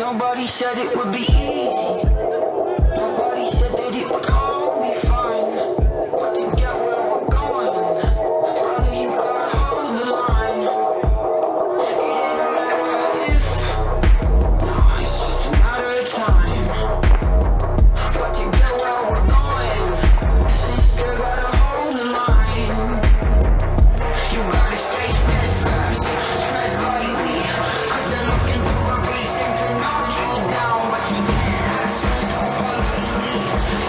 Nobody said it would be easy. Nobody said that it would all be fine. But to get where we're going, brother, you gotta hold the line. It ain't a matter of if, no, it's just a matter of time. But to get where we're going, sister, gotta hold the line. You gotta stay steadfast, tread lightly, 'cause they're looking for a reason to knock you down, but you can't ask for politely.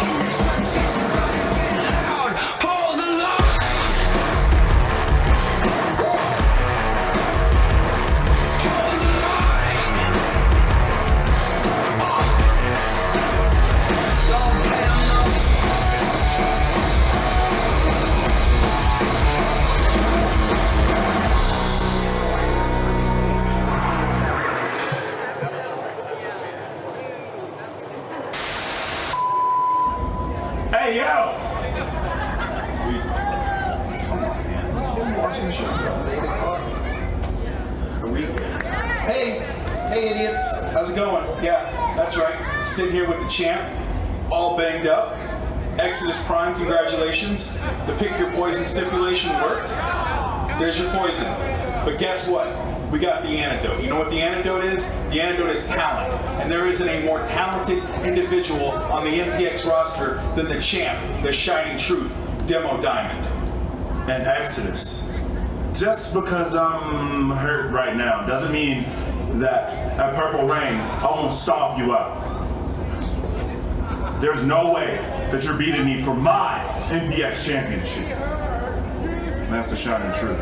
In the trenches, you gotta get loud, hold the line. Hold the line. Don't play on no. Hey, yo! Come on, man. Let's go watching the show. It's 8 o'clock. Are we? Hey, idiots. How's it going? Yeah, that's right. Sitting here with the champ, all banged up. Exodus Prime, congratulations. The pick your poison stipulation worked. There's your poison. But guess what? We got the antidote. You know what the antidote is? The antidote is talent. And there isn't a more talented individual on the MPX roster than the champ, the Shining Truth, Demo Diamond. And Exodus. Just because I'm hurt right now doesn't mean that at Purple Rain, I won't stomp you out. There's no way that you're beating me for my MPX championship. And that's the Shining Truth.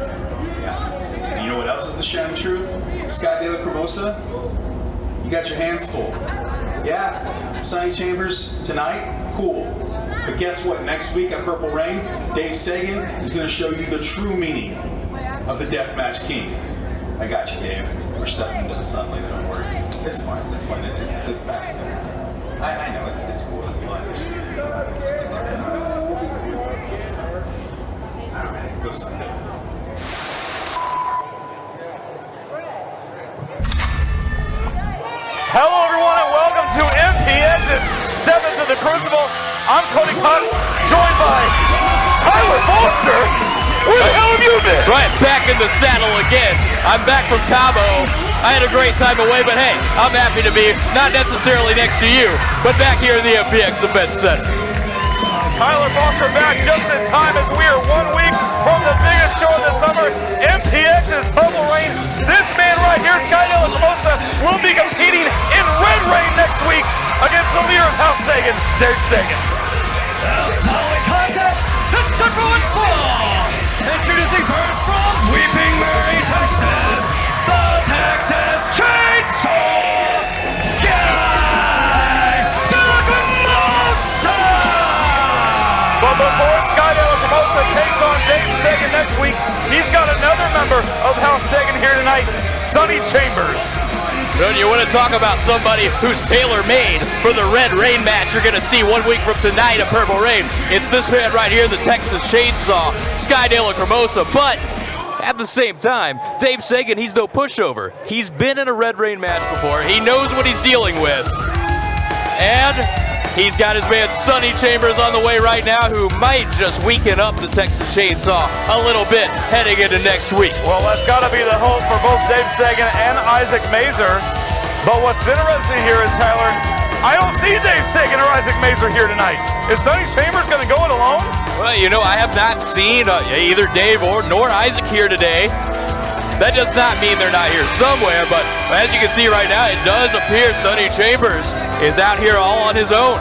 Yeah. And you know what else is the Shining Truth? Sky De La Cremosa? You got your hands full. Yeah, Sonny Chambers tonight? Cool. But guess what? Next week at Purple Rain, Dave Sagan is going to show you the true meaning of the Deathmatch King. I got you, Dave. We're stepping into the sun later, don't worry. It's fine, it's fine. It's the match. I know, it's cool. It's a lot of Alright, go Sunday. Hello everyone and welcome to MPX's Step Into the Crucible. I'm Cody Cox, joined by Tyler Foster. Where the hell have you been? Right, back in the saddle again. I'm back from Cabo. I had a great time away, but hey, I'm happy to be not necessarily next to you, but back here in the MPX Event Center. Tyler Foster back just in time as we are 1 week from the biggest show of the summer, MPX's Purple Rain. This man right here, Sky De La Cremosa, will be competing in Red Rain next week against the leader of House Sagan, Dave Sagan. The following contest is Circle and Fall. Introducing first from Weeping Mary, Texas, the Texas Chainsaw Sky De La Cremosa. But before Sky De La Cremosa takes on Dave Sagan next week, he's got another member of House Sagan here tonight, Sonny Chambers. When you want to talk about somebody who's tailor-made for the Red Rain match you're going to see 1 week from tonight at Purple Rain, it's this man right here, the Texas Chainsaw, Sky De La Cremosa. But at the same time, Dave Sagan, he's no pushover. He's been in a Red Rain match before. He knows what he's dealing with. And he's got his man Sonny Chambers on the way right now, who might just weaken up the Texas Chainsaw a little bit heading into next week. Well, that's got to be the hope for both Dave Sagan and Isaac Mazer. But what's interesting here is, Tyler, I don't see Dave Sagan or Isaac Mazer here tonight. Is Sonny Chambers going to go it alone? Well, you know, I have not seen either Dave nor Isaac here today. That does not mean they're not here somewhere, but as you can see right now, it does appear Sonny Chambers is out here all on his own.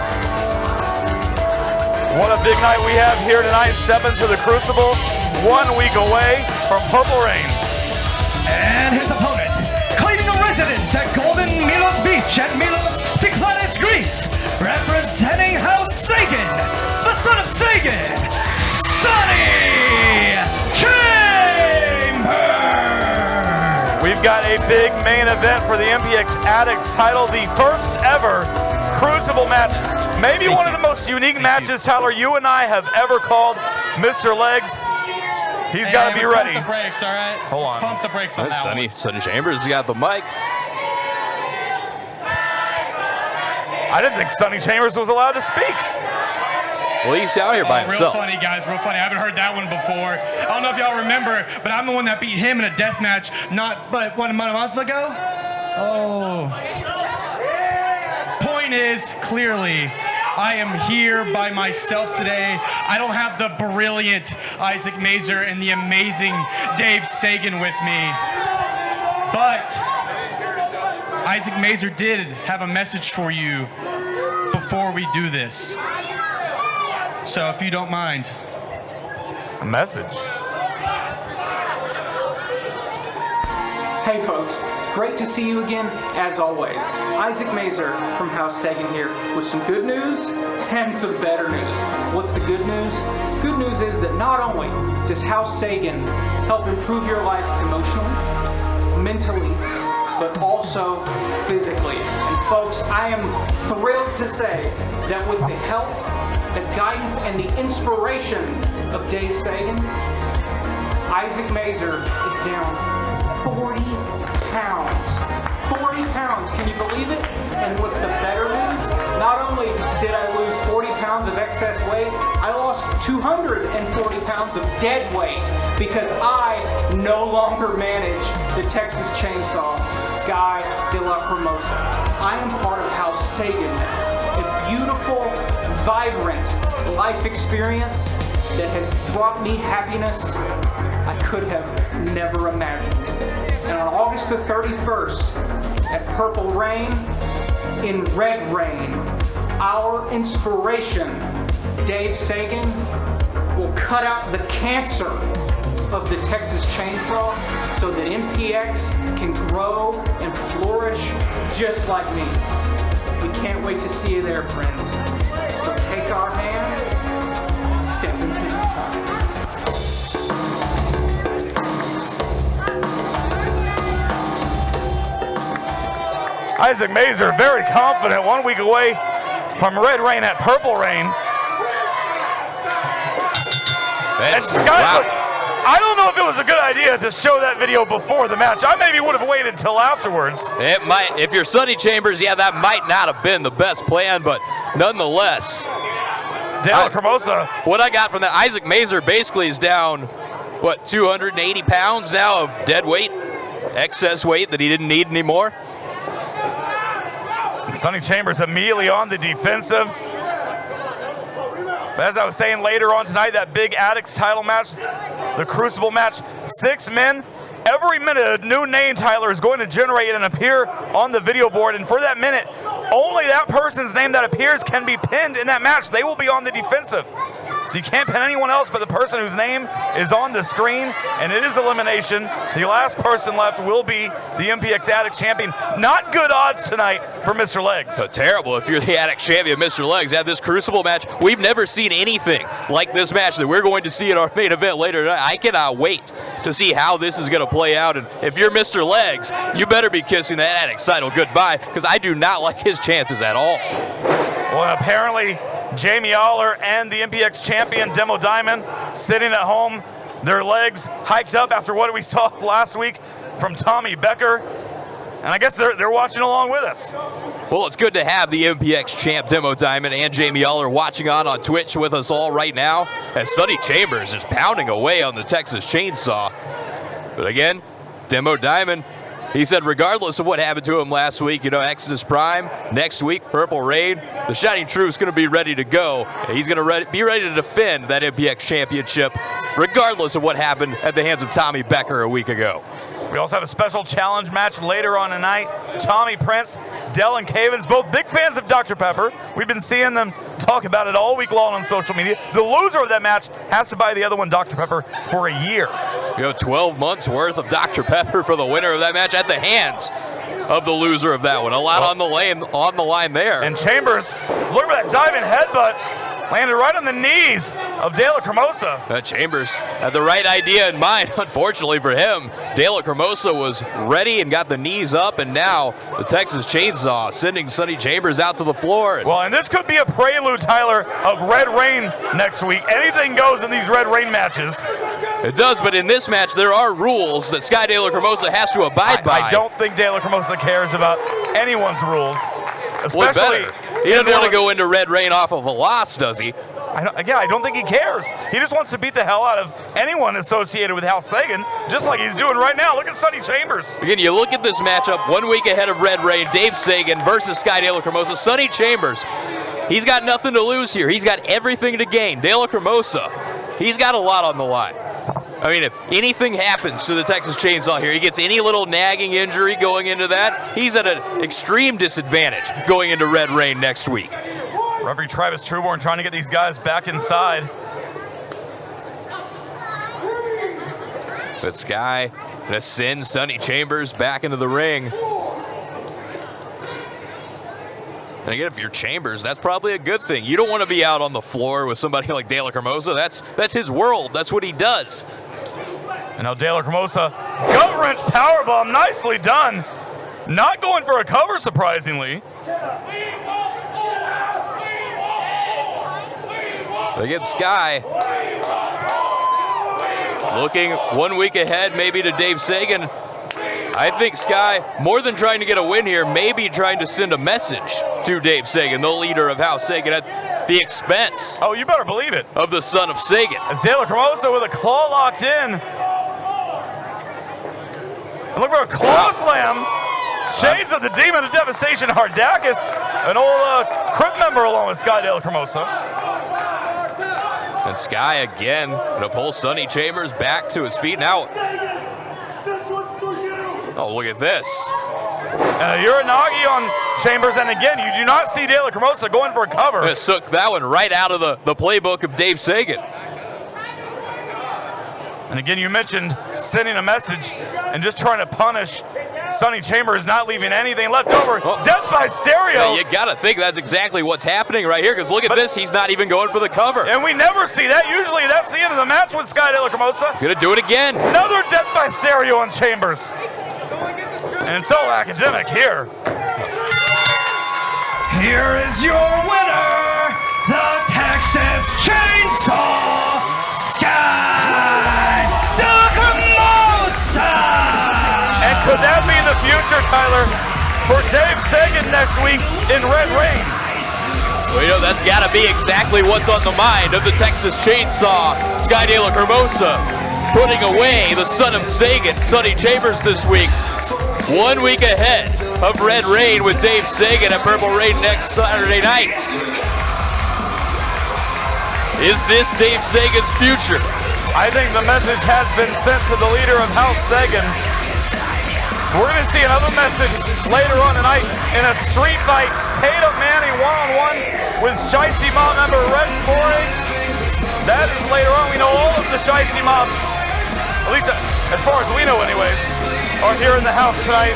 What a big night we have here tonight. Step Into the Crucible, 1 week away from Purple Rain. And his opponent, claiming a residence at Golden Milos Beach at Milos, Cyclades, Greece, representing House Sagan, the son of Sagan, Sonny Chambers. We've got a big main event for the MPX Addicts title, the first ever Crucible match. Maybe one of the most unique matches, Tyler, you and I have ever called. Mr. Legs, he's got to be ready. Pump the brakes, all right? Hold on. Let's pump the brakes on that one. Sonny Chambers, he got the mic. I didn't think Sonny Chambers was allowed to speak. Well, he's out here by himself. Real funny, guys, real funny. I haven't heard that one before. I don't know if y'all remember, but I'm the one that beat him in a death match a month ago. Oh. Point is, clearly, I am here by myself today. I don't have the brilliant Isaac Mazer and the amazing Dave Sagan with me. But Isaac Mazer did have a message for you before we do this. So if you don't mind. A message? Hey folks, great to see you again, as always. Isaac Mazer from House Sagan here with some good news and some better news. What's the good news? Good news is that not only does House Sagan help improve your life emotionally, mentally, but also physically. And folks, I am thrilled to say that with the help, the guidance, and the inspiration of Dave Sagan, Isaac Mazer is down 40 pounds. 40 pounds, can you believe it? And what's the better news? Not only did I lose 40 pounds of excess weight, I lost 240 pounds of dead weight because I no longer manage the Texas Chainsaw Sky de la Cremosa. I am part of House Sagan now. A beautiful, vibrant life experience that has brought me happiness I could have never imagined. And on August the 31st, at Purple Rain, in Red Rain, our inspiration, Dave Sagan, will cut out the cancer of the Texas Chainsaw so that MPX can grow and flourish just like me. We can't wait to see you there, friends. So take our hand and step into the sun. Isaac Mazer, very confident, 1 week away from Red Rain at Purple Rain. And Scott, I don't know if it was a good idea to show that video before the match. I maybe would have waited till afterwards. It might, if you're Sonny Chambers, yeah, that might not have been the best plan, but nonetheless. De La Cremosa. What I got from that, Isaac Mazer basically is down, 280 pounds now of dead weight, excess weight that he didn't need anymore. Sonny Chambers immediately on the defensive. But as I was saying, later on tonight, that big Addicts title match, the Crucible match, 6 men. Every minute, a new name, Tyler, is going to generate and appear on the video board. And for that minute, only that person's name that appears can be pinned in that match. They will be on the defensive. So you can't pin anyone else but the person whose name is on the screen, and it is elimination. The last person left will be the MPX Addicts champion. Not good odds tonight for Mr. Legs. So terrible if you're the Addicts champion, Mr. Legs. At this Crucible match, we've never seen anything like this match that we're going to see in our main event later tonight. I cannot wait to see how this is going to play out. And if you're Mr. Legs, you better be kissing that Addicts title goodbye, because I do not like his chances at all. Well, apparently, Jamie Aller and the MPX champion, Demo Diamond, sitting at home, their legs hiked up after what we saw last week from Tommy Becker. And I guess they're watching along with us. Well, it's good to have the MPX champ, Demo Diamond, and Jamie Aller watching on Twitch with us all right now, as Sonny Chambers is pounding away on the Texas Chainsaw. But again, Demo Diamond, he said regardless of what happened to him last week, Exodus Prime, next week, Purple Rain, the Shining Truth's going to be ready to go. He's going to be ready to defend that MPX championship, regardless of what happened at the hands of Tommy Becker a week ago. We also have a special challenge match later on tonight. Tommy Prince, Dell and Cavens, both big fans of Dr. Pepper. We've been seeing them talk about it all week long on social media. The loser of that match has to buy the other one Dr. Pepper for a year. 12 months worth of Dr. Pepper for the winner of that match at the hands of the loser of that one. A lot on the line there. And Chambers, look at that diving headbutt. Landed right on the knees of De La Cremosa. Chambers had the right idea in mind. Unfortunately for him, De La Cremosa was ready and got the knees up, and now the Texas Chainsaw sending Sonny Chambers out to the floor. Well, and this could be a prelude, Tyler, of Red Rain next week. Anything goes in these Red Rain matches. It does, but in this match, there are rules that Sky De La Cremosa has to abide by. I don't think De La Cremosa cares about anyone's rules. Especially He doesn't want to go into Red Rain off of a loss, does he? I don't think he cares. He just wants to beat the hell out of anyone associated with Hal Sagan, just like he's doing right now. Look at Sonny Chambers. Again, you look at this matchup, 1 week ahead of Red Rain, Dave Sagan versus Sky De La Cremosa. Sonny Chambers, he's got nothing to lose here. He's got everything to gain. De La Cremosa, he's got a lot on the line. I mean, if anything happens to the Texas Chainsaw here, he gets any little nagging injury going into that, he's at an extreme disadvantage going into Red Rain next week. Referee Travis Trueborn trying to get these guys back inside. But Sky gonna send Sonny Chambers back into the ring. And again, if you're Chambers, that's probably a good thing. You don't want to be out on the floor with somebody like De La Cremosa. That's his world. That's what he does. And now De La Cremosa, gut wrench powerbomb, nicely done. Not going for a cover, surprisingly. Again, Sky looking 1 week ahead maybe to Dave Sagan. I think Sky, more than trying to get a win here, maybe trying to send a message to Dave Sagan, the leader of Hal Sagan, at the expense. Oh, you better believe it. Of the son of Sagan. As De La Cremosa with a claw locked in. And look for a claw slam. Shades of the Demon of Devastation, Hardakis, an old Crip member along with Sky De La Cremosa. And Sky again gonna pull Sonny Chambers back to his feet. Now, oh, look at this. And a Uranagi on Chambers, and again, you do not see De La Cremosa going for a cover. Just took that one right out of the playbook of Dave Sagan. And again, you mentioned sending a message and just trying to punish Sonny Chambers, not leaving anything left over. Oh. Death by stereo. Yeah, you gotta think that's exactly what's happening right here, because look at this, he's not even going for the cover. And we never see that. Usually that's the end of the match with Sky De La Cremosa. He's gonna do it again. Another death by stereo on Chambers. And it's all academic here. Here is your winner, the Texas Chainsaw, Sky De La Cremosa. And could that be the future, Tyler, for Dave Sagan next week in Red Rain? Well, you know, that's gotta be exactly what's on the mind of the Texas Chainsaw, Sky De La Cremosa, putting away the son of Sagan, Sonny Chambers, this week. 1 week ahead of Red Rain with Dave Sagan at Purple Rain next Saturday night. Is this Dave Sagan's future? I think the message has been sent to the leader of Hal Sagan. We're going to see another message later on tonight in a street fight. Tatum Manning one-on-one with Shicey Mob member Red Sporing. That is later on. We know all of the Shicey Mob, at least as far as we know anyways, are here in the house tonight.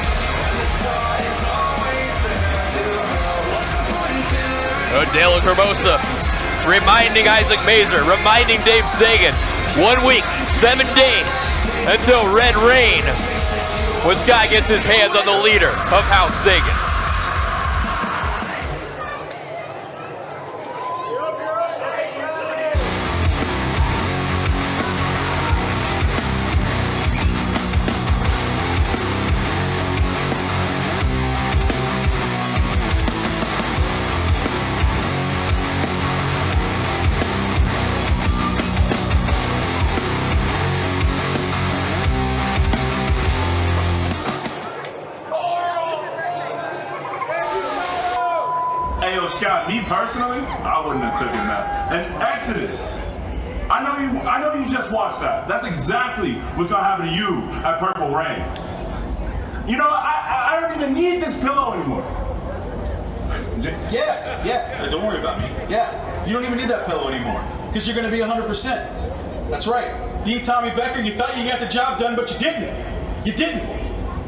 De La Cremosa reminding Isaac Mazer, reminding Dave Sagan, 1 week, 7 days until Red Rain, when Sky gets his hands on the leader of Hal Sagan. Hey, yo, Scott, me personally, I wouldn't have taken that. And Exodus, I know you just watched that. That's exactly what's gonna happen to you at Purple Rain. You know, I don't even need this pillow anymore. Yeah, don't worry about me. Yeah, you don't even need that pillow anymore because you're going to be 100%. That's right. Dean Tommy Becker, you thought you got the job done, but you didn't. You didn't.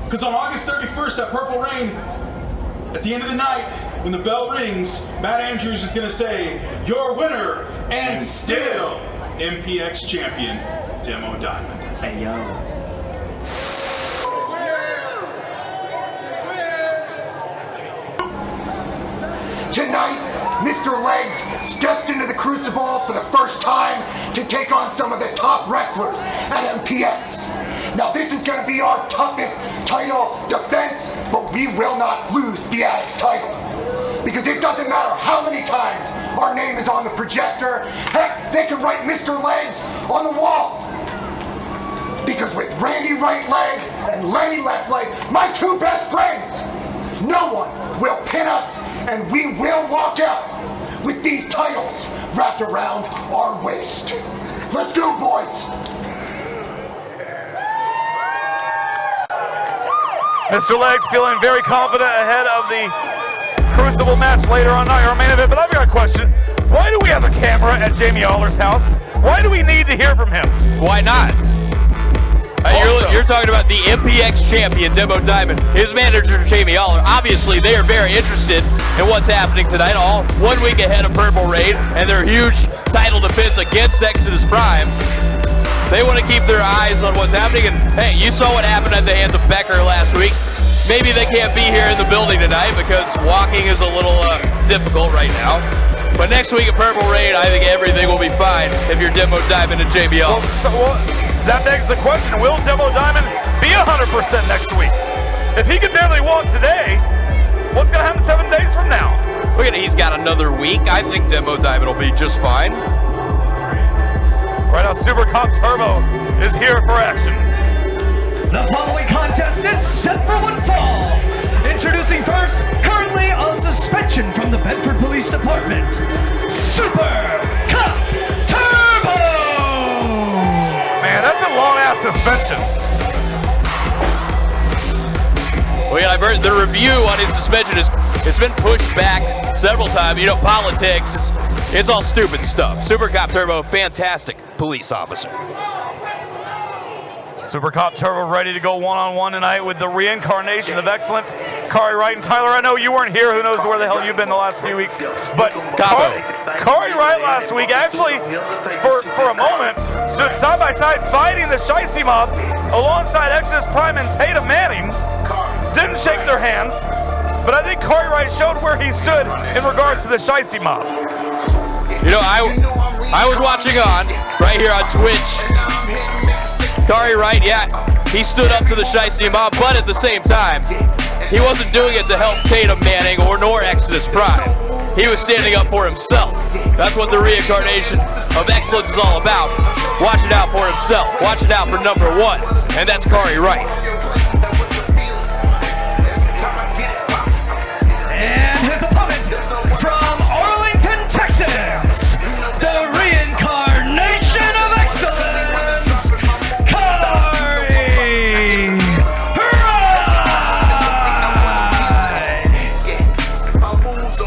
Because on August 31st at Purple Rain, at the end of the night, when the bell rings, Matt Andrews is going to say, your winner and still MPX champion, Demo Diamond. Hey, yo. Tonight, Mr. Legs steps into the Crucible for the first time to take on some of the top wrestlers at MPX. Now this is going to be our toughest title defense, but we will not lose the Addicts title. because it doesn't matter how many times our name is on the projector. Heck, they can write Mr. Legs on the wall. Because with Randy right leg and Lenny left leg, my two best friends, no one will pin us, and we will walk out with these titles wrapped around our waist. Let's go, boys. Mr. Legs feeling very confident ahead of the Crucible match later on night, our main event. But I've got a question. Why do we have a camera at Jamie Aller's house? Why do we need to hear from him? Why not? You're talking about the MPX champion, Demo Diamond. His manager, Jamie Aller. Obviously, they are very interested in what's happening tonight. All 1 week ahead of Purple Rain and their huge title defense against Exodus Prime. They want to keep their eyes on what's happening. And hey, you saw what happened at the hands of Becker last week. Maybe they can't be here in the building tonight because walking is a little difficult right now. But next week at Purple Rain, I think everything will be fine if you're Demo Diamond and Jamie Aller. That begs the question, will Demo Diamond be 100% next week? If he could barely walk today, what's going to happen 7 days from now? Look at it, he's got another week. I think Demo Diamond will be just fine. Right now, Super Cop Turbo is here for action. The following contest is set for one fall. Introducing first, currently on suspension from the Bedford Police Department, Super Cop Turbo! Man, that's a long-ass suspension. Well, yeah, I've heard the review on his suspension it's been pushed back several times. You know, politics, it's all stupid stuff. Super Cop Turbo, fantastic police officer. Super Cop Turbo ready to go one-on-one tonight with the reincarnation of excellence. Kari Wright and Tyler, I know you weren't here. Who knows where the hell you've been the last few weeks. But Kari Wright last week actually, for a moment, stood side by side fighting the Shiesty Mob alongside Exodus Prime and Tatum Manning. Didn't shake their hands, but I think Kari Wright showed where he stood in regards to the Shiesty Mob. You know, I was watching on right here on Twitch. Kari Wright, yeah, he stood up to the Shiesty Mob, but at the same time, he wasn't doing it to help Tatum Manning nor Exodus Prime. He was standing up for himself. That's what the reincarnation of excellence is all about. Watch it out for himself. Watch it out for number one, and that's Kari Wright. And his opponent from Arlington, Texas, the reincarnation of excellence, Kari Wright!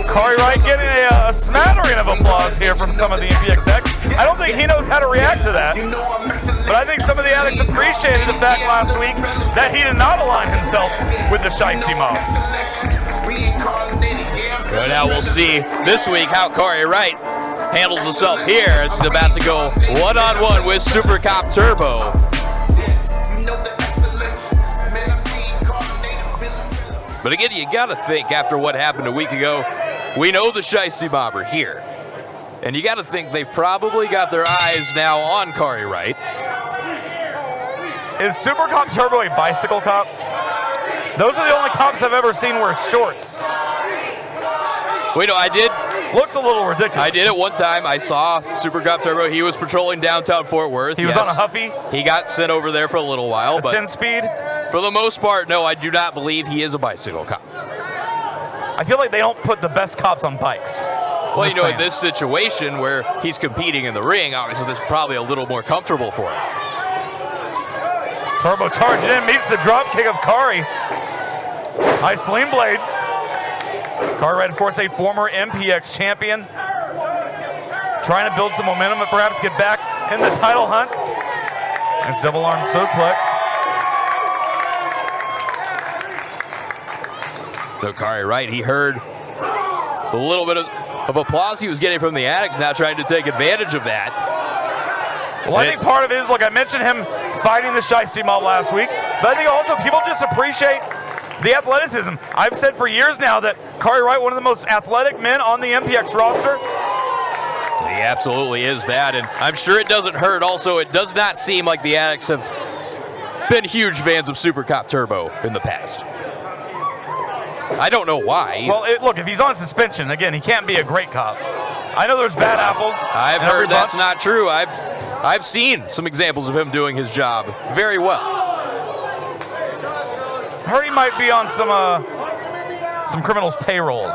Kari Wright getting a smattering of applause here from some of the MPX. I don't think he knows how to react to that, but I think some of the addicts appreciated the fact last week that he did not align himself with the Shiesty Mob. So now we'll see this week how Kari Wright handles himself here as he's about to go one-on-one with Super Cop Turbo. But again, you gotta think after what happened a week ago, we know the Shiesty Mob are here. And you gotta think they've probably got their eyes now on Kari Wright. Is Super Cop Turbo a bicycle cop? Those are the only cops I've ever seen wear shorts. Wait, no, I did. Looks a little ridiculous. I did it one time. I saw Super Cop Turbo. He was patrolling downtown Fort Worth. He was on a Huffy? He got sent over there for a little while. A but 10-speed? For the most part, no, I do not believe he is a bicycle cop. I feel like they don't put the best cops on bikes. Well, you know, in this situation where he's competing in the ring, obviously this is probably a little more comfortable for him. Turbo charging in, meets the drop kick of Kari. Nice sling blade. Kari Wright, of course, a former MPX champion. Trying to build some momentum and perhaps get back in the title hunt. Nice double arm suplex. So Kari Wright, he heard a little bit of applause he was getting from the addicts, now trying to take advantage of that. Well, I think part of it is, look, I mentioned him fighting the Shiesty Mob last week, but I think also people just appreciate the athleticism. I've said for years now that Kari Wright, one of the most athletic men on the MPX roster. He absolutely is that, and I'm sure it doesn't hurt. Also, it does not seem like the addicts have been huge fans of Super Cop Turbo in the past. I don't know why. Well, look, if he's on suspension, again, he can't be a great cop. I know there's bad apples. I've heard that's not true. I've seen some examples of him doing his job very well. Heard he might be on some criminals' payrolls.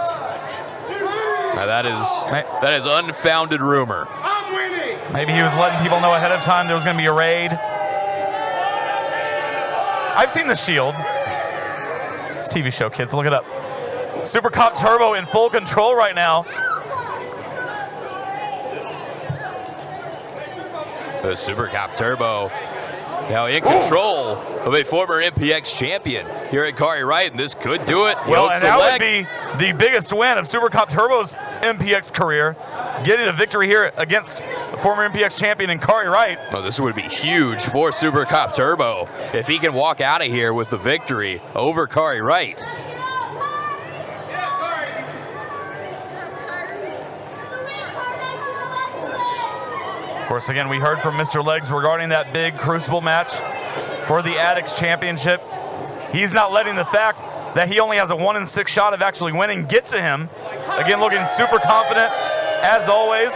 Now that is unfounded rumor. Maybe he was letting people know ahead of time there was going to be a raid. I've seen The Shield. It's a TV show, kids. Look it up. Super Cop Turbo in full control right now. The Super Cop Turbo now in control of a former MPX champion here at Kari Wright, and this could do it. Well, and that would be the biggest win of Super Cop Turbo's MPX career, getting a victory here against the former MPX champion in Kari Wright. Oh, this would be huge for Super Cop Turbo if he can walk out of here with the victory over Kari Wright. Of course, again, we heard from Mr. Legs regarding that big Crucible match for the Addicts Championship. He's not letting the fact that he only has a 1-in-6 shot of actually winning get to him. Again, looking super confident, as always.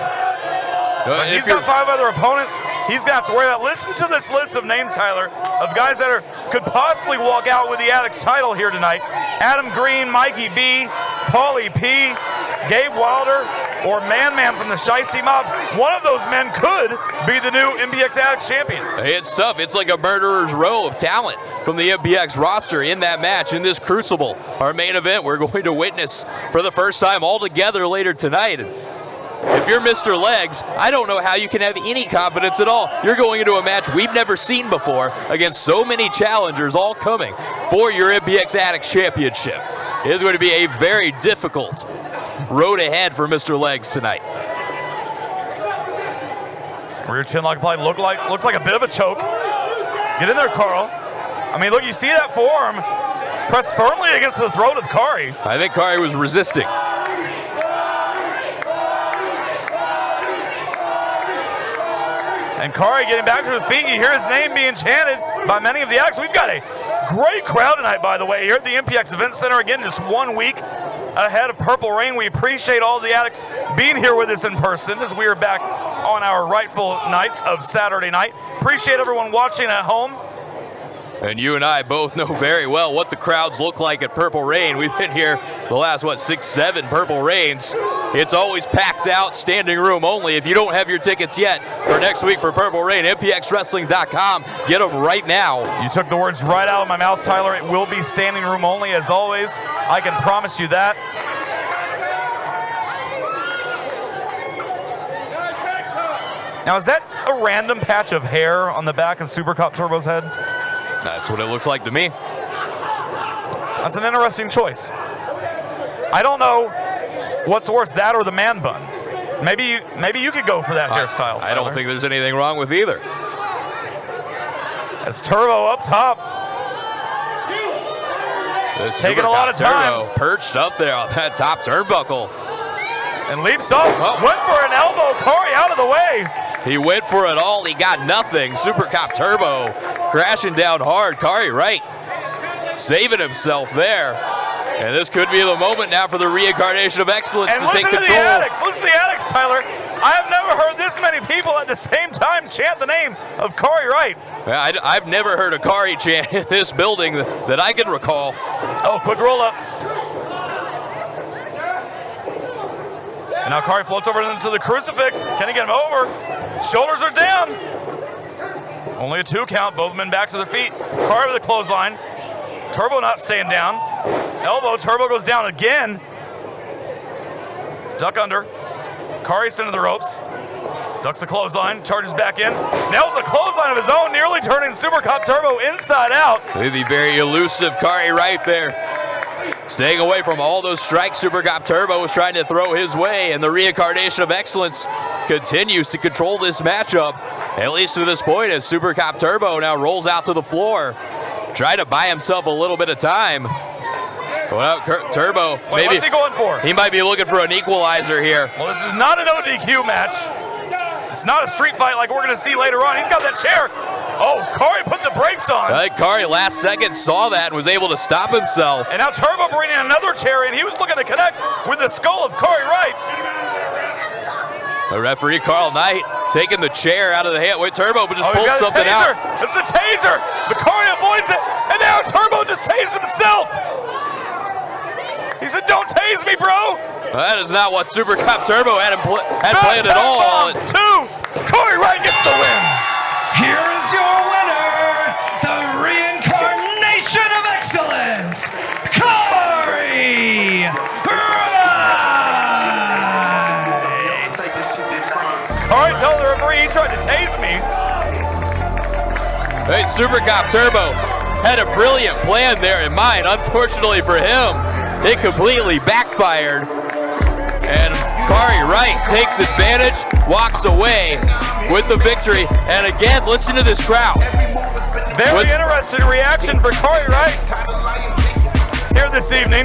But he's got 5 other opponents. He's going to have to worry about. Listen to this list of names, Tyler, of guys that could possibly walk out with the Addicts title here tonight. Adam Green, Mikey B, Paulie P, Gabe Wilder, or Man from the Shiesty Mob. One of those men could be the new MPX Addicts champion. It's tough. It's like a murderer's row of talent from the MPX roster in that match, in this Crucible, our main event we're going to witness for the first time all together later tonight. If you're Mr. Legs, I don't know how you can have any confidence at all. You're going into a match we've never seen before against so many challengers all coming for your MPX Addicts championship. It is going to be a very difficult road ahead for Mr. Legs tonight. Rear chin lock play looks like a bit of a choke. Get in there, Carl. I mean, look, you see that forearm pressed firmly against the throat of Kari. I think Kari was resisting. And Kari getting back to his feet. You hear his name being chanted by many of the acts. We've got a great crowd tonight, by the way, here at the MPX Event Center. Again, just 1 week ahead of Purple Rain. We appreciate all the addicts being here with us in person as we are back on our rightful nights of Saturday night. Appreciate everyone watching at home. And you and I both know very well what the crowds look like at Purple Rain. We've been here the last, 6, 7 Purple Rains. It's always packed out, standing room only. If you don't have your tickets yet for next week for Purple Rain, MPXWrestling.com. Get them right now. You took the words right out of my mouth, Tyler. It will be standing room only, as always. I can promise you that. Now, is that a random patch of hair on the back of Super Cop Turbo's head? That's what it looks like to me. That's an interesting choice. I don't know what's worse, that or the man bun. Maybe you could go for that hairstyle. I don't think there's anything wrong with either. As Turbo up top. Taking a lot of time. Turbo perched up there on that top turnbuckle. And leaps up. Went for an elbow. Kari out of the way. He went for it all. He got nothing. Super Cop Turbo crashing down hard. Kari Wright saving himself there. And this could be the moment now for the reincarnation of excellence to take control. Listen to the addicts, Tyler. I have never heard this many people at the same time chant the name of Kari Wright. I've never heard a Kari chant in this building that I can recall. Oh, quick roll up. And now Kari floats over into the crucifix. Can he get him over? Shoulders are down. Only a 2 count. Both men back to their feet. Kari with a clothesline. Turbo not staying down. Elbow. Turbo goes down again. Duck under. Kari into the ropes. Ducks the clothesline. Charges back in. Nails a clothesline of his own, nearly turning Super Cop Turbo inside out. The very elusive Kari right there. Staying away from all those strikes Super Cop Turbo was trying to throw his way, and the reincarnation of excellence continues to control this matchup, at least to this point, as Super Cop Turbo now rolls out to the floor, trying to buy himself a little bit of time. Well, Turbo, maybe what's he going for? He might be looking for an equalizer here. Well, this is not an ODQ match. It's not a street fight like we're going to see later on. He's got that chair. Oh, Kari put the brakes on. I think Kari last second saw that and was able to stop himself. And now Turbo bringing another chair in. He was looking to connect with the skull of Kari Wright. The referee, Carl Knight, taking the chair out of the hand. Wait, Turbo just pulled something out. It's the taser. But Kari avoids it. And now Turbo just tased himself. He said, don't tase me, bro. That is not what Super Cop Turbo had planned at all. Two. Kari Wright gets the win. Here is your winner, the reincarnation of excellence, Kari Wright. All right, tell the referee he tried to tase me. Hey, Super Cop Turbo had a brilliant plan there in mind. Unfortunately for him, it completely backfired. And Kari Wright takes advantage, walks away with the victory. And again, listen to this crowd. Very interesting reaction for Kari Wright here this evening.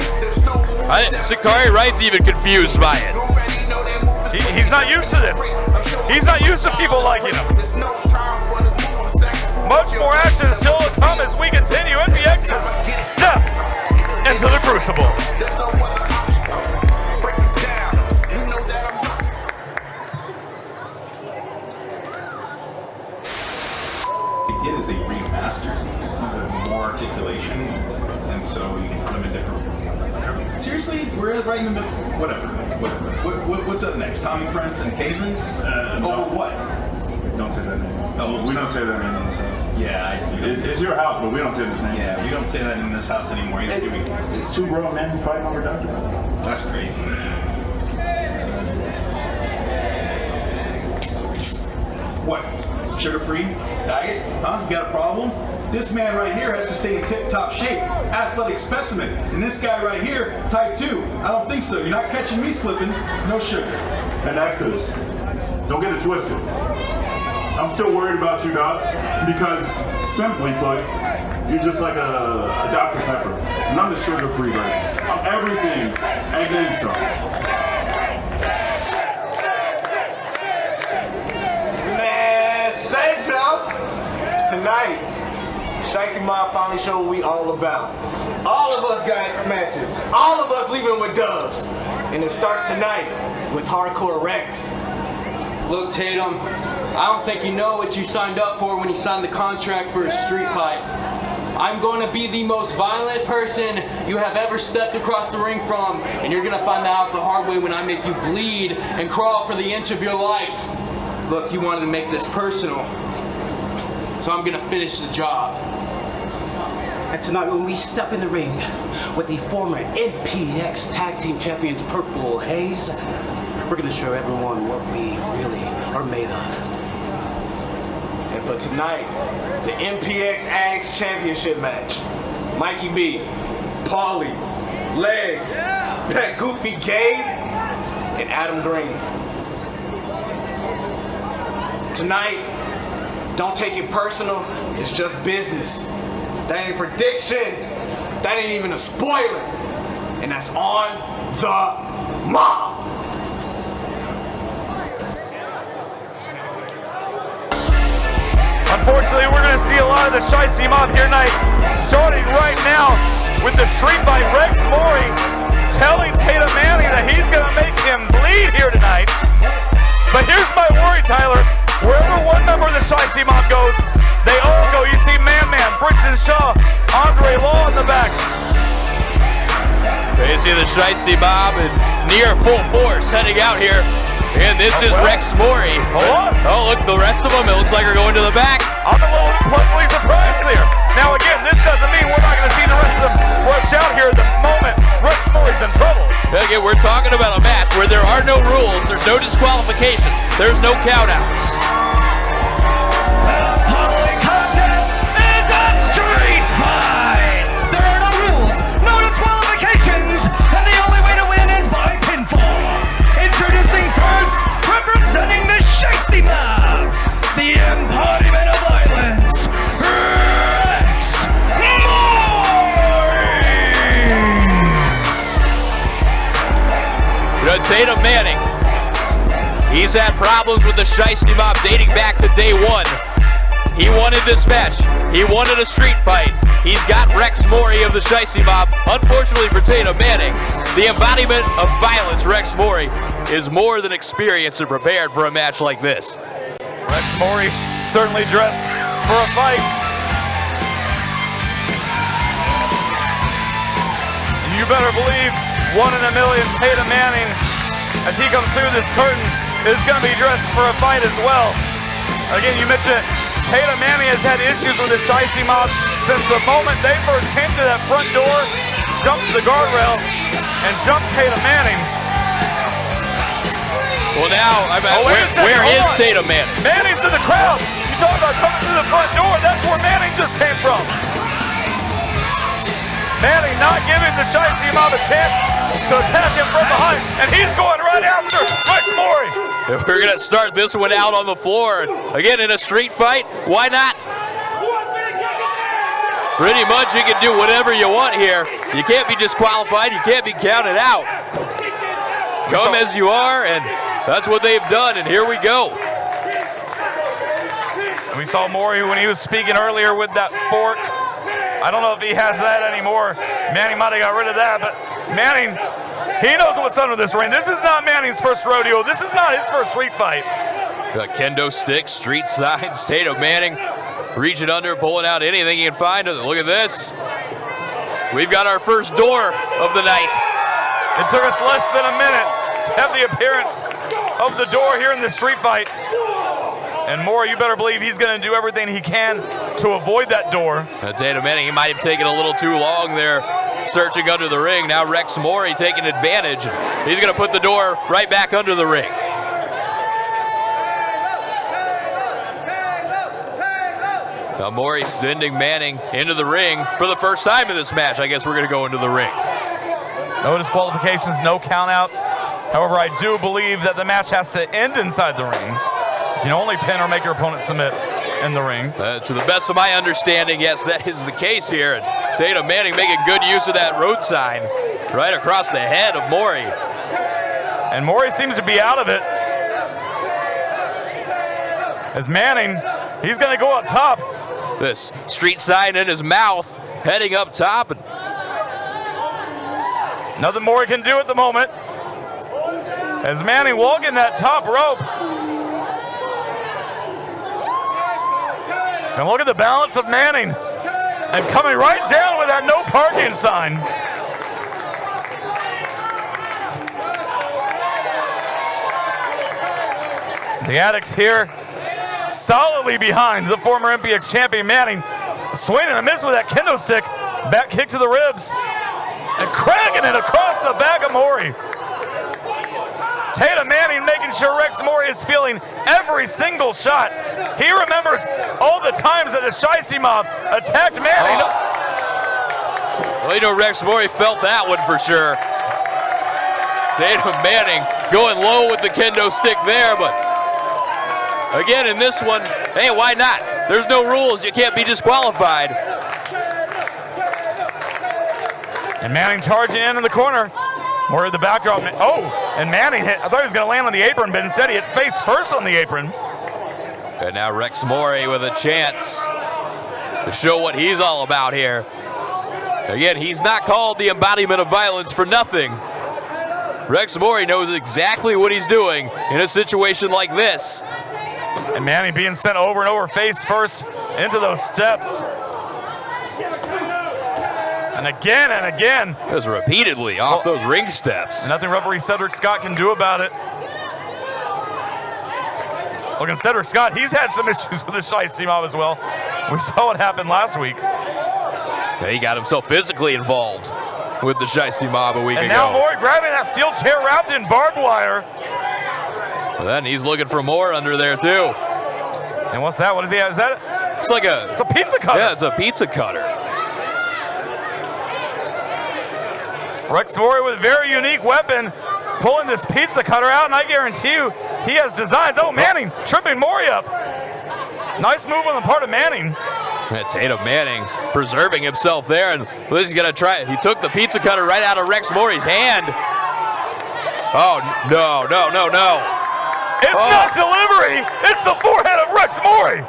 Kari Wright's even confused by it. He's not used to this. He's not used to people liking him. Much more action is still to come as we continue MPX's step into the Crucible. Is they remastered these so more articulation, and so you can put them in different. Seriously, we're right in the middle. Whatever. What's up next? Tommy Prince and Cavens? Over what? Don't say that name. Oh, we don't say that name in this house. Yeah, it's your house, but we don't say this name. Yeah, we don't say that in this house anymore either, do we? It's two grown men who fight over Dr. That's crazy. What? Sugar-free diet? Huh? You got a problem? This man right here has to stay in tip-top shape. Athletic specimen. And this guy right here, type 2. I don't think so. You're not catching me slipping. No sugar. And Exodus, don't get it twisted. I'm still worried about you, Doc, because simply put, you're just like a Dr. Pepper. And I'm the sugar-free version. I'm everything and then some. Tonight, Shicey Mob finally showed what we all about. All of us got matches. All of us leaving with dubs. And it starts tonight with Hardcore Rex. Look, Tatum, I don't think you know what you signed up for when you signed the contract for a street fight. I'm going to be the most violent person you have ever stepped across the ring from, and you're going to find out the hard way when I make you bleed and crawl for the inch of your life. Look, you wanted to make this personal. So I'm gonna finish the job. And tonight when we step in the ring with the former MPX Tag Team Champions Purple Haze, we're gonna show everyone what we really are made of. And for tonight, the MPX Axe Championship match. Mikey B, Paulie, Legs, that goofy Gabe, and Adam Green. Tonight, don't take it personal, it's just business. That ain't a prediction, that ain't even a spoiler. And that's on the mob. Unfortunately, we're gonna see a lot of the Shicey Mob here tonight, starting right now with the street fight. Rex Mori telling Tatum Manning that he's gonna make him bleed here tonight. But here's my worry, Tyler. Wherever one member of the Shicey Mob goes, they all go. You see Man, Brixton Shaw, Andre Law in the back. You see the Shicey Mob in near full force heading out here. And this is Rex Mori. Oh, look, the rest of them, it looks like are going to the back. I'm a little pleasantly surprised there. Now again, this doesn't mean we're not going to see the rest of them rush out here at the moment. Rex Mori's in trouble. Again, we're talking about a match where there are no rules, there's no disqualifications, there's no countouts. The following contest is a street fight. There are no rules, no disqualifications, and the only way to win is by pinfall. Introducing first, representing the Shicey Mob, the embodiment of violence, Rex Mori. Tatum Manning, he's had problems with the Shicey Mob dating back to day one. He wanted this match. He wanted a street fight. He's got Rex Maury of the Shicey Mob. Unfortunately for Tatum Manning, the embodiment of violence, Rex Maury, is more than experienced and prepared for a match like this. Rex Maury certainly dressed for a fight. And you better believe 1 in a million Tatum Manning, as he comes through this curtain, is going to be dressed for a fight as well. Again, you mentioned Tatum Manning has had issues with the Shicey Mob since the moment they first came to that front door, jumped the guardrail, and jumped Tatum Manning. Well, now, where is Tatum Manning? Manning's in the crowd. You talk about coming through the front door, that's where Manning just came from. Manning not giving the Shicey Mob a chance to attack him from behind, and he's going right after Rex Maury. We're going to start this one out on the floor. Again, in a street fight, why not? Pretty much you can do whatever you want here. You can't be disqualified, you can't be counted out. Come as you are, and that's what they've done, and here we go. We saw Maury when he was speaking earlier with that fork. I don't know if he has that anymore. Manning might have got rid of that, but Manning, he knows what's under this ring. This is not Manning's first rodeo. This is not his first street fight. The kendo stick, street signs, Tatum Manning reaching under, pulling out anything he can find. Look at this. We've got our first door of the night. It took us less than a minute to have the appearance of the door here in the street fight. And Maury, you better believe he's going to do everything he can to avoid that door. Tatum Manning, he might have taken a little too long there searching under the ring. Now Rex Maury taking advantage. He's going to put the door right back under the ring. Now Maury sending Manning into the ring for the first time in this match. I guess we're going to go into the ring. No disqualifications, no countouts. However, I do believe that the match has to end inside the ring. You can only pin or make your opponent submit in the ring. To the best of my understanding, yes, that is the case here. And Tatum Manning making good use of that road sign right across the head of Maury. And Maury seems to be out of it. As Manning, he's going to go up top. This street sign in his mouth, heading up top. And nothing Maury can do at the moment. As Manning walking that top rope. And look at the balance of Manning. And coming right down with that no parking sign. The Addicts here solidly behind the former MPX champion Manning. Swinging and a miss with that kendo stick. Back kick to the ribs. And cracking it across the back of Maury. Tatum Manning making sure Rex Maury is feeling every single shot. He remembers all the times that the Shicey Mob attacked Manning. Well, you know, Rex Maury felt that one for sure. Tatum Manning going low with the kendo stick there, but again in this one, hey, why not? There's no rules, you can't be disqualified. And Manning charging in the corner. Maury the backdrop. Oh, and Manning hit. I thought he was going to land on the apron, but instead he hit face first on the apron. And now Rex Maury with a chance to show what he's all about here. Again, he's not called the embodiment of violence for nothing. Rex Maury knows exactly what he's doing in a situation like this. And Manning being sent over and over face first into those steps. And again. It was repeatedly off those ring steps. Nothing referee Cedric Scott can do about it. Look at Cedric Scott, he's had some issues with the Shicey Mob as well. We saw what happened last week. Yeah, he got himself physically involved with the Shicey Mob a week ago. And now Maury grabbing that steel chair wrapped in barbed wire. Well, then he's looking for more under there too. And what's that? What is he? Is that? It's like it's a pizza cutter. Yeah, it's a pizza cutter. Rex Maury with a very unique weapon, pulling this pizza cutter out, and I guarantee you he has designs. Oh, Manning tripping Maury up. Nice move on the part of Manning. Tatum Manning preserving himself there, and he's gonna try it. He took the pizza cutter right out of Rex Maury's hand. Oh, no. It's not delivery, it's the forehead of Rex Maury.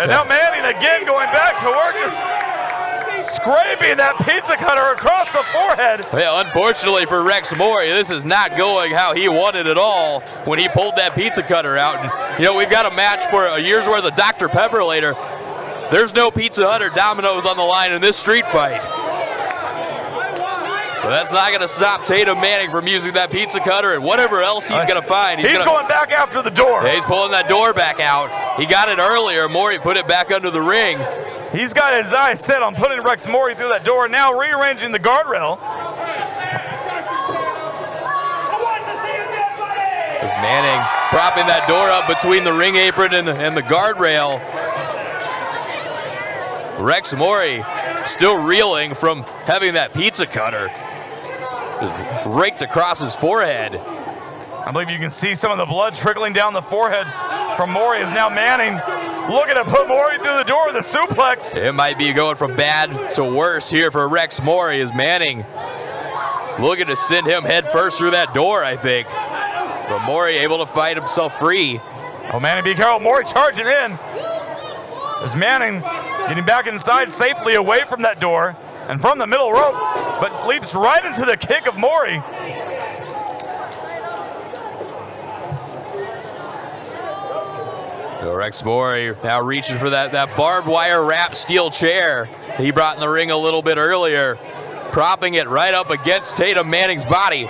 And now Manning again going back to work, just scraping that pizza cutter across the forehead. Well, unfortunately for Rex Mori, this is not going how he wanted at all when he pulled that pizza cutter out. And, you know, we've got a match for a year's worth of Dr. Pepper later. There's no Pizza Hut or Domino's on the line in this street fight. So that's not going to stop Tatum Manning from using that pizza cutter and whatever else he's going to find. He's going back after the door. Yeah, he's pulling that door back out. He got it earlier. Mori put it back under the ring. He's got his eyes set on putting Rex Mori through that door, now rearranging the guardrail. There's Manning propping that door up between the ring apron and the guardrail. Rex Mori still reeling from having that pizza cutter just raked across his forehead. I believe you can see some of the blood trickling down the forehead from Mori as now Manning looking to put Mori through the door with a suplex. It might be going from bad to worse here for Rex Mori as Manning looking to send him head first through that door, I think. But Mori able to fight himself free. Oh, Manning, be careful. Mori charging in. As Manning getting back inside safely away from that door and from the middle rope, but leaps right into the kick of Mori. So Rex Mori now reaching for that barbed wire wrapped steel chair he brought in the ring a little bit earlier, propping it right up against Tatum Manning's body.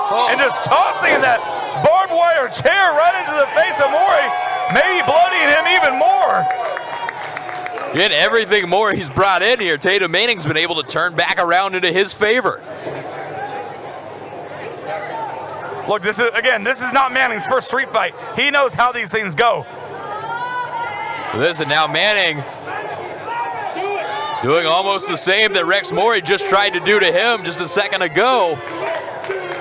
Oh. And just tossing that barbed wire chair right into the face of Mori, maybe bloodying him even more. And everything more he's brought in here, Tatum Manning's been able to turn back around into his favor. Look, this is not Manning's first street fight. He knows how these things go. Listen, now Manning doing almost the same that Rex Mori just tried to do to him just a second ago.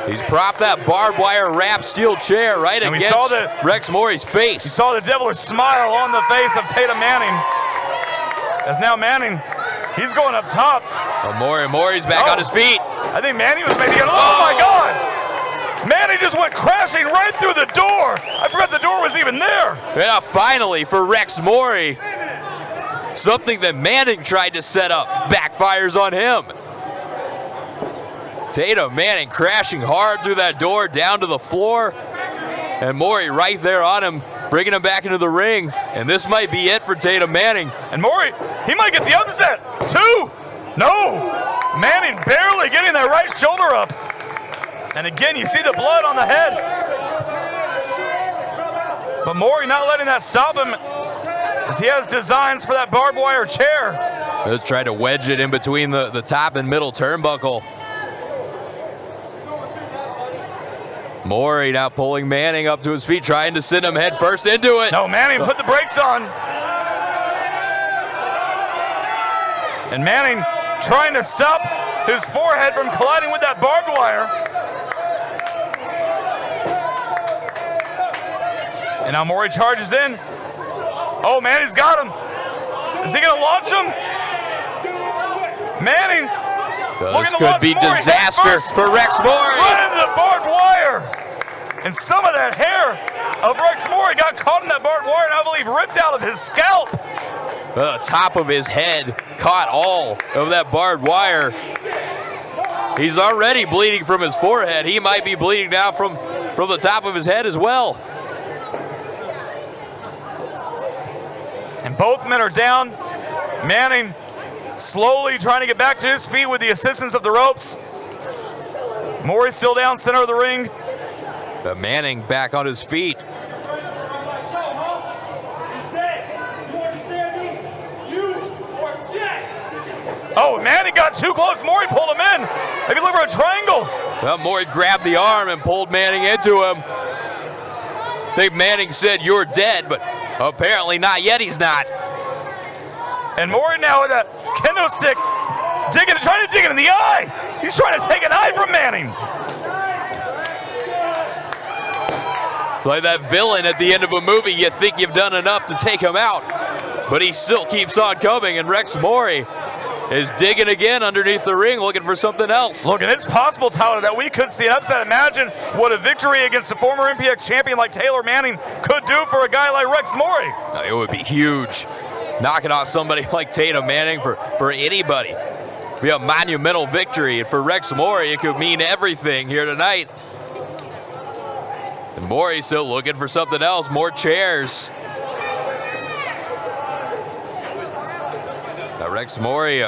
He's propped that barbed wire wrapped steel chair right against Rex Mori's face. You saw the devilish smile on the face of Tatum Manning. As now Manning, he's going up top. Mori's back on his feet. I think Manning was maybe, oh my God! Manning just went crashing right through the door. I forgot the door was even there. Yeah, finally for Rex Mori, something that Manning tried to set up backfires on him. Tatum Manning crashing hard through that door down to the floor, and Mori right there on him, bringing him back into the ring. And this might be it for Tatum Manning. And Mori, he might get the upset. 2. No. Manning barely getting that right shoulder up. And again, you see the blood on the head. But Mori not letting that stop him, as he has designs for that barbed wire chair. Let's try to wedge it in between the top and middle turnbuckle. Mori now pulling Manning up to his feet, trying to send him head first into it. No, Manning put the brakes on. And Manning trying to stop his forehead from colliding with that barbed wire. And now Mori charges in. Oh, Manning's got him. Is he going to launch him? Manning. This could be disaster for Rex Mori. Right into the barbed wire. And some of that hair of Rex Mori got caught in that barbed wire and I believe ripped out of his scalp. The top of his head caught all of that barbed wire. He's already bleeding from his forehead. He might be bleeding now from the top of his head as well. And both men are down. Manning slowly trying to get back to his feet with the assistance of the ropes. Mori still down center of the ring. But Manning back on his feet. Oh, Manning got too close. Mori pulled him in. Maybe look for a triangle. Well, Mori grabbed the arm and pulled Manning into him. I think Manning said, "You're dead," but apparently not yet. He's not. And Mori now with that kendo stick, trying to dig it in the eye. He's trying to take an eye from Manning. Like that villain at the end of a movie, you think you've done enough to take him out, but he still keeps on coming. And Rex Mori is digging again underneath the ring, looking for something else. Look, and it's possible, Tyler, that we could see an upset. Imagine what a victory against a former MPX champion like Taylor Manning could do for a guy like Rex Maury. It would be huge. Knocking off somebody like Tatum Manning for anybody. Be a monumental victory, and for Rex Maury, it could mean everything here tonight. And Maury still looking for something else, more chairs. Now Rex Maury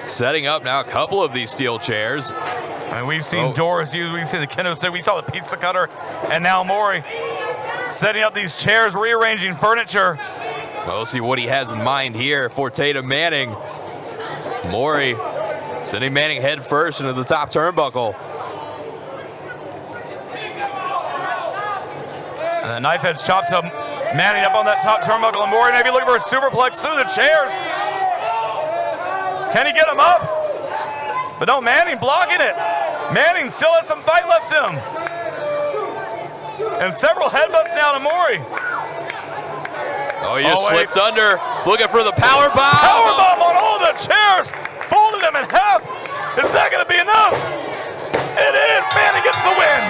setting up now a couple of these steel chairs. I mean, we've seen doors used, we've seen the kendo stick, we saw the pizza cutter, and now Maury setting up these chairs, rearranging furniture. Well, we'll see what he has in mind here for Tatum Manning. Maury sending Manning head first into the top turnbuckle. And the knife edge chopped to Manning up on that top turnbuckle, and Maury maybe looking for a superplex through the chairs. Can he get him up? But no, Manning blocking it. Manning still has some fight left in him. And several headbutts now to Maury. Oh, he just slipped under, looking for the power bomb. Power bomb on all the chairs, folded him in half. Is that going to be enough? It is. Manning gets the win.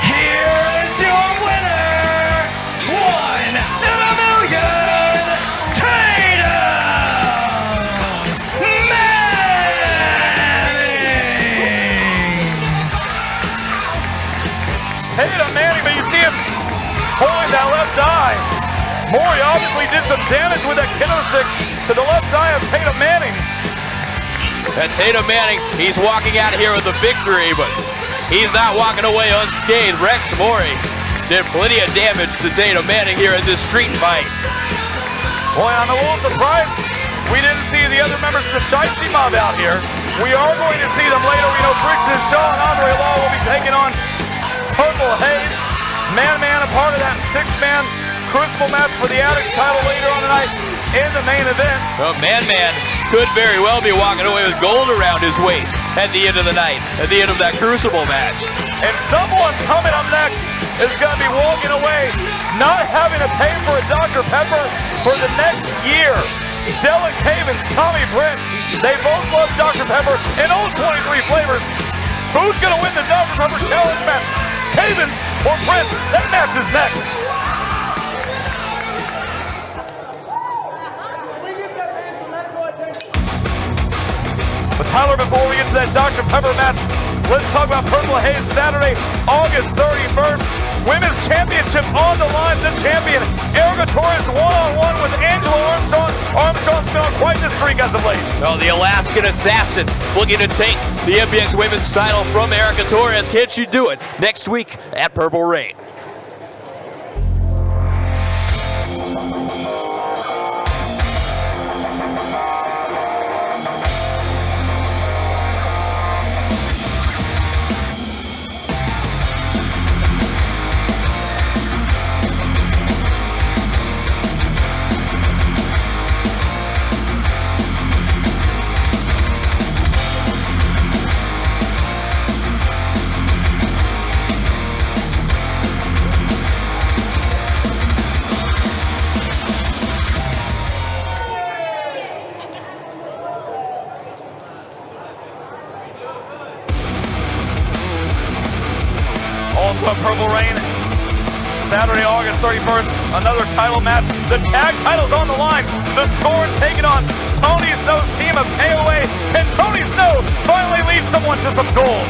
Here is your winner, $1 million, Tatum Manning. Tatum Manning, but you see him pulling that left eye. Maury obviously did some damage with that kendo stick to the left eye of Tatum Manning. And Tatum Manning, he's walking out of here with a victory, but he's not walking away unscathed. Rex Maury did plenty of damage to Tatum Manning here in this street fight. Boy, I'm a little surprised we didn't see the other members of the Shiesty Mob out here. We are going to see them later. We know Briggs and Shaw and Andre Law will be taking on Purple Haze. Man-man a part of that six-man Crucible match for the Addicts title later on tonight in the main event. Well, Man-Man could very well be walking away with gold around his waist at the end of the night, at the end of that Crucible match. And someone coming up next is going to be walking away not having to pay for a Dr. Pepper for the next year. Dylan Cavins, Tommy Prince, they both love Dr. Pepper in all 23 flavors. Who's going to win the Dr. Pepper Challenge match? Cavins or Prince? That match is next. But Tyler, before we get to that Dr. Pepper match, let's talk about Purple Haze Saturday, August 31st. Women's Championship on the line. The champion, Erica Torres, one-on-one with Angela Armstrong. Armstrong's been on quite the streak as of late. Well, the Alaskan Assassin looking to take the MPX Women's title from Erica Torres. Can she do it next week at Purple Rain? Also at Purple Rain, Saturday, August 31st, another title match. The tag title's on the line. The Scorn taking on Tony Snow's team of KOA, and Tony Snow finally leads someone to some gold.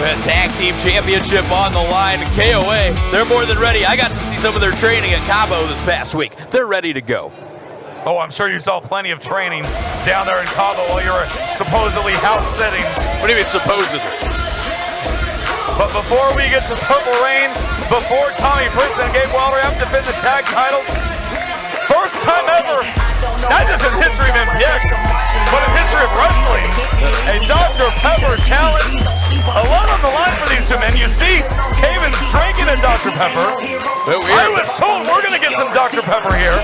The tag team championship on the line. KOA, they're more than ready. I got to see some of their training at Cabo this past week. They're ready to go. Oh, I'm sure you saw plenty of training down there in Cabo while you were supposedly house sitting. What do you mean supposedly? But before we get to Purple Rain, before Tommy Prince and Gabe Wilder have to defend the tag titles, first time ever, not just in history of MPX, but in history of wrestling, a Dr. Pepper challenge. A lot on the line for these two men. You see Caven's drinking a Dr. Pepper. I was told we're going to get some Dr. Pepper here.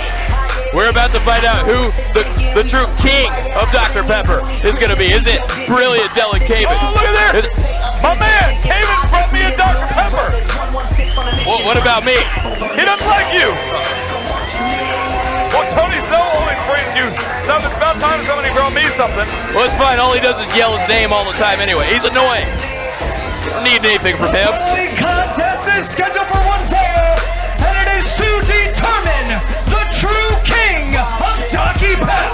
We're about to find out who the true king of Dr. Pepper is going to be. Is it Brilliant Dylan Cavins? Oh, look at this! My man, Cavins brought me a Dr. Pepper. Well, what about me? He doesn't like you. Well, Tony Snow always brings you something. It's about time somebody brought throw me something. Well, it's fine. All he does is yell his name all the time anyway. He's annoying. Don't need anything from him. The contest is scheduled for one fall, and it is to determine the true king of Doggy Pep.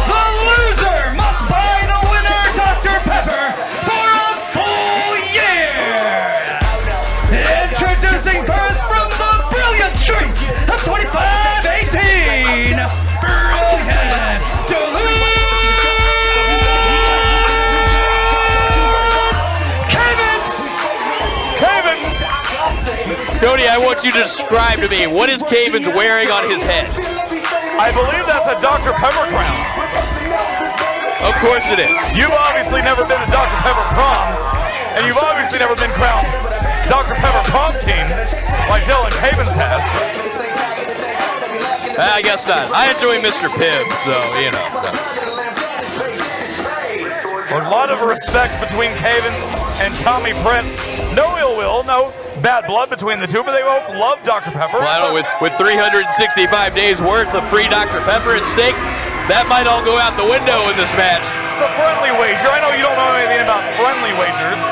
The loser must buy the winner Dr. Pepper for a full year. Introducing first from the brilliant streets of 2518, Brilliant Duluth. Cody, I want you to describe to me, what is Cavens wearing on his head? I believe that's a Dr. Pepper crown. Of course it is. You've obviously never been to Dr. Pepper prom, and you've obviously never been crowned Dr. Pepper prom king like Dylan Cavens has. I guess not. I enjoy Mr. Pibb, so, you know. A lot of respect between Cavens and Tommy Prince. No ill will, no bad blood between the two, but they both love Dr. Pepper. Well, I don't know, with 365 days worth of free Dr. Pepper at stake, that might all go out the window in this match. It's a friendly wager. I know you don't know anything about friendly wagers.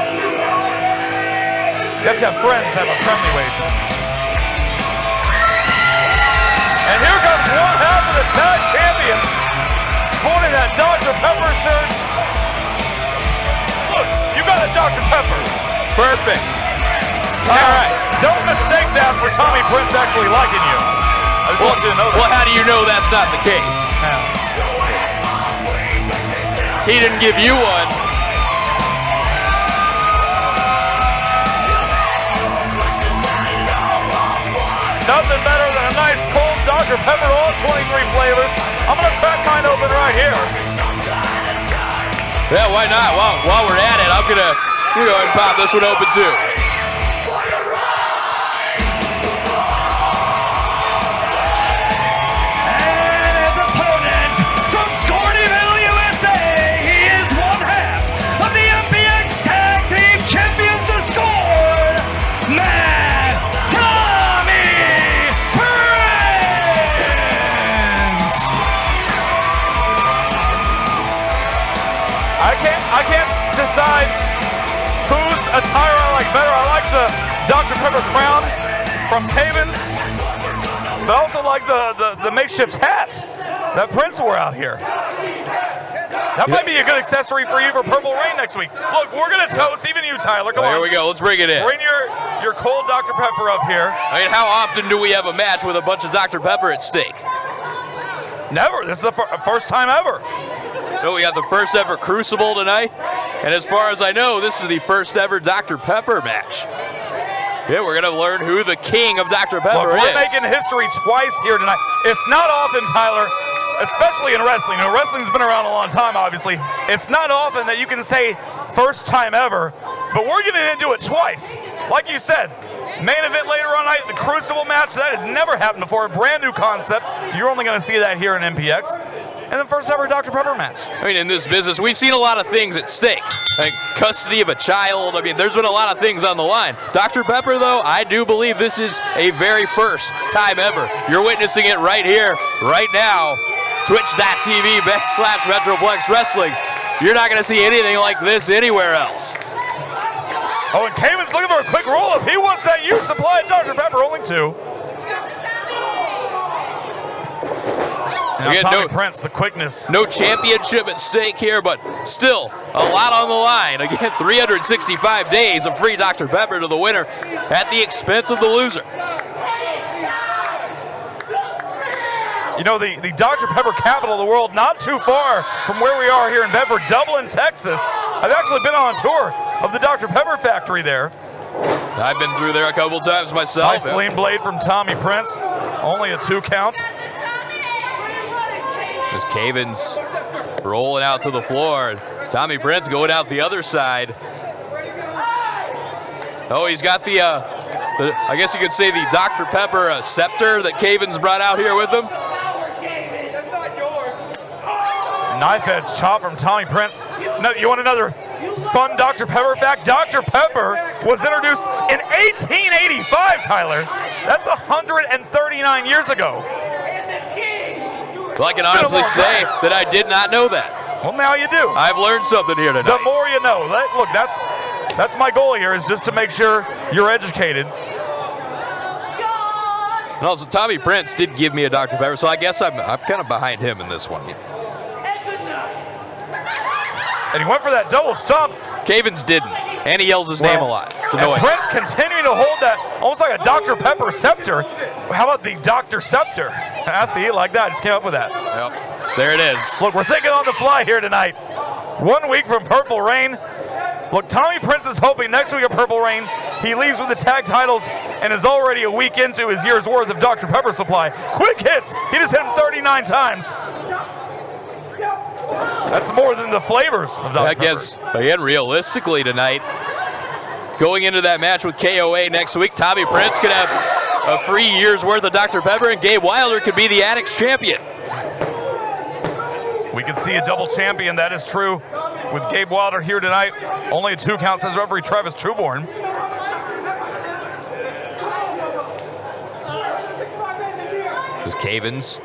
You have to have friends to have a friendly wager. And here comes one half of the tag champions, sporting that Dr. Pepper shirt. Look, you got a Dr. Pepper. Perfect. All right. Don't mistake that for Tommy Prince actually liking you. I just want you to know that. Well, how do you know that's not the case? He didn't give you one. Nothing better than a nice cold Dr. Pepper, all 23 flavors. I'm going to crack mine open right here. Yeah, why not? While we're at it, I'm going to go ahead and pop this one open too. I can't decide whose attire I like better. I like the Dr. Pepper crown from Cavens, but I also like the makeshift hat that Prince wore out here. That might be a good accessory for you for Purple Rain next week. Look, we're going to toast, even you, Tyler. Come on. Here we go. Let's bring it in. Bring your cold Dr. Pepper up here. I mean, how often do we have a match with a bunch of Dr. Pepper at stake? Never. This is the first time ever. No, we got the first ever Crucible tonight, and as far as I know, this is the first ever Dr. Pepper match. Yeah, we're going to learn who the king of Dr. Pepper is. We're making history twice here tonight. It's not often, Tyler, especially in wrestling. You know, wrestling's been around a long time, obviously. It's not often that you can say first time ever, but we're going to do it twice. Like you said, main event later on tonight, the Crucible match. That has never happened before. A brand new concept. You're only going to see that here in MPX. And the first ever Dr. Pepper match. I mean, in this business, we've seen a lot of things at stake. Like custody of a child. I mean, there's been a lot of things on the line. Dr. Pepper, though, I do believe this is a very first time ever. You're witnessing it right here, right now. Twitch.tv/Metroplex Wrestling. You're not going to see anything like this anywhere else. Oh, and Cayman's looking for a quick roll-up. He wants that huge supply of Dr. Pepper, only two. Now Tommy Prince, the quickness. No championship at stake here, but still a lot on the line. Again, 365 days of free Dr. Pepper to the winner at the expense of the loser. You know, the Dr. Pepper capital of the world, not too far from where we are here in Bedford, Dublin, Texas. I've actually been on a tour of the Dr. Pepper factory there. I've been through there a couple times myself. Nice lean blade from Tommy Prince. Only a 2 count. As Cavens rolling out to the floor. Tommy Prince going out the other side. Oh, he's got the I guess you could say the Dr. Pepper scepter that Cavens brought out here with him. Knife edge chop from Tommy Prince. No, you want another fun Dr. Pepper fact? Dr. Pepper was introduced in 1885, Tyler. That's 139 years ago. Well, I can honestly say that I did not know that. Well, now you do. I've learned something here tonight. The more you know. Look, that's my goal here, is just to make sure you're educated. And also, Tommy Prince did give me a Dr. Pepper, so I guess I'm kind of behind him in this one. And he went for that double stomp. Cavens didn't, and he yells his name a lot. It's annoying. Prince continuing to hold that almost like a Dr. Pepper scepter. How about the Dr. Scepter? I see, like that. Just came up with that. Yep. There it is. Look, we're thinking on the fly here tonight. 1 week from Purple Rain. Look, Tommy Prince is hoping next week at Purple Rain he leaves with the tag titles and is already a week into his year's worth of Dr. Pepper supply. Quick hits. He just hit him 39 times. That's more than the flavors of Dr. Pepper. I guess, again, realistically tonight, going into that match with KOA next week, Tommy Prince could have a free year's worth of Dr. Pepper, and Gabe Wilder could be the Addicts champion. We can see a double champion, that is true, with Gabe Wilder here tonight. Only a 2 count, says referee Travis Trueborn. As Cavens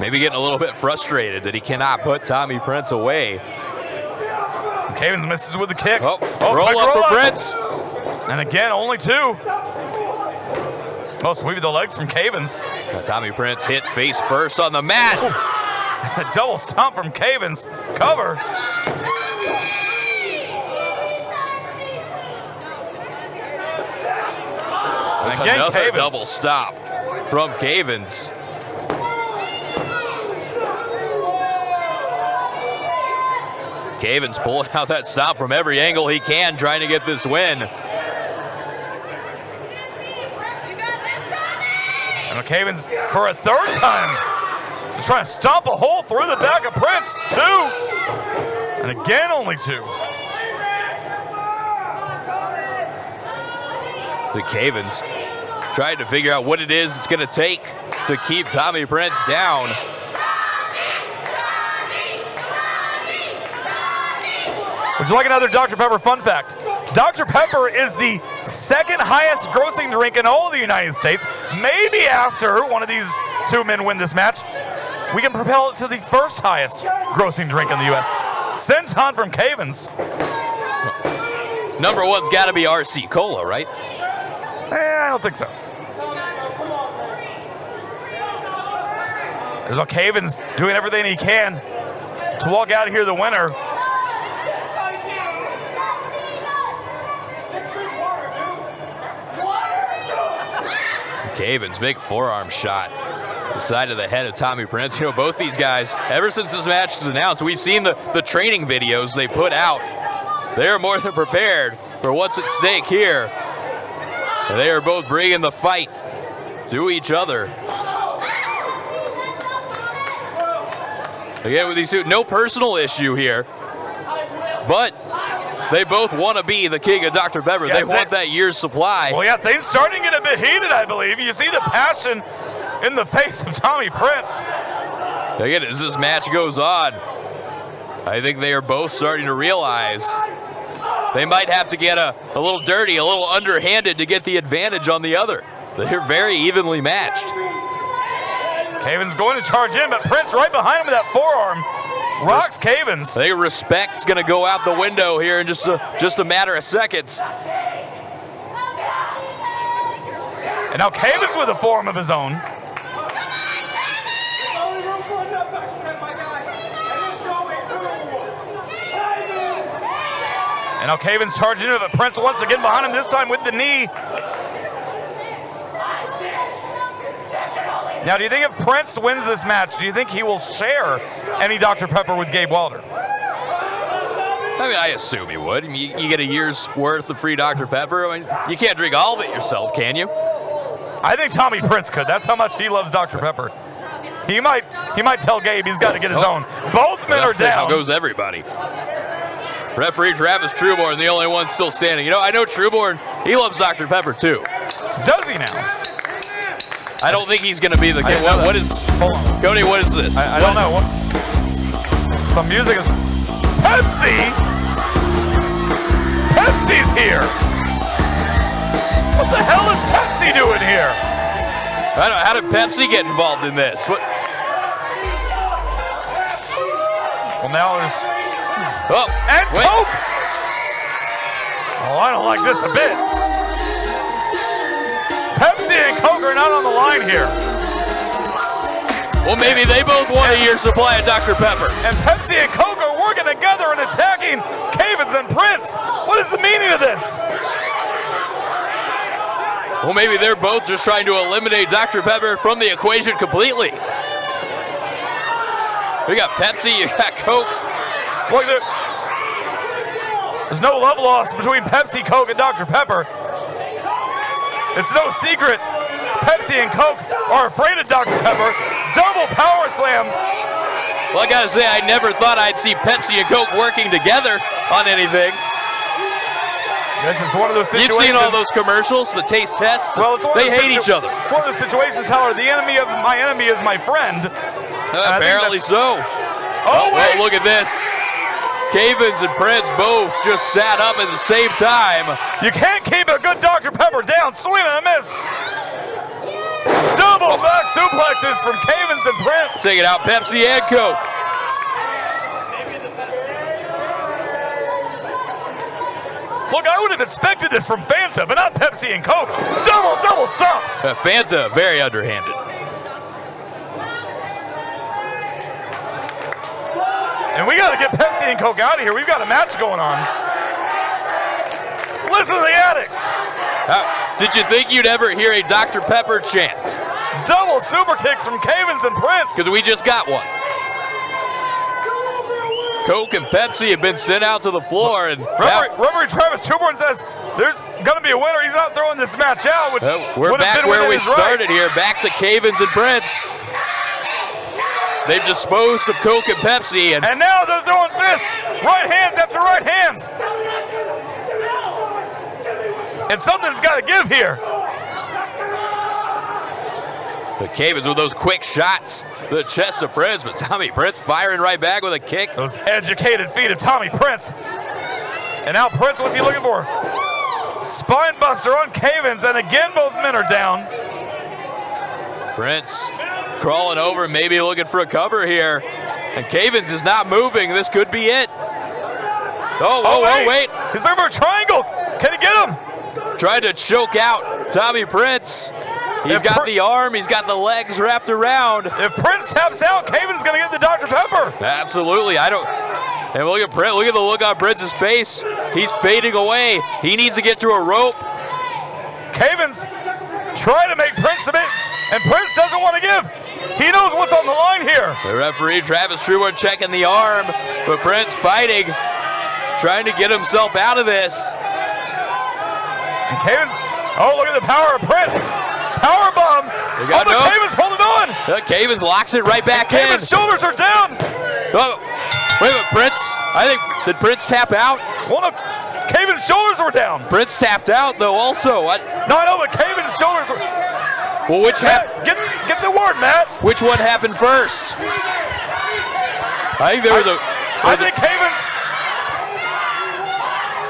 maybe getting a little bit frustrated that he cannot put Tommy Prince away. Cavens misses with the kick. Roll up for Prince. And again, only 2. Oh, sweep of the legs from Cavens. Tommy Prince hit face first on the mat. A double stomp from Cavens. Cover. There's again, another Cavens. double stop from Cavens. Cavens pulling out that stop from every angle he can, trying to get this win. And Cavens for a 3rd time. Just trying to stomp a hole through the back of Prince. 2. And again, only 2. The Cavens trying to figure out what it is it's going to take to keep Tommy Prince down. Would you like another Dr. Pepper fun fact? Dr. Pepper is the 2nd highest grossing drink in all of the United States. Maybe after one of these 2 men win this match, we can propel it to the 1st highest grossing drink in the U.S. Senton from Cavens. Number 1's got to be RC Cola, right? I don't think so. There's Cavens doing everything he can to walk out of here the winner. Cavens, big forearm shot. The side of the head of Tommy Prince. You know, both these guys, ever since this match is announced, we've seen the training videos they put out. They're more than prepared for what's at stake here. And they are both bringing the fight to each other. Again, with these two, no personal issue here, but they both want to be the king of Dr. Pepper. Yeah, they want that year's supply. Well, yeah, things starting to get a bit heated, I believe. You see the passion in the face of Tommy Prince. Again, as this match goes on, I think they are both starting to realize they might have to get a little dirty, a little underhanded to get the advantage on the other. They're very evenly matched. Cavens going to charge in, but Prince right behind him with that forearm. Rocks Cavens. I think respect's going to go out the window here in just a matter of seconds. And now Cavens with a forearm of his own. And now Cavens charging in, but Prince once again behind him, this time with the knee. Now, do you think if Prince wins this match, do you think he will share any Dr. Pepper with Gabe Wilder? I mean, I assume he would. I mean, you get a year's worth of free Dr. Pepper. I mean, you can't drink all of it yourself, can you? I think Tommy Prince could. That's how much he loves Dr. Pepper. He might tell Gabe he's got to get his own. Both men are down. How goes everybody? Referee Travis Trueborn, the only one still standing. You know, I know Trueborn, he loves Dr. Pepper too. Does he now? I don't think he's going to be the king. What is? Hold on. Cody, what is this? I don't know. Some music is. Pepsi? Pepsi's here. What the hell is Pepsi doing here? I don't know. How did Pepsi get involved in this? What? Well, now there's... Oh, and wait. Coke! Oh, I don't like this a bit. Pepsi and Coke are not on the line here. Well, maybe they both want a year's supply of Dr. Pepper. And Pepsi and Coke are working together and attacking Cavens and Prince. What is the meaning of this? Well, maybe they're both just trying to eliminate Dr. Pepper from the equation completely. We got Pepsi, you got Coke. Look, there's no love lost between Pepsi, Coke, and Dr. Pepper. It's no secret. Pepsi and Coke are afraid of Dr. Pepper. Double power slam. Well, I gotta say, I never thought I'd see Pepsi and Coke working together on anything. This is one of those situations. You've seen all those commercials, the taste tests. Well, they hate each other. It's one of those situations, Tyler. The enemy of my enemy is my friend. Apparently so. Oh, wait. Well, look at this. Cavens and Prince both just sat up at the same time. You can't keep a good Dr. Pepper down. Swing and a miss. Double back suplexes from Cavens and Prince. Take it out, Pepsi and Coke. Look, I would have expected this from Fanta, but not Pepsi and Coke. Double stomps. Fanta, very underhanded. And we got to get Pepsi and Coke out of here. We've got a match going on. Listen to the Addicts. Did you think you'd ever hear a Dr. Pepper chant? Double super kicks from Cavens and Prince. Because we just got one. Coke and Pepsi have been sent out to the floor. And Referee Travis Truborn says there's going to be a winner. He's not throwing this match out, which we're back where we started here. Back to Cavens and Prince. They've disposed of Coke and Pepsi. And now they're throwing fists. Right hands after right hands. And something's got to give here. The Cavens with those quick shots. The chest of Prince, but Tommy Prince firing right back with a kick. Those educated feet of Tommy Prince. And now Prince, what's he looking for? Spine buster on Cavens, and again both men are down. Prince crawling over, maybe looking for a cover here. And Cavens is not moving. This could be it. Oh, wait. He's looking for a triangle. Can he get him? Trying to choke out Tommy Prince. He's got the arm, he's got the legs wrapped around. If Prince taps out, Caven's gonna get the Dr. Pepper. Absolutely, and look at Prince, look at the look on Prince's face. He's fading away. He needs to get to a rope. Caven's trying to make Prince submit, and Prince doesn't want to give. He knows what's on the line here. The referee, Travis Truborn, checking the arm, but Prince fighting, trying to get himself out of this. And Caven's, look at the power of Prince. Power bomb. Cavens holding on. Cavens locks it right back in. Cavens' shoulders are down. Oh, wait a minute, Prince. Did Prince tap out? Well, no, Cavens' shoulders were down. Prince tapped out though also. What? No, I know, but Cavens' shoulders were. Well, which happened? Get the word, Matt. Which one happened first? I think there was a. I think Cavens.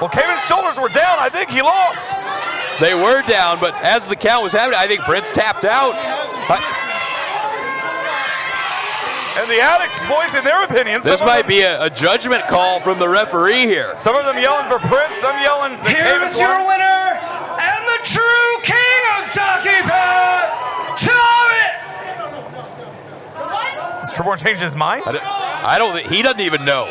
Well, Cavens' shoulders were down. I think he lost. They were down, but as the count was happening, I think Prince tapped out. And the Addicts voicing their opinions. This might be a judgment call from the referee here. Some of them yelling for Prince, some yelling. Here's your winner and the true king of Ducky Pep, Tommy. Has Truborn changed his mind? I don't think he doesn't even know.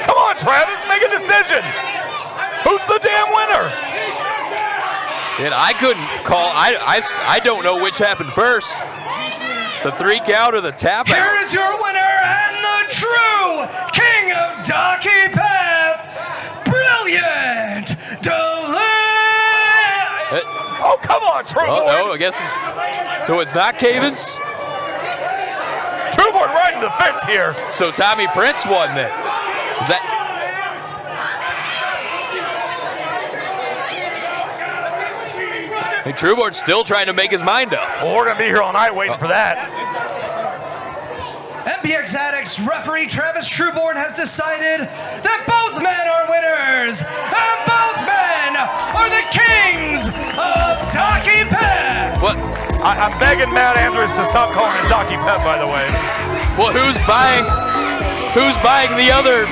Come on, Travis, make a decision. Who's the damn winner? And I couldn't call. I don't know which happened first. The 3 count or the tap out. Here is your winner and the true king of Ducky Pep, Brilliant Delay. Oh, come on, Truborn. Oh, no, I guess. So it's not Cavens? Truborn riding the fence here. So Tommy Prince won then. Is that? Hey, Truborn's still trying to make his mind up. Well, we're going to be here all night waiting for that. MPX Addicts referee Travis Truborn has decided that both men are winners, and both men are the kings of Ducky Pep. What? I'm begging Matt Andrews to stop calling it Docky Pep, by the way. Well, who's buying the other?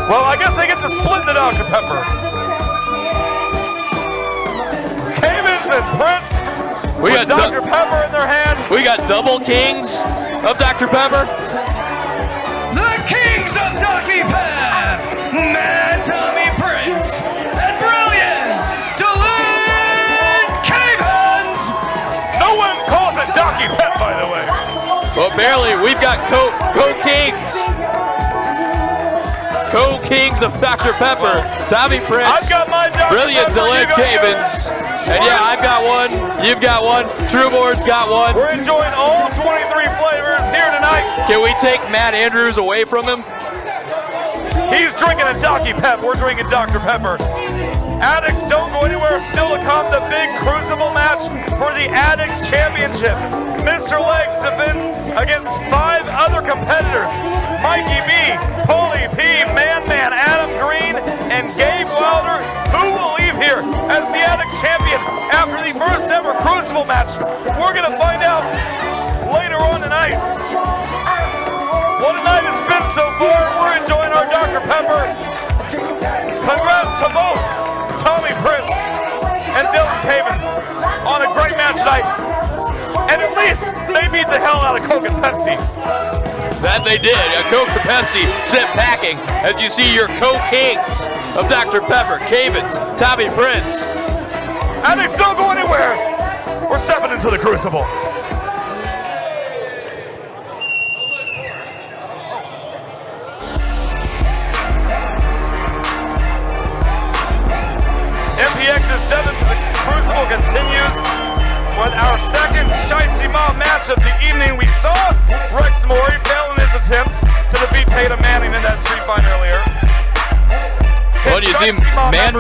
Well, I guess they get to split the Dr. Pepper. Cavens and Prince We with got Dr. Pepper in their hand. We got double kings of Dr. Pepper. The kings of Docky Pep, Mad Tommy Prince, and Brilliant Delayed Cavens. No one calls it Docky Pep, by the way. Well, barely. We've got co-kings. Co-kings of Dr. Pepper, Tommy Prince, I've got my Dr. Brilliant Pepper, Delayed you got Cavens. yours. And yeah, I've got one, you've got one, Trueboard's got one. We're enjoying all 23 flavors here tonight. Can we take Matt Andrews away from him? He's drinking a Docky Pep, we're drinking Dr. Pepper. Addicts, don't go anywhere. Still to come, the big Crucible match for the Addicts Championship. Mr. Legs defends against 5 other competitors. Mikey B, Paulie P, Man, Adam Green, and Gabe Wilder. Who will leave here as the Addicts champion after the first ever Crucible match? We're gonna find out later on tonight. What a night it's been so far. We're enjoying our Dr. Pepper. Congrats to both Tommy Prince and Dylan Cavens on a great match tonight. And at least they beat the hell out of Coke and Pepsi. That they did. A Coke and Pepsi sent packing as you see your co-kings of Dr. Pepper, Cavens, Tommy Prince. Addicts, don't go anywhere. We're stepping into the Crucible. MPX's step into the Crucible continues with our second Shiesty Mob match of the evening. We saw Rex Mori fail in his attempt to defeat Tatum Manning in that street fight earlier. Well, you see Man.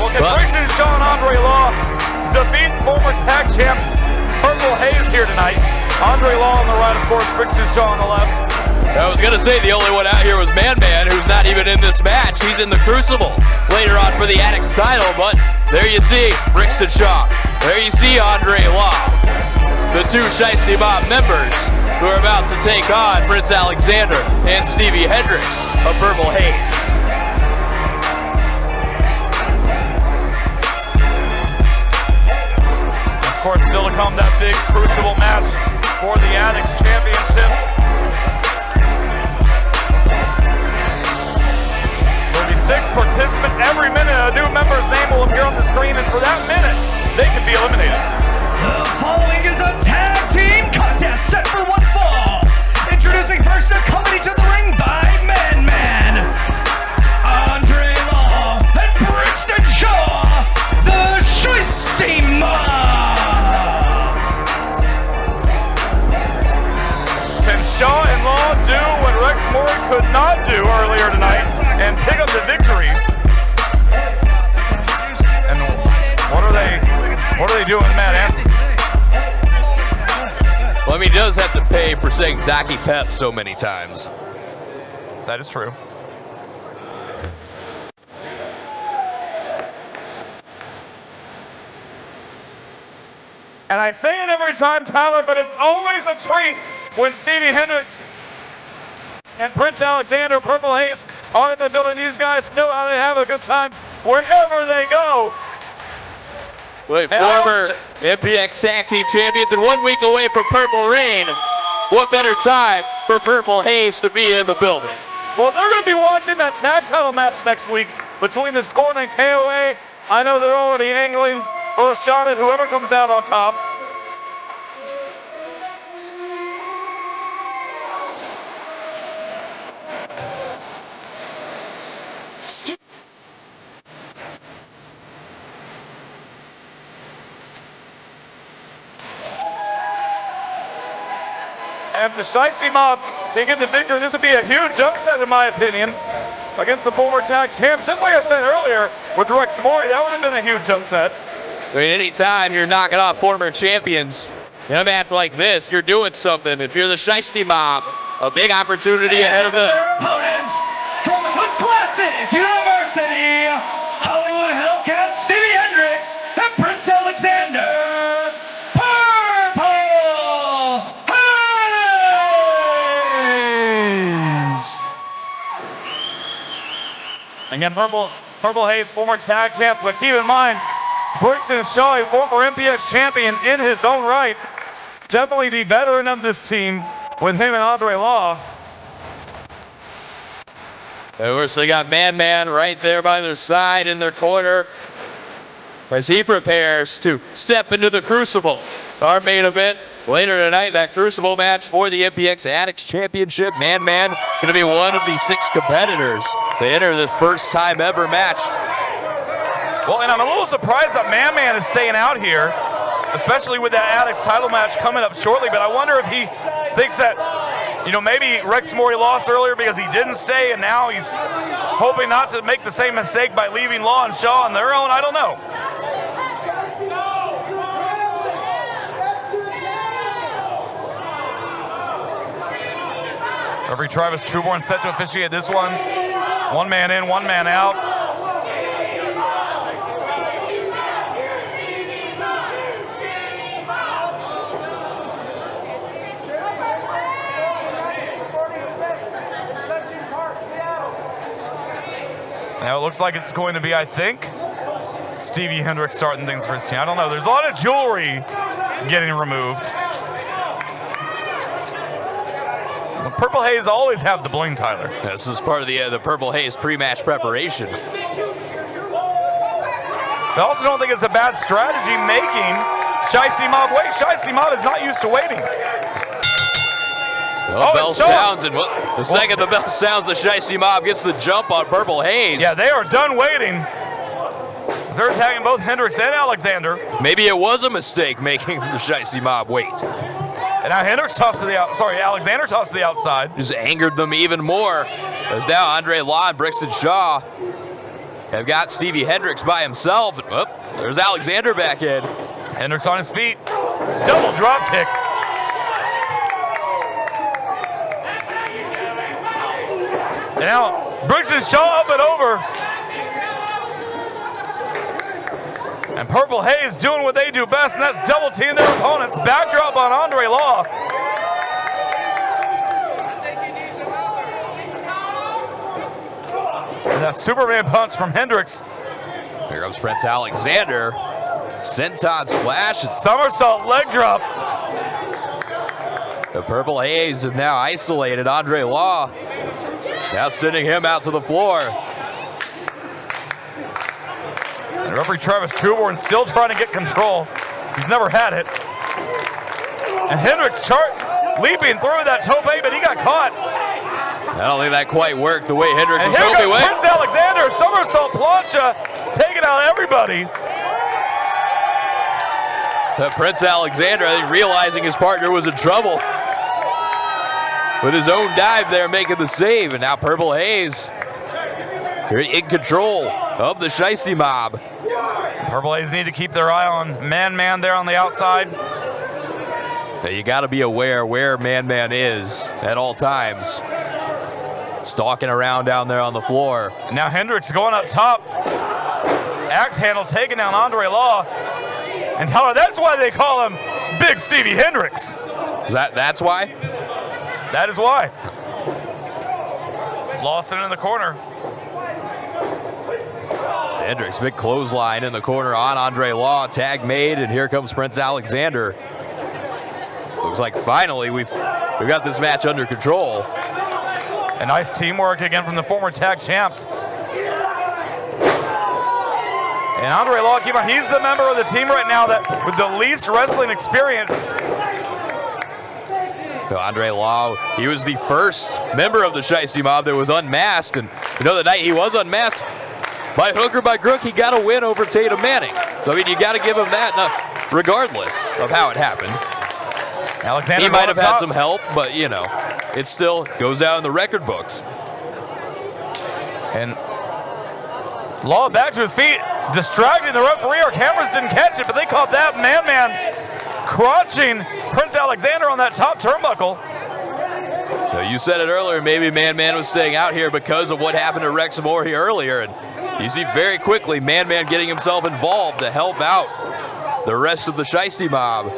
Well, can Brixton Shaw and Andre Law defeat former tag champs Purple Haze here tonight? Andre Law on the right, of course, Brixton Shaw on the left. I was going to say the only one out here was Man, who's not even in this match. He's in the Crucible later on for the Addicts title, but there you see Brixton Shaw. There you see Andre Law, the 2 Shiesty Mob members who are about to take on Prince Alexander and Stevie Hendricks of Purple Haze. Of course, still to come, that big Crucible match for the Addicts Championship. There'll be 6 participants. Every minute, a new member's name will appear on the screen, and for that minute, they can be eliminated. The following is a tag team contest set for one fall. Introducing first a coming to the ring by Man, Andre Law and Brixton Shaw, the Shiesty Mob. Can Shaw and Law do what Rex Mori could not do earlier tonight and pick up the victory? And what are they doing, Matt Andrews? Well, I mean, he does have to pay for saying Docky Pep so many times. That is true. And I say it every time, Tyler, but it's always a treat when Stevie Hendricks and Prince Alexander, Purple Haze, are in the building. These guys know how to have a good time wherever they go. Wait, former MPX Tag Team Champions and 1 week away from Purple Rain. What better time for Purple Haze to be in the building? Well, they're going to be watching that tag title match next week between the Scorn and KOA. I know they're already angling for a shot at whoever comes out on top. And the Shiesty Mob, they get the victory. This would be a huge upset, in my opinion, against the former tag champs. Just like I said earlier with Rex Mori, that would have been a huge upset. I mean, anytime you're knocking off former champions in a match like this, you're doing something. If you're the Shiesty Mob, a big opportunity ahead of them. Opponents from Hood Classic University, Hollywood Hellcat, Stevie Hendricks, and Prince Alexander. Again, Purple Haze, former tag champ, but keep in mind, Brixton Shaw, a former MPX champion in his own right. Definitely the veteran of this team with him and Andre Law. Of course, they got Man right there by their side in their corner as he prepares to step into the Crucible. Our main event later tonight, that Crucible match for the MPX Addicts Championship. Man going to be one of the 6 competitors to enter this first time ever match. Well, and I'm a little surprised that Man is staying out here, especially with that Addicts title match coming up shortly, but I wonder if he thinks that, you know, maybe Rex Morey lost earlier because he didn't stay, and now he's hoping not to make the same mistake by leaving Law and Shaw on their own. I don't know. Referee Travis Trueborn set to officiate this one. 1 man in, 1 man out. Now it looks like it's going to be, I think, Stevie Hendricks starting things for his team. I don't know. There's a lot of jewelry getting removed. The Purple Haze always have the bling, Tyler. Yeah, this is part of the Purple Haze pre-match preparation. I also don't think it's a bad strategy making Shiesty Mob wait. Shiesty Mob is not used to waiting. Well, bell sounds, and the second the bell sounds, the Shiesty Mob gets the jump on Purple Haze. Yeah, they are done waiting. They're attacking both Hendricks and Alexander. Maybe it was a mistake making the Shiesty Mob wait. And now Alexander tossed to the outside. Just angered them even more. As now Andre Law and Brixton Shaw have got Stevie Hendricks by himself. Oh, there's Alexander back in. Hendricks on his feet. Double drop kick. And now Brixton Shaw up and over. And Purple Haze doing what they do best, and that's double team their opponents. Backdrop on Andre Law. And that Superman punch from Hendricks. Here comes Prince Alexander. Senton splash. Somersault leg drop. The Purple Haze have now isolated Andre Law. Now sending him out to the floor. And referee Travis Trueborn still trying to get control. He's never had it. And Hendricks leaping through that tope, but he got caught. I don't think that quite worked the way Hendricks was hoping. Wait. Prince Alexander, somersault plancha, taking out everybody. Prince Alexander, I think, realizing his partner was in trouble with his own dive there, making the save. And now Purple Haze in control of the Shiesty Mob. Purple Haze need to keep their eye on Man there on the outside. Now you got to be aware where Man is at all times. Stalking around down there on the floor. Now Hendricks going up top. Axe handle taking down Andre Law. And Tyler, that's why they call him Big Stevie Hendricks. That's why? That is why. Lawson in the corner. Hendricks, big clothesline in the corner on Andre Law. Tag made, and here comes Prince Alexander. Looks like finally we've got this match under control. A nice teamwork again from the former tag champs. And Andre Law, keep on, he's the member of the team right now that with the least wrestling experience. So Andre Law, he was the first member of the Shiesty Mob that was unmasked, and you know the night he was unmasked, by hook or by crook, he got a win over Tatum Manning. So I mean, you got to give him that, regardless of how it happened. Alexander, he might have had some help, but you know, it still goes down in the record books. And Law back to his feet, distracting the referee. Our cameras didn't catch it, but they caught that. Man crotching Prince Alexander on that top turnbuckle. So you said it earlier, maybe Man was staying out here because of what happened to Rex Morey earlier, and you see very quickly Man getting himself involved to help out the rest of the Shiesty Mob.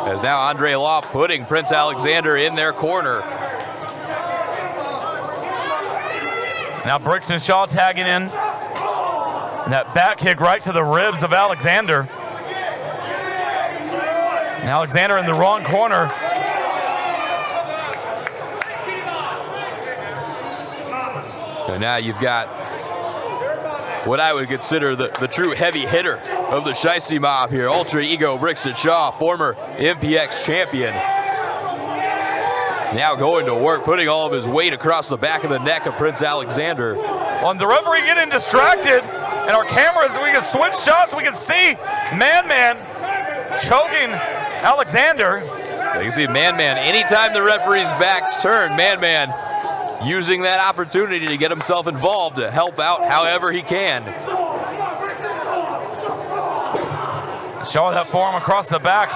As now Andre Law putting Prince Alexander in their corner. Now Brixton Shaw tagging in. And that back kick right to the ribs of Alexander. And Alexander in the wrong corner. And now you've got what I would consider the true heavy hitter of the Shiesty Mob here. Ultra Ego Brixton Shaw, former MPX champion. Now going to work, putting all of his weight across the back of the neck of Prince Alexander. On the referee getting distracted, and our cameras, we can switch shots, we can see Man choking Alexander. You can see Man anytime the referee's back's turned, Man using that opportunity to get himself involved to help out however he can. Shaw that forearm across the back.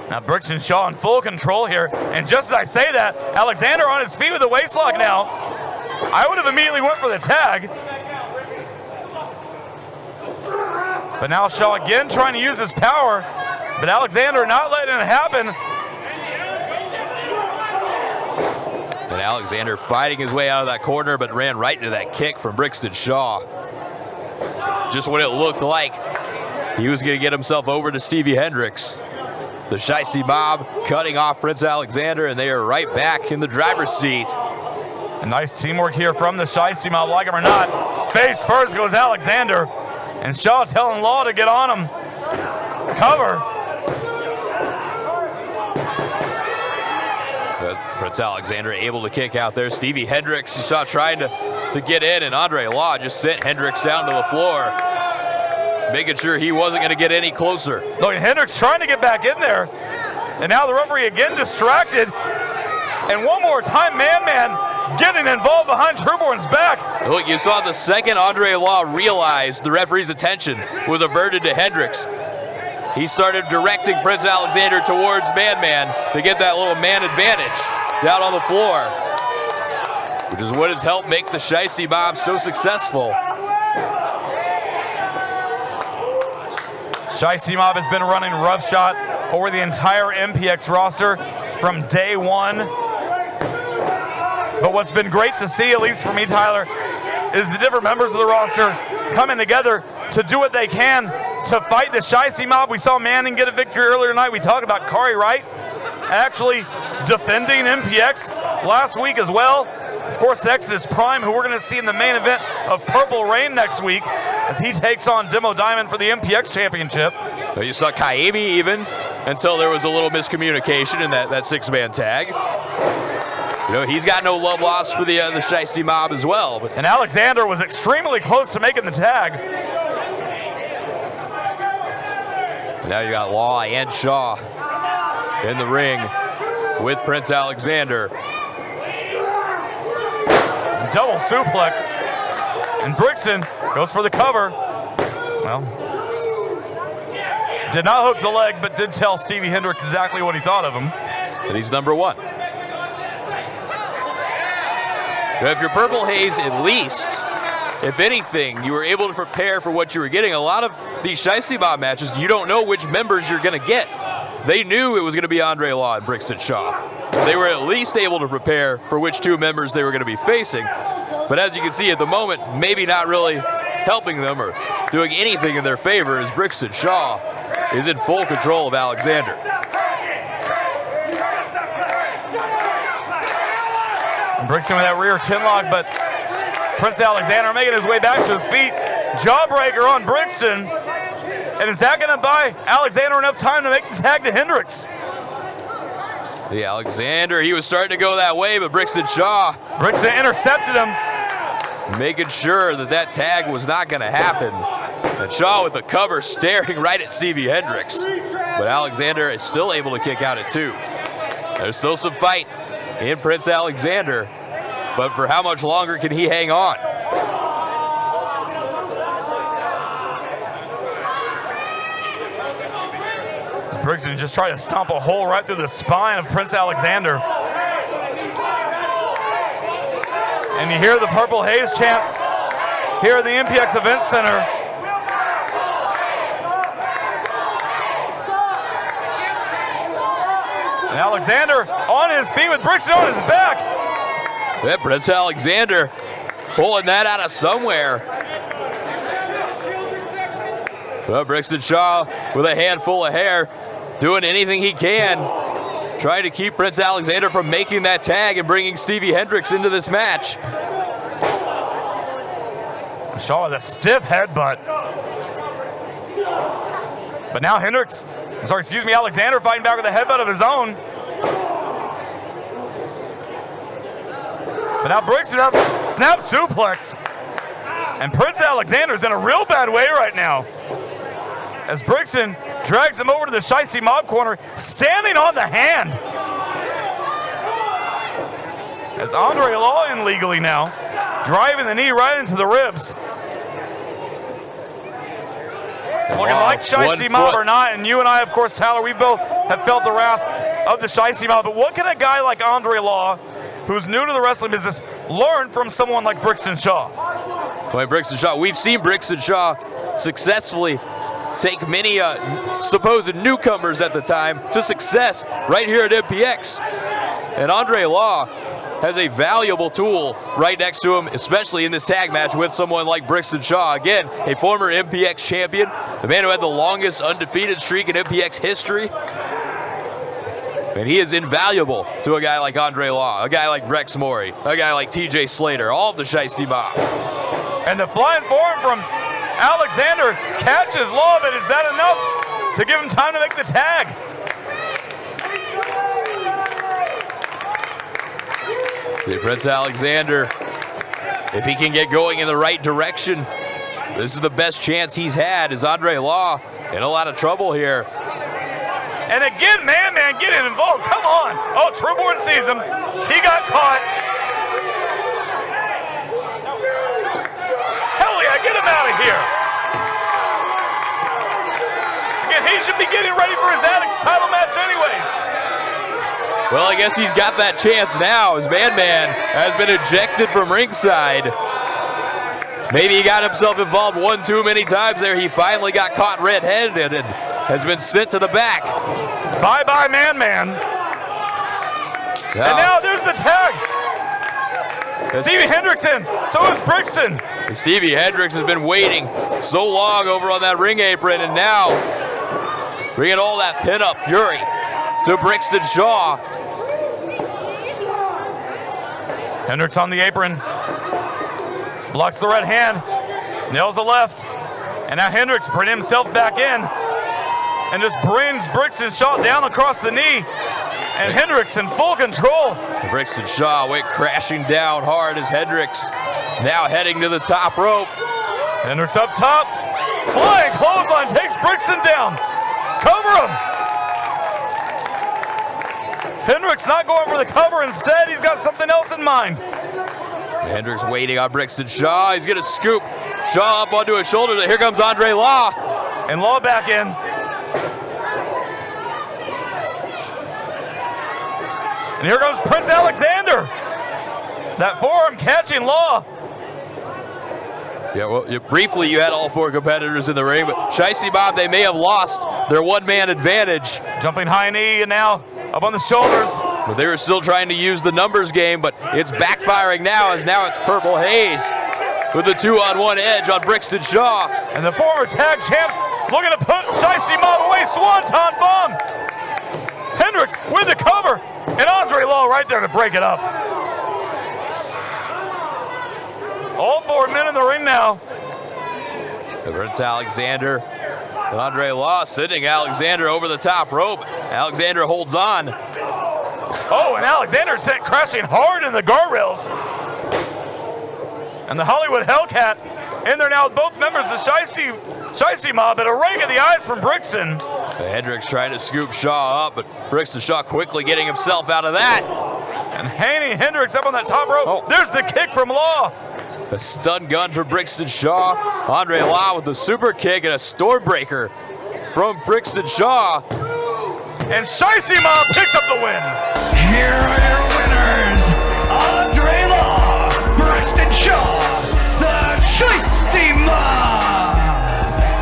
Now Brixton Shaw in full control here, and just as I say that, Alexander on his feet with a waistlock now. I would have immediately went for the tag. But now Shaw again trying to use his power, but Alexander not letting it happen. And Alexander fighting his way out of that corner, but ran right into that kick from Brixton Shaw. Just what it looked like. He was going to get himself over to Stevie Hendricks. The Shiesty Mob cutting off Prince Alexander, and they are right back in the driver's seat. A nice teamwork here from the Shiesty Mob, like him or not. Face first goes Alexander, and Shaw telling Law to get on him. Cover. Prince Alexander able to kick out there. Stevie Hendricks, you saw trying to get in, and Andre Law just sent Hendricks down to the floor, making sure he wasn't going to get any closer. Look, Hendricks trying to get back in there, and now the referee again distracted. And one more time, Man getting involved behind Trueborn's back. Look, you saw the second Andre Law realized the referee's attention was averted to Hendricks. He started directing Prince Alexander towards Man to get that little man advantage down on the floor, which is what has helped make the Shiesty Mob so successful. Shiesty Mob has been running roughshod over the entire MPX roster from day one. But what's been great to see, at least for me, Tyler, is the different members of the roster coming together to do what they can to fight the Shiesty Mob. We saw Manning get a victory earlier tonight. We talked about Kari Wright actually defending MPX last week as well. Of course, Exodus Prime, who we're going to see in the main event of Purple Rain next week as he takes on Demo Diamond for the MPX Championship. You saw Kaimi even until there was a little miscommunication in that six-man tag. You know, he's got no love lost for the Shiesty Mob as well. And Alexander was extremely close to making the tag. Now you got Law and Shaw in the ring with Prince Alexander. Double suplex. And Brixton goes for the cover. Well, did not hook the leg, but did tell Stevie Hendricks exactly what he thought of him. And he's number one. Now, if you're Purple Haze, at least, if anything, you were able to prepare for what you were getting. A lot of these Shiesty Mob matches, you don't know which members you're going to get. They knew it was going to be Andre Law and Brixton Shaw. They were at least able to prepare for which two members they were going to be facing. But as you can see at the moment, maybe not really helping them or doing anything in their favor, as Brixton Shaw is in full control of Alexander. Brixton with that rear chinlock, but Prince Alexander making his way back to his feet. Jawbreaker on Brixton. And is that going to buy Alexander enough time to make the tag to Hendricks? Yeah, Alexander, he was starting to go that way, but Brixton intercepted him. Making sure that tag was not going to happen. And Shaw with the cover staring right at Stevie Hendricks. But Alexander is still able to kick out at two. There's still some fight in Prince Alexander, but for how much longer can he hang on? Brixton just tried to stomp a hole right through the spine of Prince Alexander. And you hear the Purple Haze chants here at the MPX Event Center. And Alexander on his feet with Brixton on his back. Yeah, Prince Alexander pulling that out of somewhere. Well, Brixton Shaw with a handful of hair, doing anything he can, trying to keep Prince Alexander from making that tag and bringing Stevie Hendricks into this match. Shaw with a stiff headbutt. But now Alexander fighting back with a headbutt of his own. But now Brixton up, snap suplex. And Prince Alexander's in a real bad way right now, as Brixton drags him over to the Shiesty Mob corner, standing on the hand. As Andre Law in legally now, driving the knee right into the ribs. Looking like Shiesty Mob or not, and you and I, of course, Tyler, we both have felt the wrath of the Shiesty Mob. But what can a guy like Andre Law, who's new to the wrestling business, learn from someone like Brixton Shaw? Well, Brixton Shaw, we've seen Brixton Shaw successfully take many supposed newcomers at the time to success right here at MPX. And Andre Law has a valuable tool right next to him, especially in this tag match with someone like Brixton Shaw. Again, a former MPX champion, the man who had the longest undefeated streak in MPX history. And he is invaluable to a guy like Andre Law, a guy like Rex Maury, a guy like TJ Slater, all of the Shiesty Mob. And the flying forward from Alexander catches Law, but is that enough to give him time to make the tag? Prince Alexander, if he can get going in the right direction, this is the best chance he's had. Is Andre Law in a lot of trouble here? And again, man, getting involved. Come on. Oh, Trueborn sees him. He got caught. Hell yeah, get him out of here. Again, he should be getting ready for his Addicts title match anyways. Well, I guess he's got that chance now, as Man has been ejected from ringside. Maybe he got himself involved one too many times there. He finally got caught red-handed and has been sent to the back. Bye-bye, Man. And now there's the tag. Stevie Hendricks in, so is Brixton. Stevie Hendricks has been waiting so long over on that ring apron, and now bringing all that pin-up fury to Brixton Shaw. Hendricks on the apron, blocks the right hand, nails the left, and now Hendricks bringing himself back in and just brings Brixton Shaw down across the knee, and Hendricks in full control. Brixton Shaw went crashing down hard as Hendricks now heading to the top rope. Hendricks up top, flying clothesline, takes Brixton down. Cover him. Hendricks not going for the cover, instead he's got something else in mind. Hendricks waiting on Brixton Shaw. He's gonna scoop Shaw up onto his shoulder. Here comes Andre Law. And Law back in. And here goes Prince Alexander. That forearm catching Law. Yeah, well, briefly you had all four competitors in the ring, but Shiesty Mob, they may have lost their one-man advantage. Jumping high knee and now up on the shoulders. But they were still trying to use the numbers game, but it's backfiring now, as now it's Purple Haze with the 2-on-1 edge on Brixton Shaw. And the former tag champs looking to put Shiesty Mob away. Swanton bomb. Hendricks with the cover, and Andre Law right there to break it up. All four men in the ring now. Prince Alexander and Andre Law sending Alexander over the top rope. Alexander holds on. Oh, and Alexander sent crashing hard in the guardrails. And the Hollywood Hellcat in there now with both members of Shiesty Mob, and a rake of the eyes from Brixton. Hendricks trying to scoop Shaw up, but Brixton Shaw quickly getting himself out of that. And hanging Hendricks up on that top rope. Oh. There's the kick from Law. A stun gun for Brixton Shaw. Andre Law with the super kick and a Stormbreaker from Brixton Shaw. And Shiesty Mob picks up the win. Here are your winners, Andre Law, Brixton Shaw, the Shiesty Mob.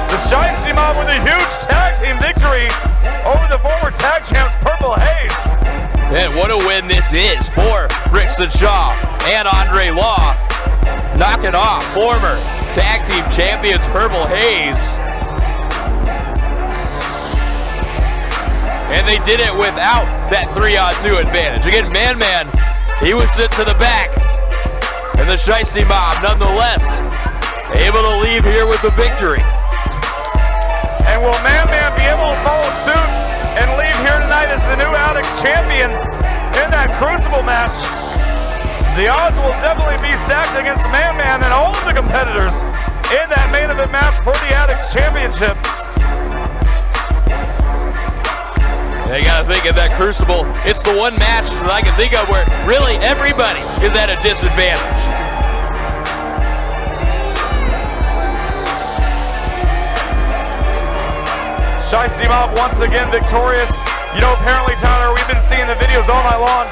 The Shiesty Mob with a huge tag tag team victory over the former tag champs Purple Haze. And what a win this is for Rickson Shaw and Andre Law, knocking off former tag team champions Purple Haze. And they did it without that 3-on-2 advantage. Again, Man-Man, he was sent to the back. And the Shiesty Mob, nonetheless, able to leave here with the victory. And will Man-Man be able to follow suit and leave here tonight as the new Addicts champion in that Crucible match? The odds will definitely be stacked against Man-Man and all of the competitors in that main event match for the Addicts championship. You gotta think of that Crucible. It's the one match that I can think of where really everybody is at a disadvantage. Shiesty Mob once again victorious. You know, apparently, Tyler, we've been seeing the videos all night long.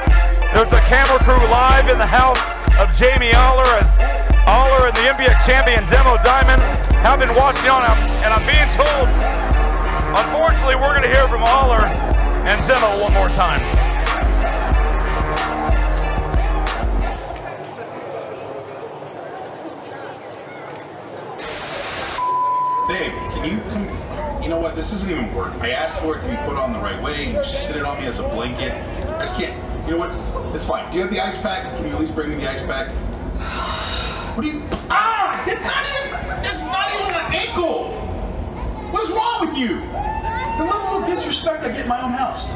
There's a camera crew live in the house of Jamie Aller as Aller and the MPX champion Demo Diamond have been watching on him, and I'm being told, unfortunately, we're going to hear from Aller and Demo one more time. Babe, can you come? You know what? This doesn't even work. I asked for it to be put on the right way. You sit it on me as a blanket. I just can't. You know what? It's fine. Do you have the ice pack? Can you at least bring me the ice pack? What do you? Ah! That's not even an ankle. What's wrong with you? The level of disrespect I get in my own house.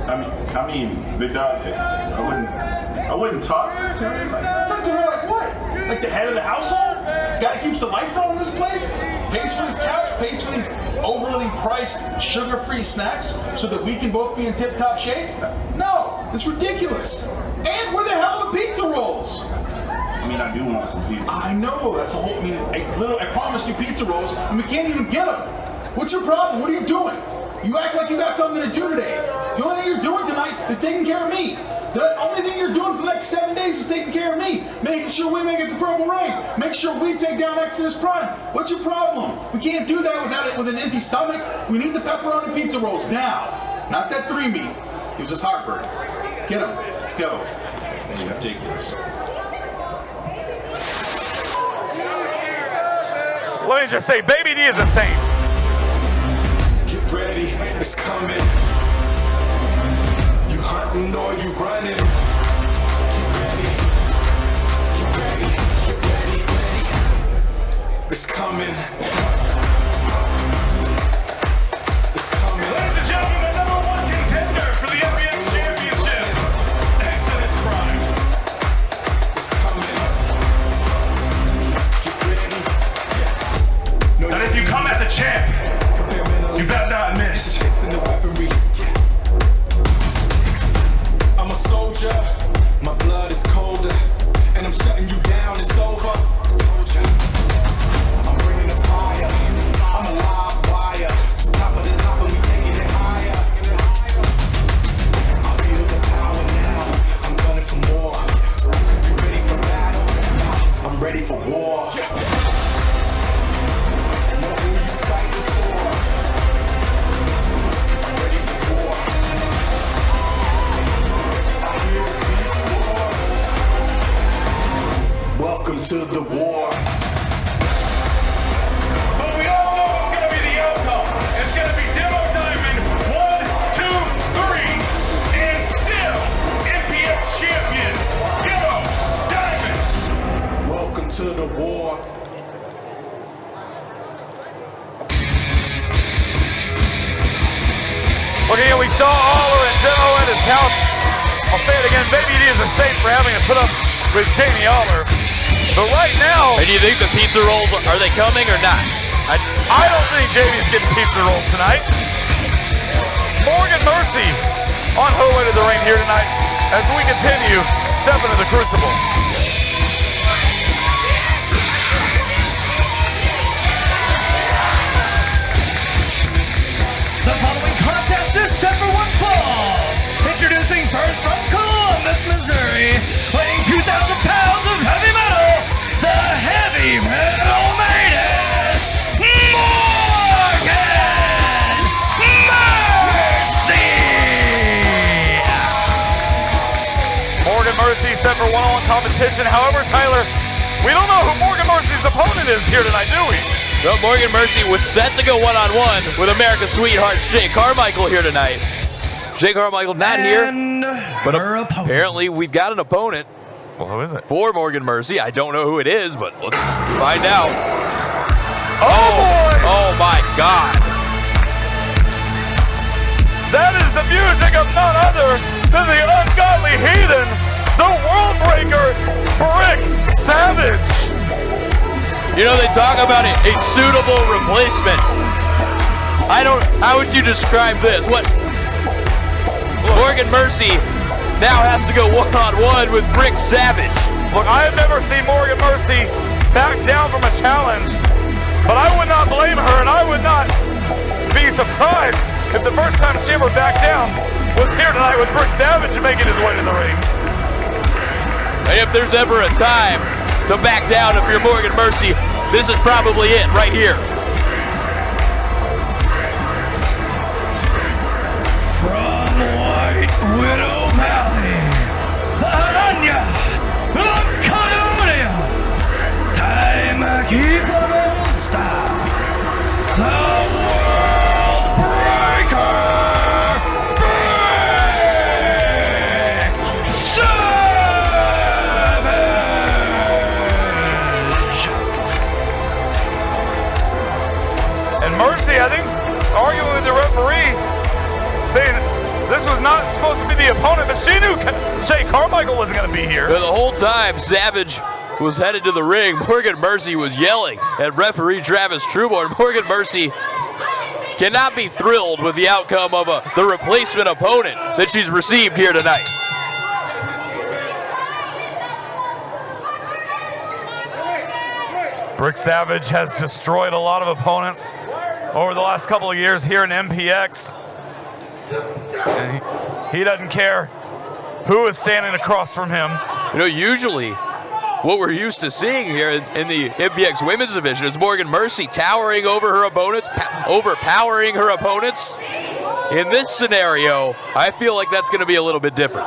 I mean, Big Dog, I wouldn't talk to her like that. Talk to her like what? Like the head of the household? Guy keeps the lights on in this place? Pays for this couch? Pays for these overly priced sugar-free snacks so that we can both be in tip-top shape? No, it's ridiculous. And where the hell are the pizza rolls? I mean, I do want some pizza. I know, that's the whole, I promised you pizza rolls and we can't even get them. What's your problem? What are you doing? You act like you got something to do today. The only thing you're doing tonight is taking care of me. The only thing you're doing for the next 7 days is taking care of me. Making sure we make it to Purple Rain. Make sure we take down Exodus Prime. What's your problem? We can't do that with an empty stomach. We need the pepperoni pizza rolls now. Not that 3-meat. Gives us heartburn. Get them. Let's go. It's ridiculous. Let me just say, Baby D is a saint. Get ready, it's coming. You hunting or you running? Get ready. It's coming. It's coming. Ladies and gentlemen, the #1 contender for the MPX Championship, Exodus Prime. It's coming. Get ready. And if you come at the champ, you better not miss. Chicks in the weaponry. I'm a soldier, my blood is colder, and I'm shutting you down, it's over. I'm bringing the fire, I'm a live wire. Top of the top and we taking it higher. I feel the power now, I'm gunning for more. You ready for battle? I'm ready for war. Know who you fighting for. I'm ready for war. I hear a beast war. Welcome to the war. But we all know what's going to be the outcome. It's going to be Demo Diamond 1, 2, 3, and still MPX champion, Demo Diamond. Welcome to the war. Okay, we saw Aller and Demo at his house. I'll say it again, Baby D is a saint for having to put up with Jamie Aller. But right now... And do you think the pizza rolls, are they coming or not? I don't think Jamie's getting pizza rolls tonight. Morgan Mercy on her way to the ring here tonight as we continue stepping into the Crucible. The following contest is set for one fall. Introducing first from Columbus, Missouri, weighing 2,000 pounds of heavy metal, the Heavy Metal Maiden, Morgan talent competition. However, Tyler, we don't know who Morgan Mercy's opponent is here tonight, do we? Well, Morgan Mercy was set to go one-on-one with America's sweetheart, Shay Carmichael, here tonight. Shay Carmichael not here, but apparently we've got an opponent. Well, who is it? For Morgan Mercy. I don't know who it is, but let's find out. Oh boy! Oh my God. That is the music of none other than the ungodly heathen, the world breaker, Brick Savage. You know, they talk about a suitable replacement. How would you describe this? What? Morgan Mercy now has to go one-on-one with Brick Savage. Look, I have never seen Morgan Mercy back down from a challenge, but I would not blame her, and I would not be surprised if the first time she ever backed down was here tonight with Brick Savage making his way to the ring. And if there's ever a time to back down if you're Morgan Mercy, this is probably it right here. From White Widow Valley, Aranya, Caledonia, Timekeeper Star, the World Breaker, Brick Savage. And Mercy, I think, arguing with the referee, saying this was not supposed to be the opponent, but she knew Shay Carmichael wasn't going to be here. The whole time Savage was headed to the ring, Morgan Mercy was yelling at referee Travis Trueborn. Morgan Mercy cannot be thrilled with the outcome of the replacement opponent that she's received here tonight. Brick Savage has destroyed a lot of opponents over the last couple of years here in MPX. And he doesn't care who is standing across from him. You know, usually what we're used to seeing here in the MPX women's division is Morgan Mercy towering over her opponents, overpowering her opponents. In this scenario, I feel like that's going to be a little bit different.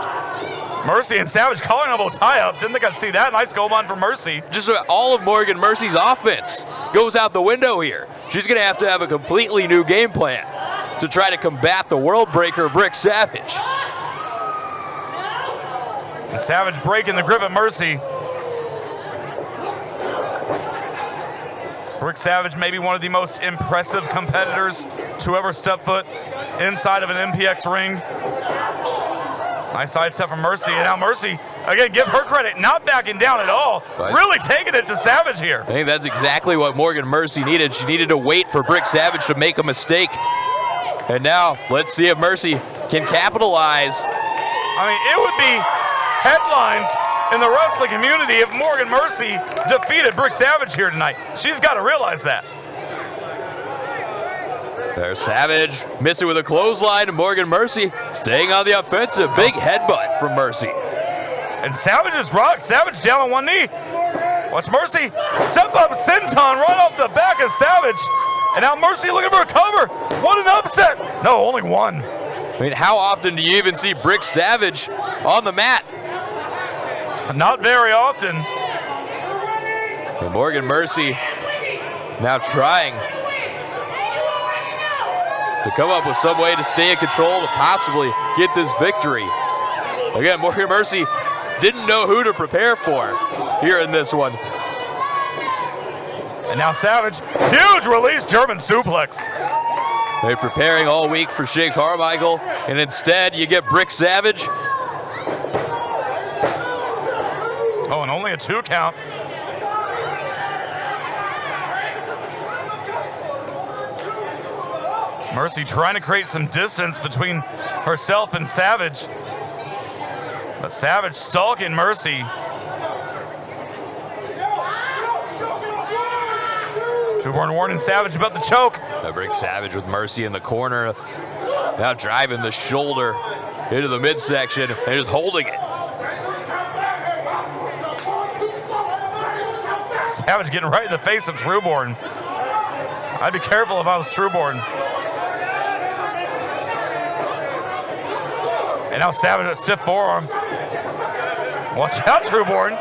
Mercy and Savage calling elbow tie-up. Didn't think I'd see that. Nice go on for Mercy. Just all of Morgan Mercy's offense goes out the window here. She's going to have a completely new game plan to try to combat the world breaker, Brick Savage. And Savage breaking the grip of Mercy. Brick Savage may be one of the most impressive competitors to ever step foot inside of an MPX ring. Nice side step from Mercy, and now Mercy, again, give her credit, not backing down at all, really taking it to Savage here. I think that's exactly what Morgan Mercy needed. She needed to wait for Brick Savage to make a mistake. And now, let's see if Mercy can capitalize. I mean, it would be headlines in the wrestling community if Morgan Mercy defeated Brick Savage here tonight. She's got to realize that. There's Savage, missing with a clothesline, and Morgan Mercy staying on the offensive. Big headbutt from Mercy. And Savage is rocked. Savage down on one knee. Watch Mercy step up senton right off the back of Savage. And now Mercy looking for a cover. What an upset. No, only one. I mean, how often do you even see Brick Savage on the mat? Not very often. And Morgan Mercy now trying to come up with some way to stay in control to possibly get this victory. Again, Morgan Mercy didn't know who to prepare for here in this one. And now Savage, huge release German suplex. They're preparing all week for Shay Carmichael, and instead you get Brick Savage. Oh, and only a 2 count. Mercy trying to create some distance between herself and Savage. But Savage stalking Mercy. Trueborn warning Savage about the choke. Brick Savage with Mercy in the corner. Now driving the shoulder into the midsection and just holding it. Savage getting right in the face of Trueborn. I'd be careful if I was Trueborn. And now Savage a stiff forearm. Watch out, Trueborn.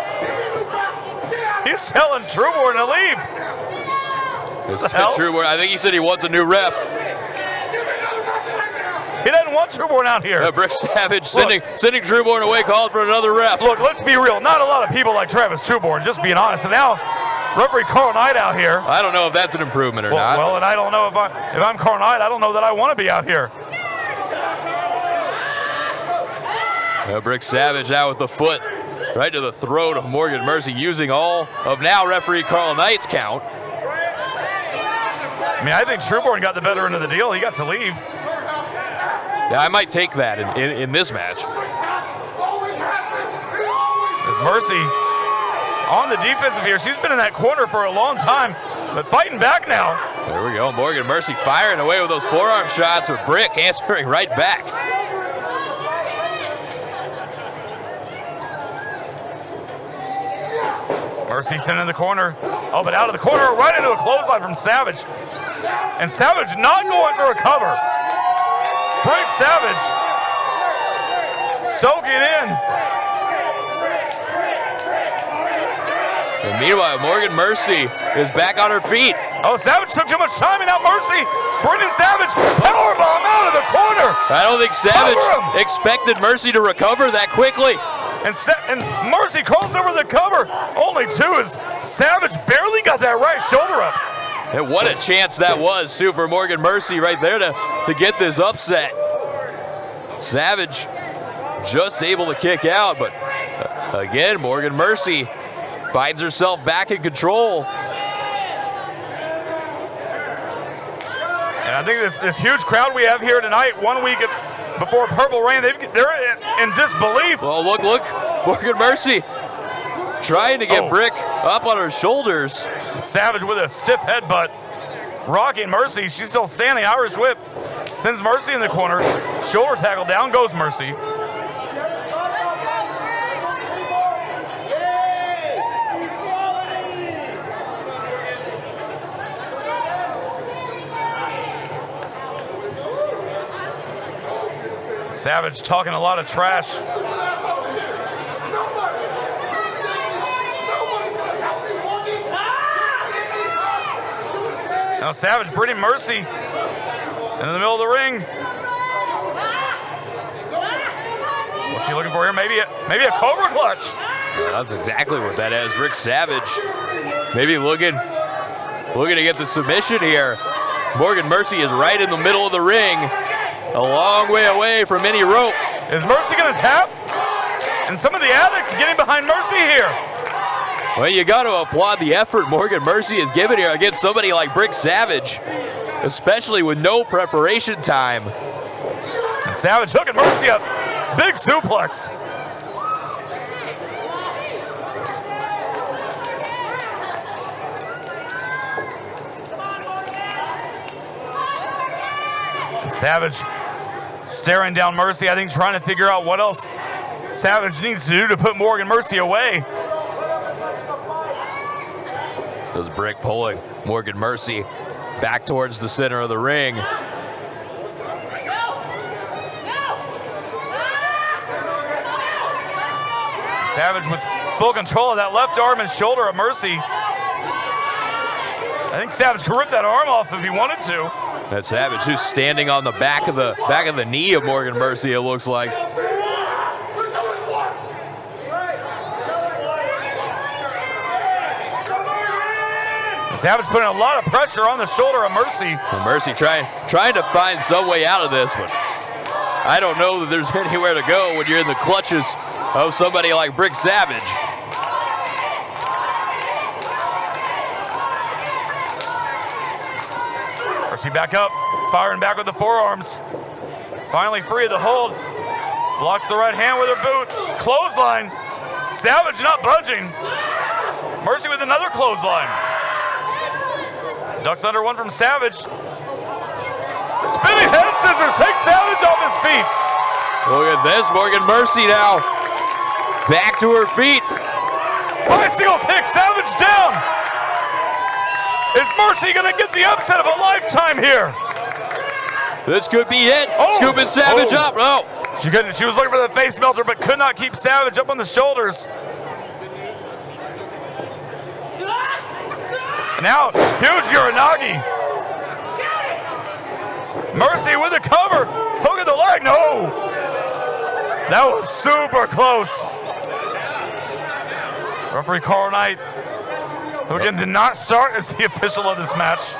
He's telling Trueborn to leave. Trueborn, I think he said he wants a new ref. He doesn't want Trueborn out here. Brick Savage sending Trueborn away, calling for another ref. Look, let's be real. Not a lot of people like Travis Trueborn, just being honest. And now, referee Carl Knight out here. I don't know if that's an improvement or not. Well, and I don't know if I'm Carl Knight, I don't know that I want to be out here. Brick Savage out with the foot right to the throat of Morgan Mercy, using all of now referee Carl Knight's count. I mean, I think Trueborn got the better end of the deal. He got to leave. Yeah, I might take that in this match. There's Mercy on the defensive here. She's been in that corner for a long time, but fighting back now. There we go. Morgan Mercy firing away with those forearm shots, with Brick answering right back. Mercy sent in the corner. Oh, but out of the corner, right into a clothesline from Savage. And Savage not going for a cover. Brick Savage soaking in. And meanwhile, Morgan Mercy is back on her feet. Oh, Savage took too much time, and now Mercy, Brendan Savage, powerbomb out of the corner. I don't think Savage expected Mercy to recover that quickly. And Mercy crawls over the cover. Only two as Savage barely got that right shoulder up. And what a chance that was, too, for Morgan Mercy right there to get this upset. Savage just able to kick out, but again, Morgan Mercy finds herself back in control. And I think this huge crowd we have here tonight, 1 week before Purple Rain, they're in disbelief. Well, look, Morgan Mercy trying to get Brick up on her shoulders. Savage with a stiff headbutt, rocking Mercy. She's still standing. Irish whip sends Mercy in the corner. Shoulder tackle, down goes Mercy. Savage talking a lot of trash. Now Savage bringing Mercy in the middle of the ring. What's he looking for here? Maybe a Cobra clutch. Yeah, that's exactly what that is. Rick Savage maybe looking to get the submission here. Morgan Mercy is right in the middle of the ring, a long way away from any rope. Is Mercy gonna tap? And some of the addicts getting behind Mercy here. Well, you got to applaud the effort Morgan Mercy has given here against somebody like Brick Savage, especially with no preparation time. And Savage hooking Mercy up. Big suplex. Savage staring down Mercy, I think trying to figure out what else Savage needs to do to put Morgan Mercy away. Does Brick pulling Morgan Mercy back towards the center of the ring. Savage with full control of that left arm and shoulder of Mercy. I think Savage could rip that arm off if he wanted to. That's Savage, who's standing on the back of the knee of Morgan Mercy, it looks like. Savage putting a lot of pressure on the shoulder of Mercy. And Mercy trying to find some way out of this, but I don't know that there's anywhere to go when you're in the clutches of somebody like Brick Savage. Mercy back up, firing back with the forearms. Finally free of the hold. Blocks the right hand with her boot. Clothesline. Savage not budging. Mercy with another clothesline. Ducks under one from Savage. Spinning head scissors takes Savage off his feet. Look at this, Morgan Mercy now. Back to her feet. Bicycle kick, Savage down. Is Mercy gonna get the upset of a lifetime here? This could be it. Scooping Savage up. Oh. She couldn't. She was looking for the face melter, but could not keep Savage up on the shoulders. Now, huge Uranagi. Mercy with the cover. Hook at the leg. No. That was super close. Referee Carl Knight, who again did not start as the official of this match.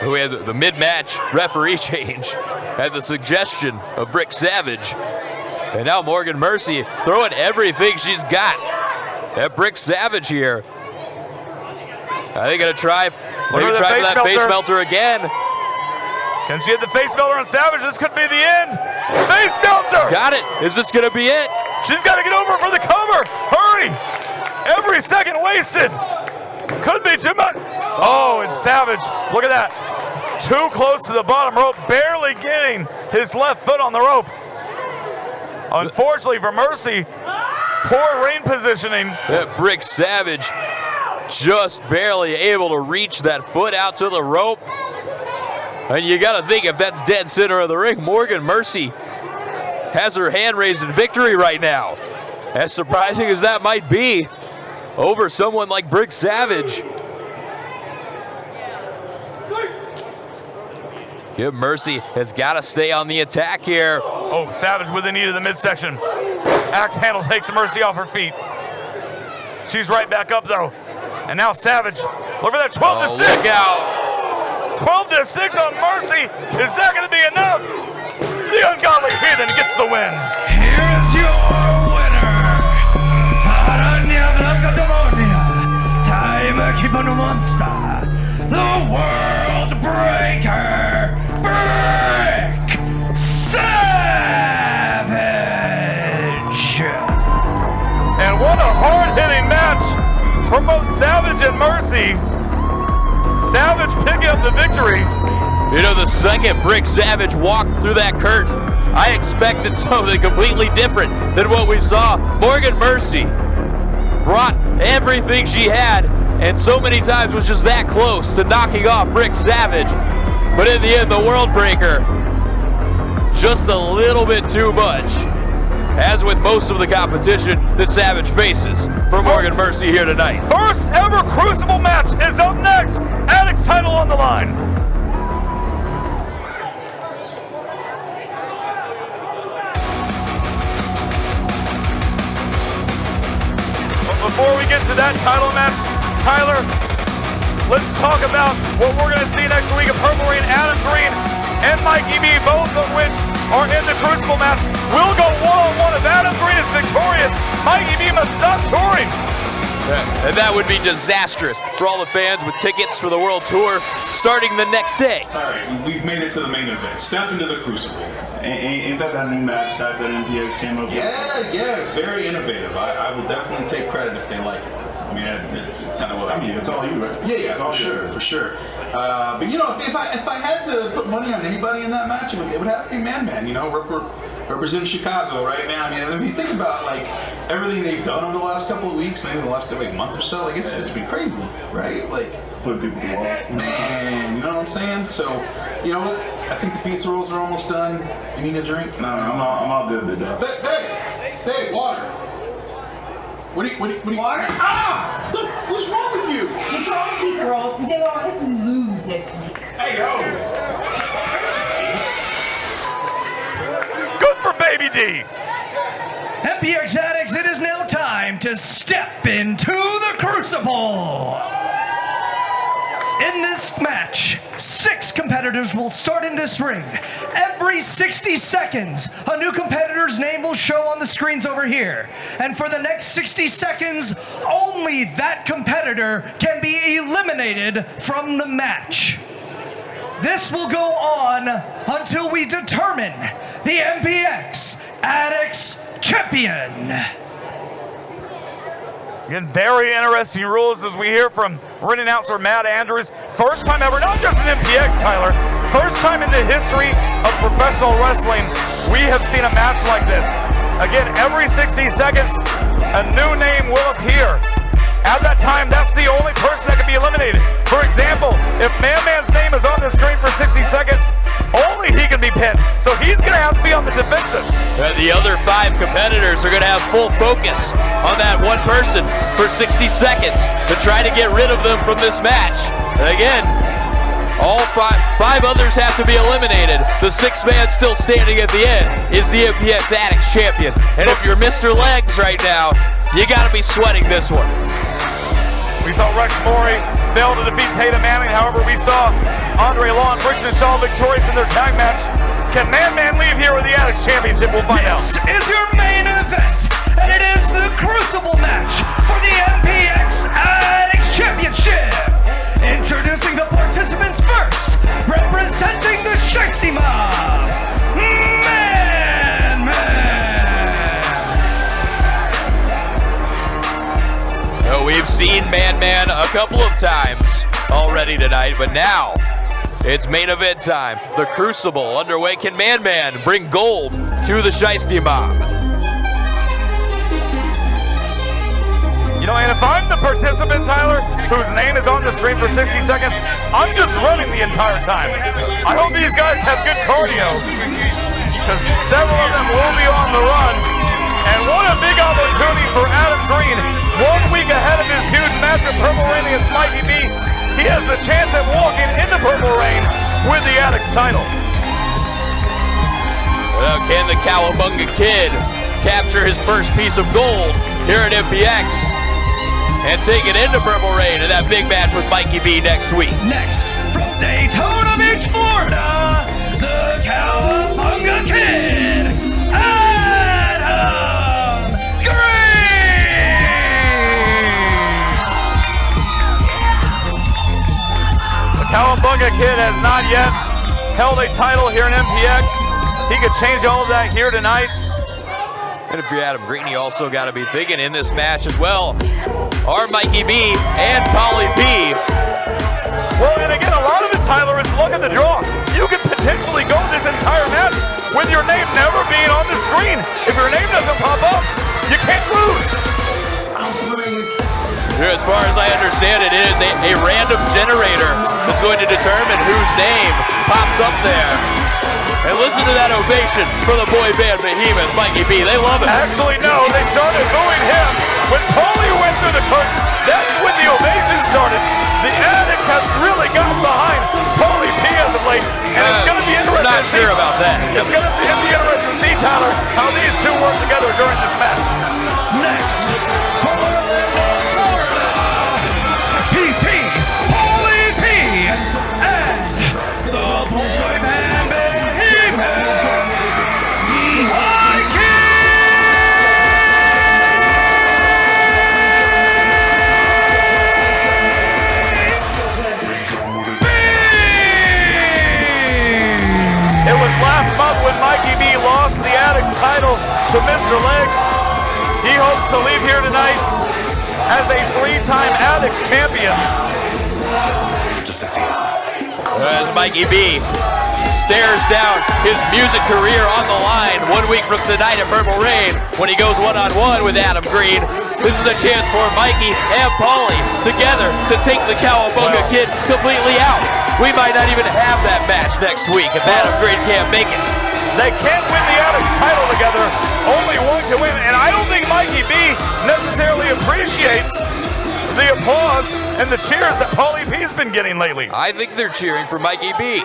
Who had the mid-match referee change at the suggestion of Brick Savage. And now Morgan Mercy throwing everything she's got at Brick Savage here. Are they gonna try for that face melter again? Can she hit the face melter on Savage? This could be the end. Face melter! Got it. Is this gonna be it? She's gotta get over for the cover. Hurry! Every second wasted. Could be too much. Oh, and Savage, look at that. Too close to the bottom rope, barely getting his left foot on the rope. Unfortunately for Mercy, poor ring positioning. That Brick Savage just barely able to reach that foot out to the rope. And you gotta think, if that's dead center of the ring, Morgan Mercy has her hand raised in victory right now. As surprising as that might be, over someone like Brick Savage. Good Mercy has got to stay on the attack here. Oh, Savage with the knee to the midsection. Axe handle takes Mercy off her feet. She's right back up though. And now Savage, look for that 12 to 6. Look out. 12 to 6 on Mercy. Is that going to be enough? The Ungodly Heathen gets the win. Here's your winner, Aranya Blanca Demonia, Time Keeper Monster, the World Breaker, Brick Savage. And what a hard-hitting match from both Savage and Mercy. Savage picking up the victory. You know, the second Brick Savage walked through that curtain, I expected something completely different than what we saw. Morgan Mercy brought everything she had, and so many times was just that close to knocking off Brick Savage. But in the end, the World Breaker, just a little bit too much, as with most of the competition that Savage faces for Morgan Mercy here tonight. First ever Crucible match is up next. Addict's title on the line. Before we get to that title match, Tyler, let's talk about what we're going to see next week at Purple Rain. Adam Green and Mikey B, both of which are in the Crucible match, will go one-on-one. If Adam Green is victorious, Mikey B must stop touring. And that would be disastrous for all the fans with tickets for the World Tour starting the next day. All right, we've made it to the main event. Step into the Crucible. Ain't that new match that MPX came up with? Yeah, it's very innovative. I will definitely take credit if they like it. I mean, it's kind of what I mean. It's all you, right? Yeah, for sure. But you know, if I had to put money on anybody in that match, it would have to be Man. You know, represent Chicago right now. I mean, if you think about like everything they've done over the last couple of weeks, maybe the last month or so, like it's been crazy, right? Like put people to walls. Man, you know what I'm saying? So, you know what? I think the pizza rolls are almost done. You need a drink? No, I'm all good, big dog. Hey, water. What do you? Water? Ah! What's wrong with you? What's wrong with pizza rolls? They all have to lose next week. Hey, yo! Good for Baby D. MPX addicts, it is now time to step into the Crucible. In this match, 6 competitors will start in this ring. Every 60 seconds, a new competitor's name will show on the screens over here. And for the next 60 seconds, only that competitor can be eliminated from the match. This will go on until we determine the MPX Addicts Champion. Again, very interesting rules as we hear from ring announcer Matt Andrews. First time ever, not just an MPX, Tyler, first time in the history of professional wrestling, we have seen a match like this. Again, every 60 seconds, a new name will appear. At that time, that's the only person that can be eliminated. For example, if Man Man's name is on the screen for 60 seconds, only he can be pinned. so he's going to have to be on the defensive. The other 5 competitors are going to have full focus on that one person for 60 seconds to try to get rid of them from this match. And again, all five others have to be eliminated. The 6th man still standing at the end is the MPX Addicts champion. And if you're Mr. Legs right now, you got to be sweating this one. We saw Rex Maury fail to defeat Tatum Manning. However, we saw Andre Law and Briggs and Shaw victorious in their tag match. Can Man leave here with the Addicts Championship? We'll find out. This is your main event, and it is the Crucible match for the MPX Addicts Championship. Introducing the participants first, representing the Shiesty Mob, We've seen Man a couple of times already tonight, but now it's main event time. The Crucible underway. Can Man bring gold to the Shiesty Mob? You know, and if I'm the participant, Tyler, whose name is on the screen for 60 seconds, I'm just running the entire time. I hope these guys have good cardio, because several of them will be on the run. And what a big opportunity for Adam Green. 1 week ahead of his huge match at Purple Rain against Mikey B. He has the chance at walking into Purple Rain with the Addicts title. Well, can the Cowabunga Kid capture his first piece of gold here at MPX and take it into Purple Rain in that big match with Mikey B next week? Next, from Daytona Beach, Florida, the Cowabunga Kid, Adam Green! The Cowabunga Kid has not yet held a title here in MPX. He could change all of that here tonight. And if you're Adam Green, you also got to be thinking in this match as well are Mikey B and Polly B. Well, and again, a lot of it, Tyler, is look at the draw. You could potentially go this entire match with your name never being on the screen. If your name doesn't pop up, you can't lose. As far as I understand it, is a random generator that's going to determine whose name pops up there. And listen to that ovation for the boy band behemoth, Mikey B. They love it. Actually, no, they started booing him when Paulie went through the curtain. That's when the ovation started. The Addicts have really gotten behind Paulie P as of late, and it's going to be interesting. Not sure about that. It's going to be interesting to see, Tyler, how these two work together during this match. Next, from Orlando, Florida, PP, Paulie P, and the boy band behemoth, It was last month when Mikey B lost the Addicts title to Mr. Legs. He hopes to leave here tonight as a 3-time Addicts champion. As Mikey B stares down his music career on the line 1 week from tonight at Purple Rain when he goes one-on-one with Adam Green. This is a chance for Mikey and Paulie together to take the Cowabunga Kid completely out. We might not even have that match next week if Adam Green can't make it. They can't win the Addicts title together. Only one can win, and I don't think Mikey B necessarily appreciates the applause and the cheers that Paulie P's been getting lately. I think they're cheering for Mikey B.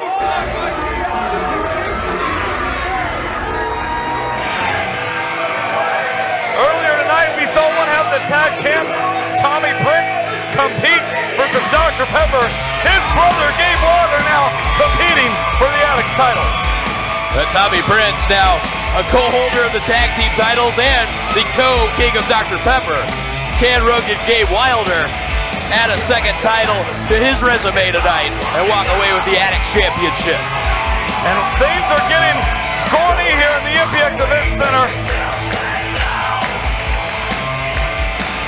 Earlier tonight, we saw one half of the tag champs, Tommy Prince, compete for some Dr. Pepper. His brother, Gabe Water, now competing for the Addicts title. Tommy Prince now a co-holder of the tag team titles and the co-king of Dr. Pepper. Can rugged Gabe Wilder add a second title to his resume tonight and walk away with the Addicts Championship? And things are getting scrawny here in the MPX Event Center.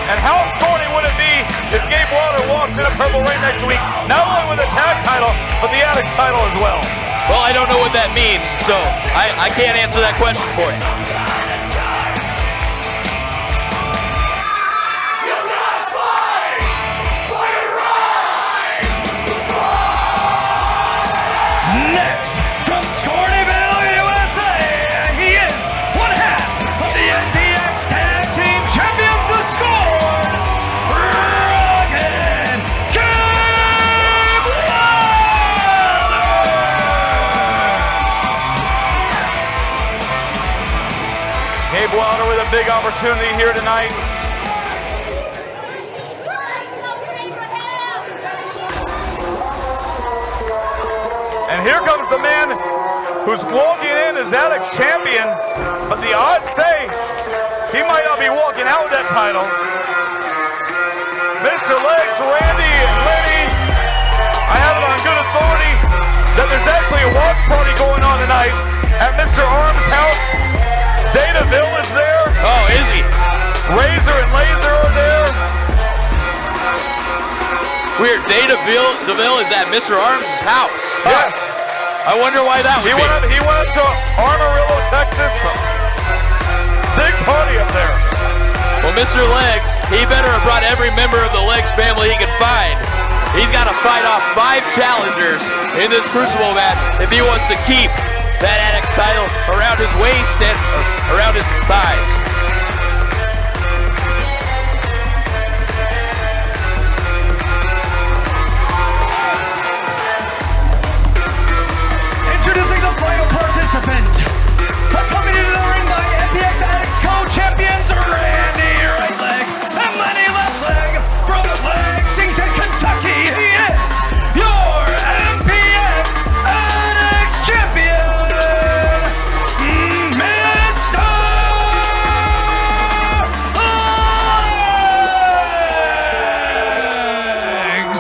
And how scrawny would it be if Gabe Wilder walks into Purple Rain next week, not only with a tag title, but the Addicts title as well? Well, I don't know what that means, so I can't answer that question for you. next, from Scornyville, USA, big opportunity here tonight. And here comes the man who's walking in as Addicts champion, but the odds say he might not be walking out with that title. Mr. Legs, Randy, and Lenny, I have it on good authority that there's actually a watch party going on tonight at Mr. Arm's house. Dataville is there. Oh, is he? Razor and Laser are there. Weird, Dataville is at Mr. Arms' house. Yes. I wonder why that would be. He went up to Amarillo, Texas. Big party up there. Well, Mr. Legs, he better have brought every member of the Legs family he could find. He's got to fight off 5 challengers in this Crucible match if he wants to keep that Addicts title around his waist and around his thighs. Introducing the final participant. Coming into the ring by MPX Addicts co-champions Randy Right Leg and Lenny Left Leg from Lexington, Kentucky. He is your MPX Addicts champion, Mr. Legs.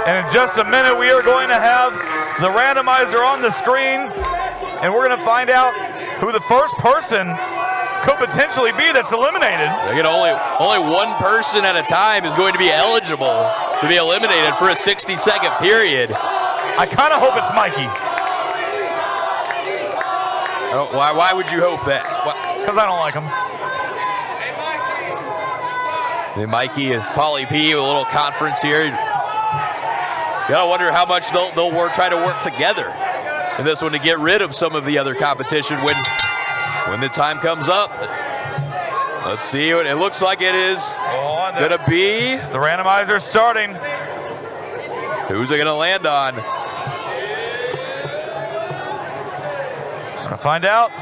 And in just a minute, we are going to have the randomizer on the screen, and we're going to find out who the first person could potentially be that's eliminated. Again, only one person at a time is going to be eligible to be eliminated for a 60-second period. I kind of hope it's Mikey. Oh, why would you hope that? Because I don't like him. And Mikey and Paulie P with a little conference here. Gotta wonder how much they'll try to work together in this one to get rid of some of the other competition when the time comes up. Let's see what it looks like. It is gonna be the randomizer starting. Who's it gonna land on? Gonna find out.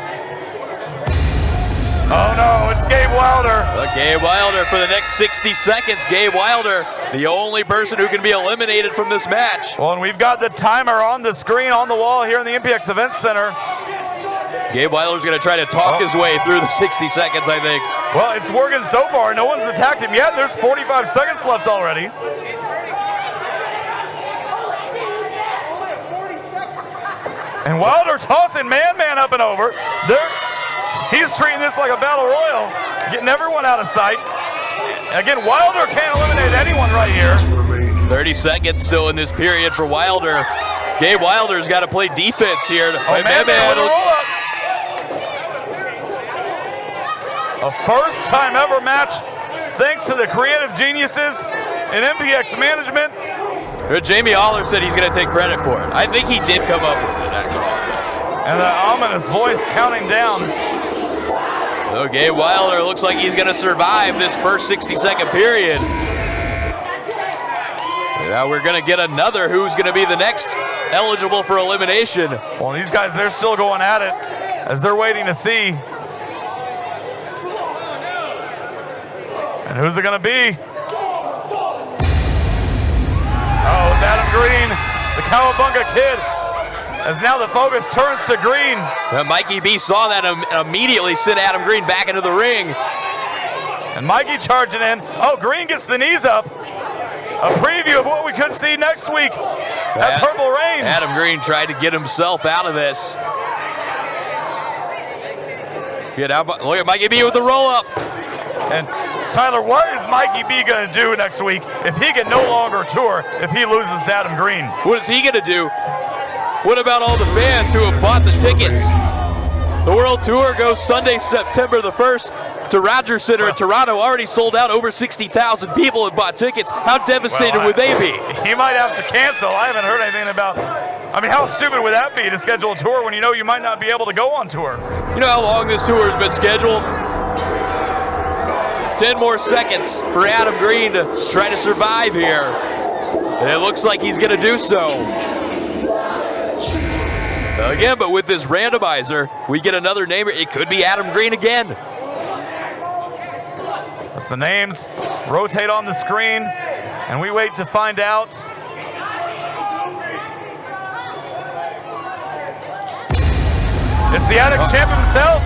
Oh no, it's Gabe Wilder. Gabe Wilder for the next 60 seconds. Gabe Wilder, the only person who can be eliminated from this match. Well, and we've got the timer on the screen on the wall here in the MPX Event Center. Gabe Wilder's gonna try to talk his way through the 60 seconds, I think. Well, it's working so far. No one's attacked him yet. There's 45 seconds left already. And Wilder tossing man up and over. He's treating this like a battle royal, getting everyone out of sight. Again, Wilder can't eliminate anyone right here. 30 seconds still in this period for Wilder. Gabe Wilder's got to play defense here. Oh, man with a roll-up. A first-time ever match, thanks to the creative geniuses in MPX management. Jamie Aller said he's going to take credit for it. I think he did come up with it, actually. And the ominous voice counting down. So Gabe Wilder looks like he's going to survive this first 60-second period. Now we're going to get another who's going to be the next eligible for elimination. Well, these guys, they're still going at it as they're waiting to see. And who's it going to be? Oh, it's Adam Green, the Cowabunga Kid. As now the focus turns to Green. Mikey B saw that and immediately sent Adam Green back into the ring. And Mikey charging in. Oh, Green gets the knees up. A preview of what we could see next week at Purple Rain. Adam Green tried to get himself out of this. Look at Mikey B with the roll-up. And Tyler, what is Mikey B going to do next week if he can no longer tour if he loses to Adam Green? What is he going to do? What about all the fans who have bought the tickets? The World Tour goes Sunday, September the 1st to Rogers Center in Toronto. Already sold out. Over 60,000 people have bought tickets. How devastated would they be? He might have to cancel. I haven't heard anything about... I mean, how stupid would that be to schedule a tour when you know you might not be able to go on tour? You know how long this tour has been scheduled? 10 more seconds for Adam Green to try to survive here. And it looks like he's going to do so. Again, but with this randomizer, we get another name. It could be Adam Green again. As the names rotate on the screen, and we wait to find out. It's the Addicts champ himself.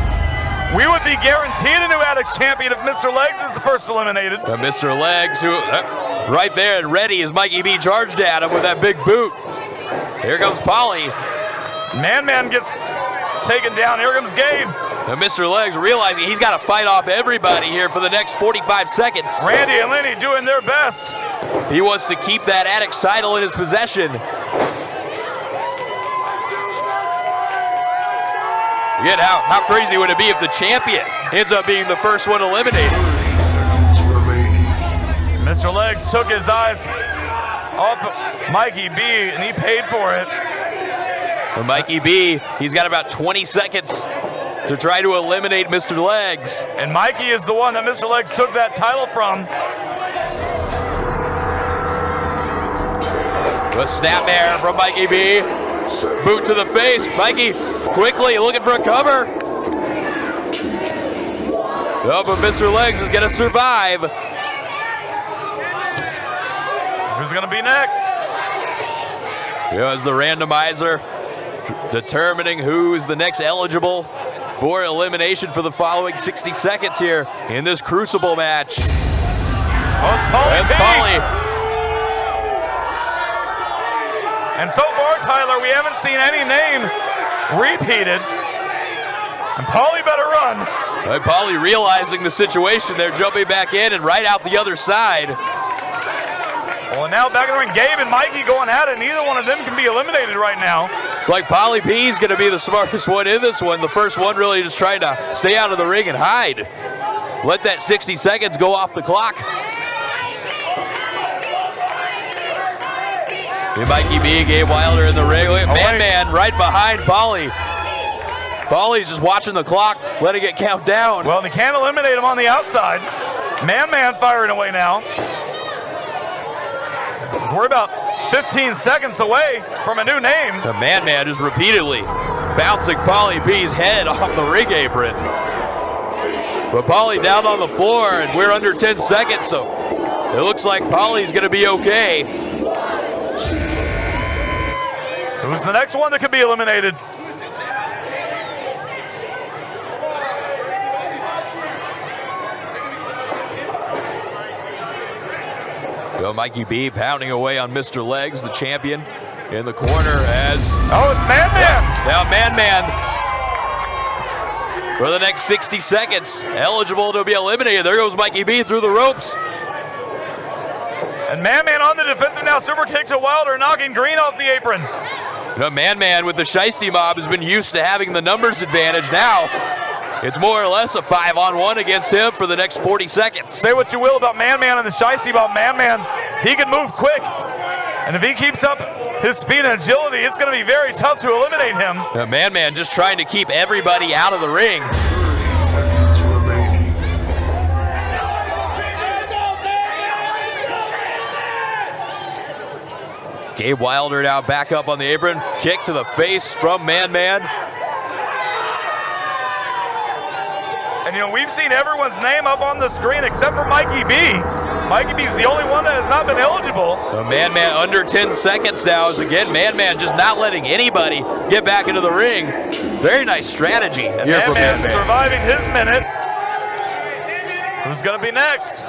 We would be guaranteed a new Addicts champion if Mr. Legs is the first eliminated. Mr. Legs, who right there and ready as Mikey B charged at him with that big boot. Here comes Polly. Man gets taken down. Here comes Gabe. And Mr. Legs realizing he's got to fight off everybody here for the next 45 seconds. Randy and Lenny doing their best. He wants to keep that Addicts title in his possession. Again, how crazy would it be if the champion ends up being the first one eliminated? Mr. Legs took his eyes off Mikey B, and he paid for it. And Mikey B, he's got about 20 seconds to try to eliminate Mr. Legs. And Mikey is the one that Mr. Legs took that title from. The snapmare from Mikey B. Boot to the face. Mikey quickly looking for a cover. Oh, but Mr. Legs is going to survive. Who's going to be next? Here's the randomizer determining who is the next eligible for elimination for the following 60 seconds here in this Crucible match. That's Polly. And so far, Tyler, we haven't seen any name repeated. And Paulie better run. Right, Paulie realizing the situation, they're jumping back in and right out the other side. Well, and now back in the ring, Gabe and Mikey going at it. Neither one of them can be eliminated right now. It's like Paulie P's going to be the smartest one in this one. The first one really just trying to stay out of the ring and hide. Let that 60 seconds go off the clock. Mikey B, Gabe Wilder in the ring. Look at Man right behind Paulie. Paulie's just watching the clock, letting it count down. Well, they can't eliminate him on the outside. Man firing away now. We're about 15 seconds away from a new name. The Man is repeatedly bouncing Paulie B's head off the ring apron. But Paulie down on the floor, and we're under 10 seconds, so it looks like Paulie's going to be okay. Who's the next one that could be eliminated? So Mikey B pounding away on Mr. Legs, the champion, in the corner as... Oh, it's Man. Now Man for the next 60 seconds, eligible to be eliminated. There goes Mikey B through the ropes. And Man on the defensive now. Super kick to Wilder, knocking Green off the apron. The Man with the Shiesty Mob has been used to having the numbers advantage. Now, it's more or less a 5-on-1 against him for the next 40 seconds. Say what you will about Man and the Shiesty Mob. Man, he can move quick. And if he keeps up his speed and agility, it's going to be very tough to eliminate him. The Man just trying to keep everybody out of the ring. Gabe Wilder now back up on the apron. Kick to the face from Man. And you know, we've seen everyone's name up on the screen except for Mikey B. Mikey B's the only one that has not been eligible. The Man under 10 seconds now is again Man just not letting anybody get back into the ring. Very nice strategy here from Man. Surviving his minute. Who's gonna be next?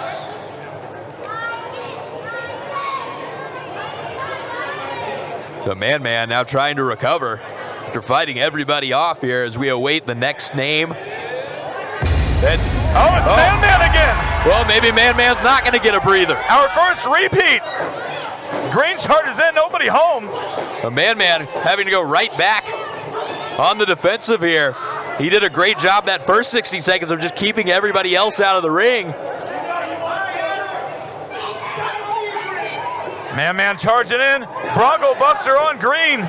The Man now trying to recover after fighting everybody off here as we await the next name. It's Man again. Well, maybe Man's not going to get a breather. Our first repeat. Green charges in, nobody home. The Man having to go right back on the defensive here. He did a great job that first 60 seconds of just keeping everybody else out of the ring. Man charging in. Bronco Buster on Green.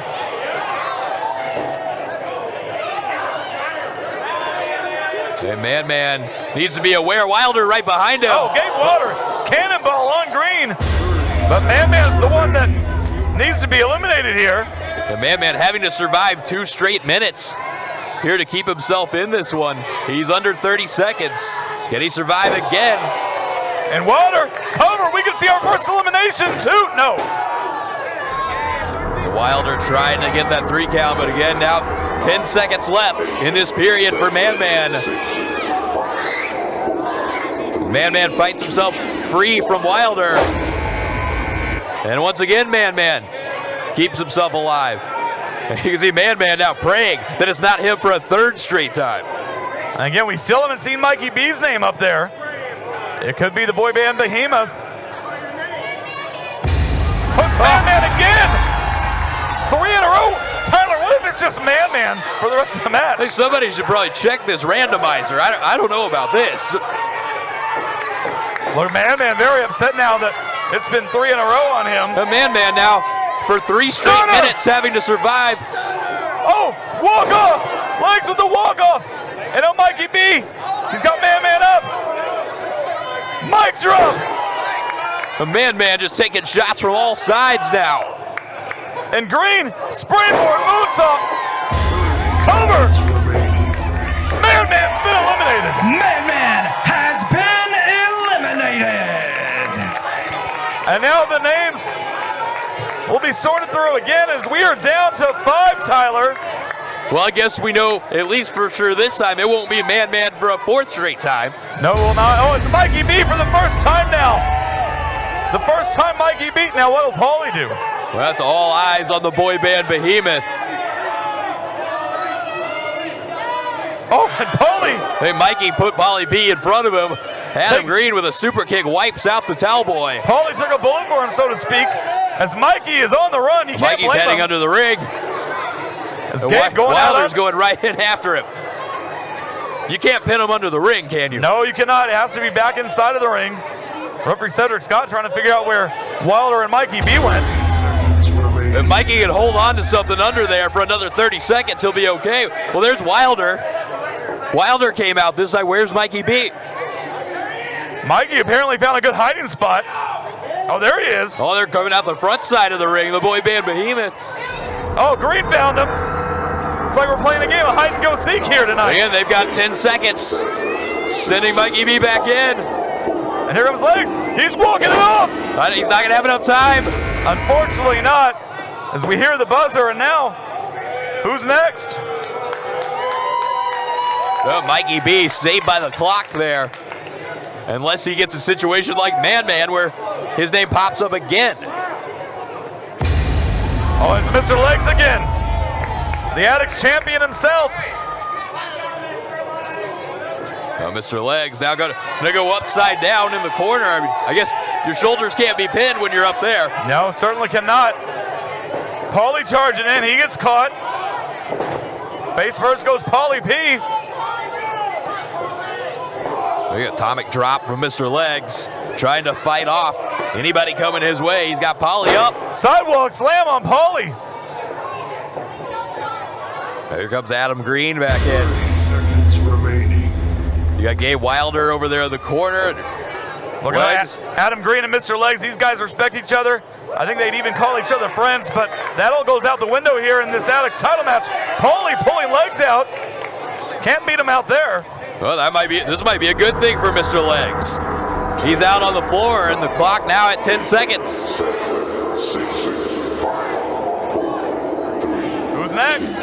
And Man needs to be aware. Wilder right behind him. Oh, Gabe Wilder. Cannonball on Green. But Man's the one that needs to be eliminated here. And Man having to survive 2 straight minutes here to keep himself in this one. He's under 30 seconds. Can he survive again? And Wilder, cover, we can see our first elimination too. No. Wilder trying to get that 3 count, but again, now 10 seconds left in this period for Man. Man fights himself free from Wilder. And once again, Man keeps himself alive. And you can see Man now praying that it's not him for a 3rd straight time. And again, we still haven't seen Mikey B's name up there. It could be the boy band Behemoth. Puts Man again! 3 in a row. Tyler, what if it's just Man for the rest of the match? I think somebody should probably check this randomizer. I don't know about this. Look, Man very upset now that it's been 3 in a row on him. The Man now for 3 straight minutes having to survive. Oh, walk off! Legs with the walk off! And now Mikey B, he's got Man up. Mic drop! The Man just taking shots from all sides now. And Green, springboard, moonsault, cover! Man has been eliminated! Man has been eliminated! And now the names will be sorted through again as we are down to 5, Tyler. Well, I guess we know, at least for sure this time, it won't be Man for a 4th straight time. No, it will not. Oh, it's Mikey B for the first time now. The first time Mikey beat. Now what will Paulie do? Well, that's all eyes on the boy band Behemoth. Oh, and Paulie. Hey, Mikey put Paulie B in front of him. Adam Green with a super kick wipes out the towel boy. Paulie took a bullet for him, so to speak. As Mikey is on the run, you can't Mikey's blame heading him. under the ring. Wilder's going right in after him. You can't pin him under the ring, can you? No, you cannot. It has to be back inside of the ring. Referee Cedric Scott trying to figure out where Wilder and Mikey B went. If Mikey can hold on to something under there for another 30 seconds, he'll be okay. Well, there's Wilder. Wilder came out this side. Where's Mikey B? Mikey apparently found a good hiding spot. Oh, there he is. Oh, they're coming out the front side of the ring, the boy band Behemoth. Oh, Green found him. It's like we're playing a game of hide and go seek here tonight. Again, they've got 10 seconds. Sending Mikey B back in. And here comes Legs. He's walking it off. He's not going to have enough time. Unfortunately not. As we hear the buzzer, and now, who's next? Well, Mikey B saved by the clock there. Unless he gets a situation like Man where his name pops up again. Oh, it's Mr. Legs again. The Addicts champion himself. Now Mr. Legs now going to go upside down in the corner. I mean, I guess your shoulders can't be pinned when you're up there. No, certainly cannot. Paulie charging in. He gets caught. Face first goes Paulie P. Look at atomic drop from Mr. Legs. Trying to fight off anybody coming his way. He's got Paulie up. Sidewalk slam on Paulie. Here comes Adam Green back in. 30 seconds remaining. You got Gabe Wilder over there in the corner. Look at that. Adam Green and Mr. Legs, these guys respect each other. I think they'd even call each other friends, but that all goes out the window here in this Addicts title match. Paulie pulling Legs out. Can't beat him out there. Well, this might be a good thing for Mr. Legs. He's out on the floor, and the clock now at 10 seconds. Who's next?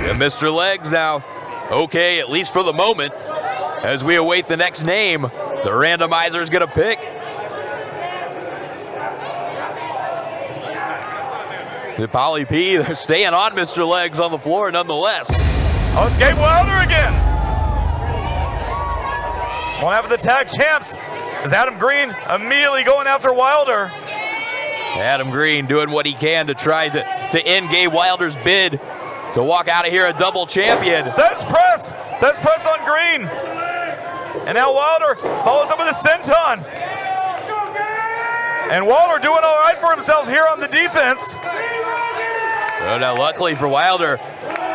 And Mr. Legs now okay, at least for the moment, as we await the next name the randomizer is going to pick. The Paulie P, they're staying on Mr. Legs on the floor nonetheless. Oh, it's Gabe Wilder again. One half of the tag champs is Adam Green immediately going after Wilder. Adam Green doing what he can to try to end Gabe Wilder's bid to walk out of here a double champion. That's press on Green. And now Wilder follows up with a senton. And Wilder doing all right for himself here on the defense. Oh, now luckily for Wilder,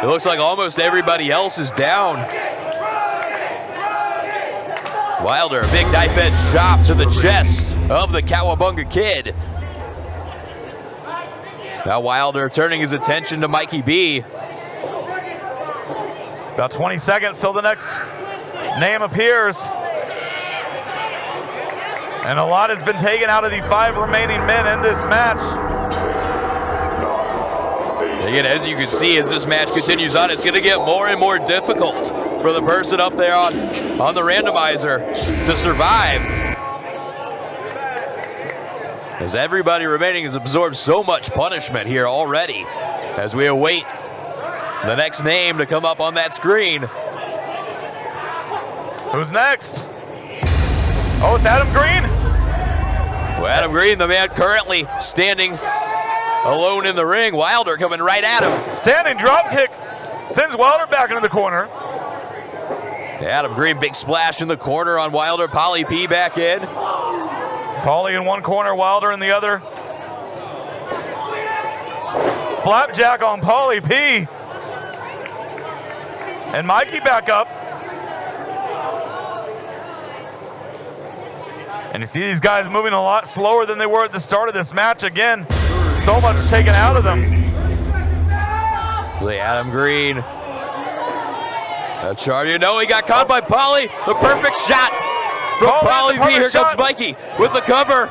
it looks like almost everybody else is down. Wilder, a big knife edge chop to the chest of the Cowabunga Kid. Now Wilder turning his attention to Mikey B. About 20 seconds till the next name appears. And a lot has been taken out of the 5 remaining men in this match. Again, as you can see, as this match continues on, it's going to get more and more difficult for the person up there on the randomizer to survive. As everybody remaining has absorbed so much punishment here already as we await the next name to come up on that screen. Who's next? Oh, it's Adam Green. Well, Adam Green, the man currently standing alone in the ring. Wilder coming right at him. Standing drop kick sends Wilder back into the corner. Adam Green, big splash in the corner on Wilder. Paulie P back in. Paulie in one corner, Wilder in the other. Flapjack on Paulie P. And Mikey back up. And you see these guys moving a lot slower than they were at the start of this match. Again, so much taken out of them. Adam Green. A charge. You know, he got caught by Paulie. The perfect shot from Paulie P. Here comes Mikey with the cover.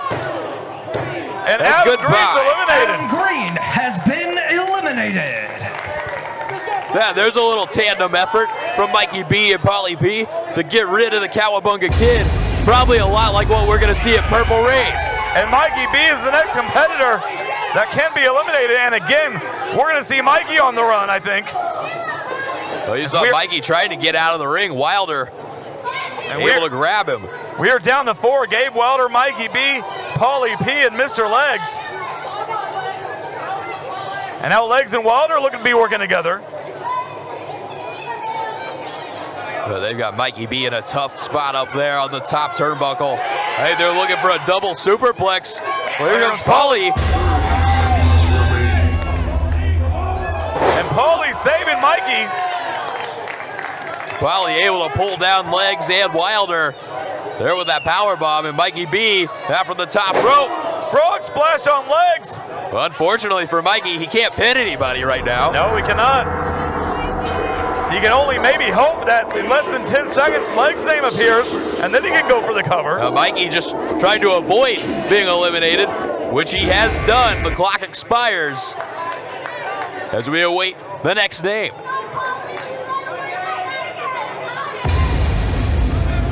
And Adam Green's eliminated. Adam Green has been eliminated. Yeah, there's a little tandem effort from Mikey B and Paulie P to get rid of the Cowabunga Kid. Probably a lot like what we're going to see at Purple Rain. And Mikey B is the next competitor that can be eliminated. And again, we're going to see Mikey on the run, I think. Well, you saw Mikey trying to get out of the ring. Wilder able to grab him. We are down to 4. Gabe Wilder, Mikey B, Paulie P, and Mr. Legs. And now Legs and Wilder looking to be working together. But they've got Mikey B in a tough spot up there on the top turnbuckle. Hey, they're looking for a double superplex. Well, here comes Paulie. And Paulie saving Mikey. Paulie able to pull down Legs and Wilder. There with that power bomb, and Mikey B out from the top rope. Frog splash on Legs. Well, unfortunately for Mikey, he can't pin anybody right now. No, he cannot. He can only maybe hope that in less than 10 seconds, Legs' name appears, and then he can go for the cover. Mikey just trying to avoid being eliminated, which he has done. The clock expires as we await the next name.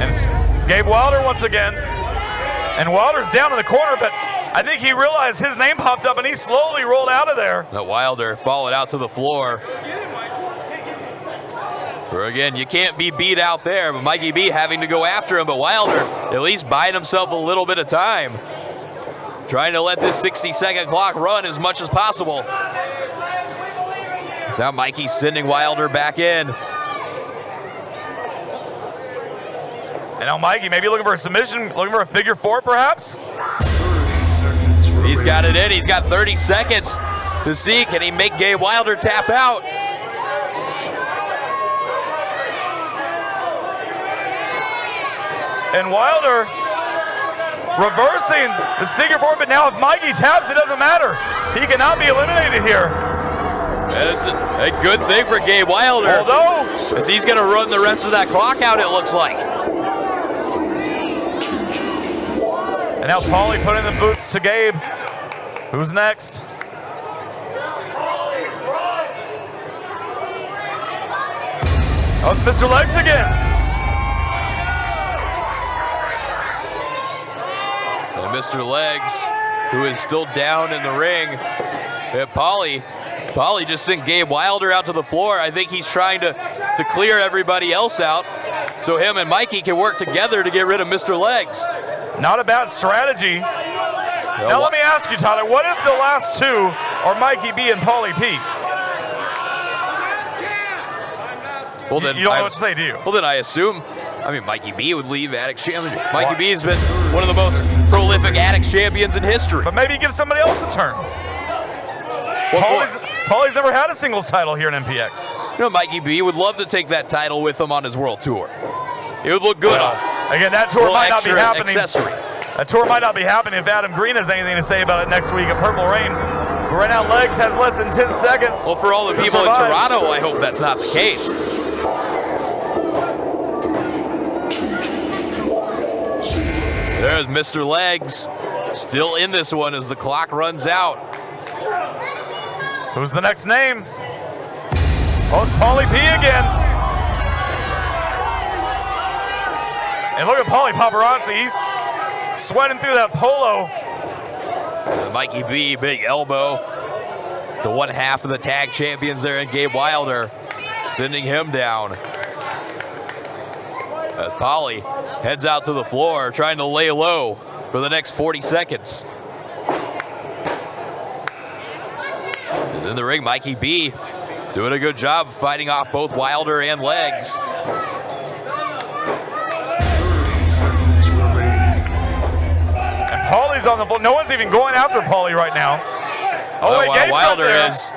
And it's Gabe Wilder once again. And Wilder's down in the corner, but I think he realized his name popped up and he slowly rolled out of there. Now Wilder followed out to the floor. Or again, you can't be beat out there, but Mikey B having to go after him, but Wilder at least buying himself a little bit of time. Trying to let this 60-second clock run as much as possible. So now Mikey's sending Wilder back in. And now Mikey maybe looking for a submission, looking for a figure 4 perhaps? He's got it in, he's got 30 seconds to see, can he make Gabe Wilder tap out? And Wilder reversing this figure 4, but now if Mikey taps, it doesn't matter. He cannot be eliminated here. That's a good thing for Gabe Wilder. Although, as he's gonna run the rest of that clock out, it looks like. And now Paulie putting the boots to Gabe. Who's next? Oh, it's Mr. Legs again. And Mr. Legs, who is still down in the ring. And Paulie just sent Gabe Wilder out to the floor. I think he's trying to clear everybody else out so him and Mikey can work together to get rid of Mr. Legs. Not a bad strategy. Now let me ask you, Tyler, what if the last two are Mikey B and Paulie P? Well, then you don't know what to say, do you? Well, then I assume, Mikey B would leave Addicts Champion. Mikey B has been one of the most prolific Addicts champions in history. But maybe give somebody else a turn. Paulie's never had a singles title here in MPX. You know, Mikey B would love to take that title with him on his world tour. It would look good on. Again, that tour might not be happening. Accessory. That tour might not be happening if Adam Green has anything to say about it next week at Purple Rain. Right now, Legs has less than 10 seconds. Well, for all the people in Toronto, I hope that's not the case. There's Mr. Legs, still in this one as the clock runs out. Who's the next name? Oh, it's Paulie P again. And look at Paulie Paparazzi. He's sweating through that polo. Mikey B, big elbow. The one half of the tag champions there, and Gabe Wilder sending him down. As Paulie heads out to the floor, trying to lay low for the next 40 seconds. And in the ring, Mikey B doing a good job of fighting off both Wilder and Legs. And Paulie's on the floor. No one's even going after Paulie right now. Oh, wait, Gabe's Wilder there. is.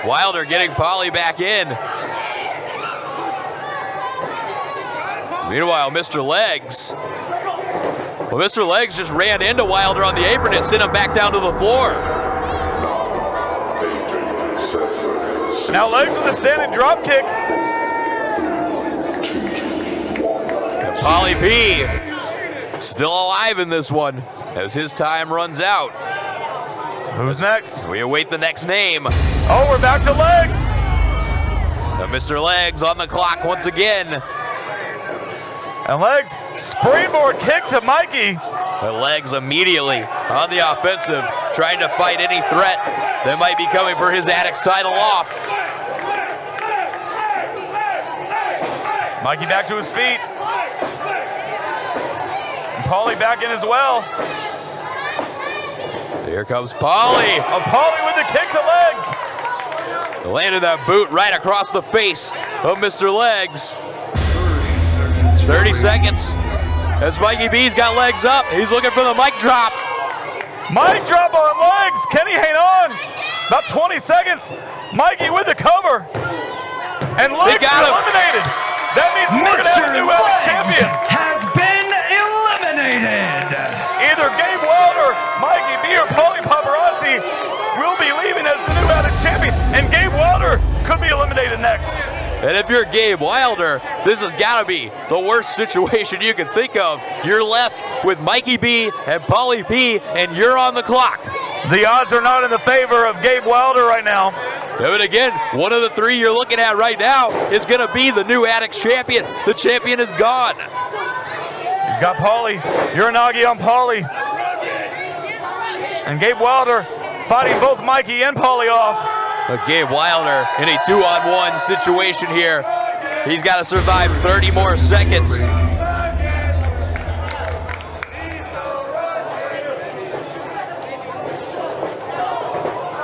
Wilder getting Paulie back in. Meanwhile, Mr. Legs. Well, Mr. Legs just ran into Wilder on the apron and sent him back down to the floor. Now Legs with a standing drop kick. And Paulie P still alive in this one as his time runs out. Who's next? We await the next name. Oh, we're back to Legs. Now Mr. Legs on the clock once again. And Legs, springboard kick to Mikey. But Legs immediately on the offensive, trying to fight any threat that might be coming for his Addicts title off. Mikey back to his feet. And Paulie back in as well. Here comes Paulie. Oh, Paulie with the kick to Legs. Landed that boot right across the face of Mr. Legs. 30 seconds as Mikey B's got Legs up. He's looking for the mic drop. Mic drop on Legs. Can he hang on? About 20 seconds. Mikey with the cover. And Legs eliminated. That means we're going to have a new Addicts champion. Has been eliminated. Either Gabe Wilder, Mikey B, or Paulie Paparazzi will be leaving as the new Addicts champion. And Gabe Wilder could be eliminated next. And if you're Gabe Wilder, this has got to be the worst situation you can think of. You're left with Mikey B and Paulie P, and you're on the clock. The odds are not in the favor of Gabe Wilder right now. But again, one of the three you're looking at right now is going to be the new Addicts champion. The champion is gone. He's got Paulie. Uranagi on Paulie. And Gabe Wilder fighting both Mikey and Paulie off. But Gabe Wilder in a 2-on-1 situation here. He's got to survive 30 more seconds.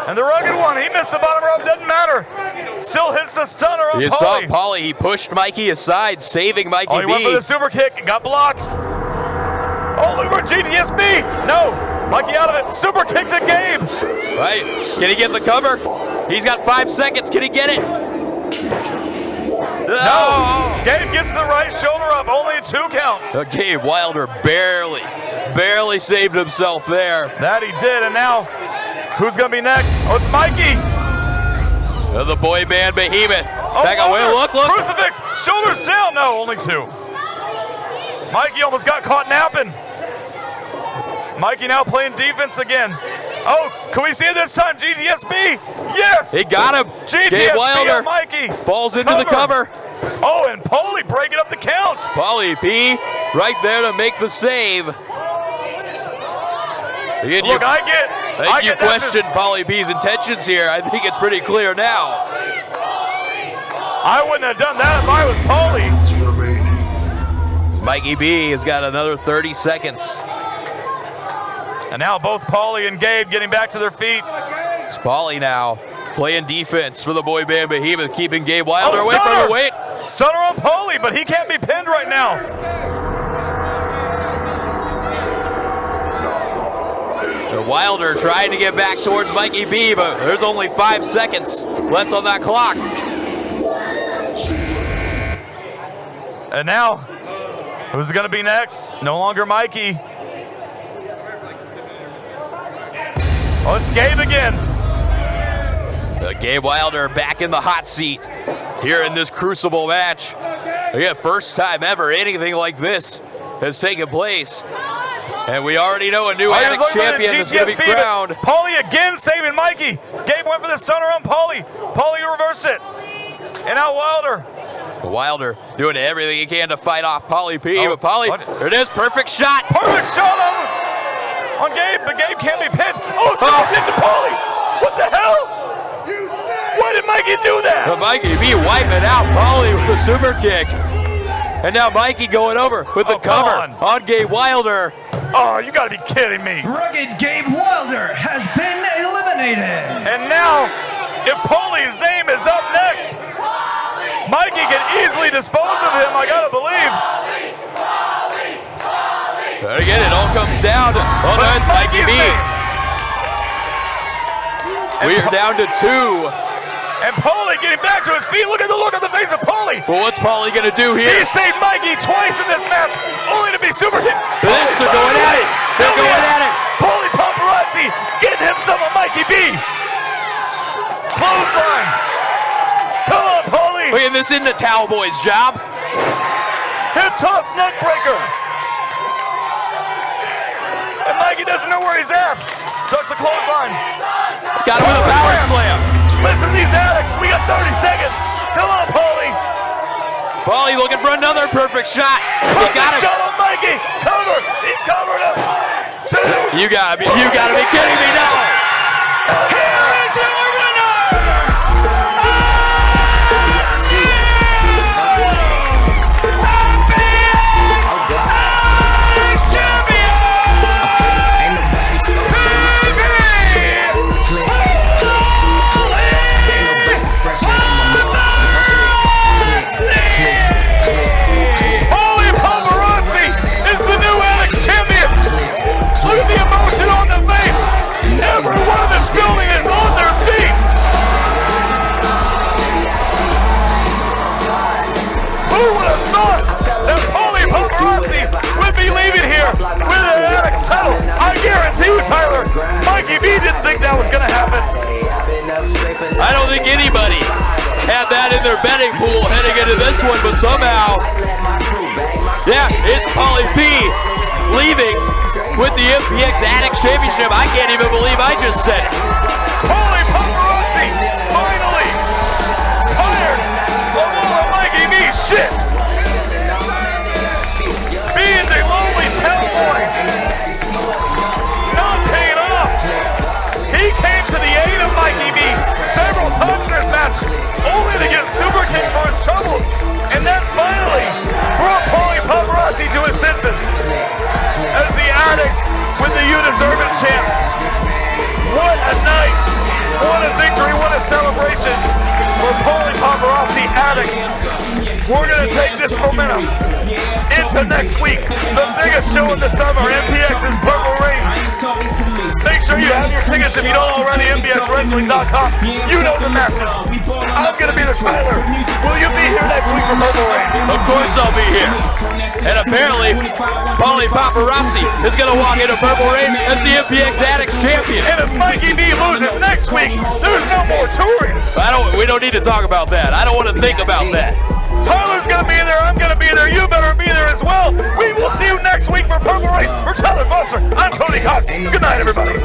And the rugged one, he missed the bottom rope, doesn't matter. Still hits the stunner on Paulie. You saw Paulie, he pushed Mikey aside, saving Mikey B. He went for the super kick, got blocked. Oh, look for GTSB. No, Mikey out of it. Super kick to Gabe. Right, can he get the cover? He's got 5 seconds, can he get it? No, Gabe gets the right shoulder up, only a 2 count. Gabe Wilder barely saved himself there. That he did, and now, who's gonna be next? Oh, it's Mikey. The boy band behemoth. Oh, back away, look. Crucifix, shoulders down, no, only 2. Mikey almost got caught napping. Mikey now playing defense again. Oh, can we see it this time? GTSB, yes! He got him. GTSB Wilder on Mikey. Falls into the cover. Oh, and Paulie breaking up the count. Paulie P right there to make the save. Again, Look, I think you question Paulie P's intentions here. I think it's pretty clear now. I wouldn't have done that if I was Paulie. Mikey B has got another 30 seconds. And now both Paulie and Gabe getting back to their feet. It's Paulie now playing defense for the boy band behemoth, keeping Gabe Wilder away from the weight. Stunner on Paulie, but he can't be pinned right now. Wilder trying to get back towards Mikey B, but there's only 5 seconds left on that clock. And now, who's it going to be next? No longer Mikey. Oh, it's Gabe again. Gabe Wilder back in the hot seat here in this Crucible match. Again, first time ever anything like this has taken place. And we already know a new Addicts champion is going to be crowned. Paulie again saving Mikey. Gabe went for the stunner on Paulie. Paulie reversed it. And now Wilder. Wilder doing everything he can to fight off Paulie P. But Paulie, there it is, perfect shot. Perfect shot on Gabe, but Gabe can't be pinned. Oh, super kick to Paulie. What the hell? Why did Mikey do that? But Mikey B wiping out Paulie with the super kick. And now Mikey going over with the cover on Gabe Wilder. Oh, you gotta be kidding me. Rugged Gabe Wilder has been eliminated. And now, if Paulie's name is up next, Mikey can easily dispose of him, I gotta believe. But again, it all comes down to Mikey B. We are down to 2. And Paulie getting back to his feet. Look at the look on the face of Paulie. Well, what's Paulie gonna do here? He saved Mikey twice in this match, only to be super hit. They're going at it. They're going at it. Paulie Paparazzi getting him some of Mikey B. Clothesline. Come on, Paulie. Look at this in the Towel Boy's job. Hip toss neck breaker. And Mikey doesn't know where he's at. Ducks the clothesline. Got him with a power slam. Listen to these Addicts. We got 30 seconds. Come on, Paulie. Paulie looking for another perfect shot. Perfect shot on Mikey. Cover. He's covered him. 2. You gotta be kidding me now. Here is your winner, everyone in this building is on their feet. Who would have thought that Paulie Paparazzi would be leaving here with an Addicts title? I guarantee you, Tyler, Mikey B didn't think that was going to happen. I don't think anybody had that in their betting pool heading into this one, but somehow, yeah, it's Paulie P leaving with the MPX Addicts Championship. I can't even believe I just said it. Paulie Paparazzi, finally, tired of all of Mikey B's shit. Being the lonely town boy, not paying off. He came to the aid of Mikey B several times in this match, only to get super kicked for his troubles. And then finally brought Paulie Paparazzi to his senses. As the Addicts with the You Deserve It chance. What a night, what a victory, what a celebration for Paulie Paparazzi Addicts. We're going to take this momentum into next week, the biggest show of the summer, MPX's Purple Rain. Make sure you have your tickets if you don't already, MPXWrestling.com. You know the matches. I'm going to be the Tyler. Will you be here next week for Purple Rain? Of course I'll be here. And apparently, Paulie Paparazzi is going to walk into Purple Rain as the MPX Addicts champion. And if Mikey B loses next week, there's no more touring. We don't need to talk about that. I don't want to think about that. Tyler's going to be there. I'm going to be there. You better be there as well. We will see you next week for Purple Rain. For Tyler Foster, I'm Cody Cox. Good night, everybody.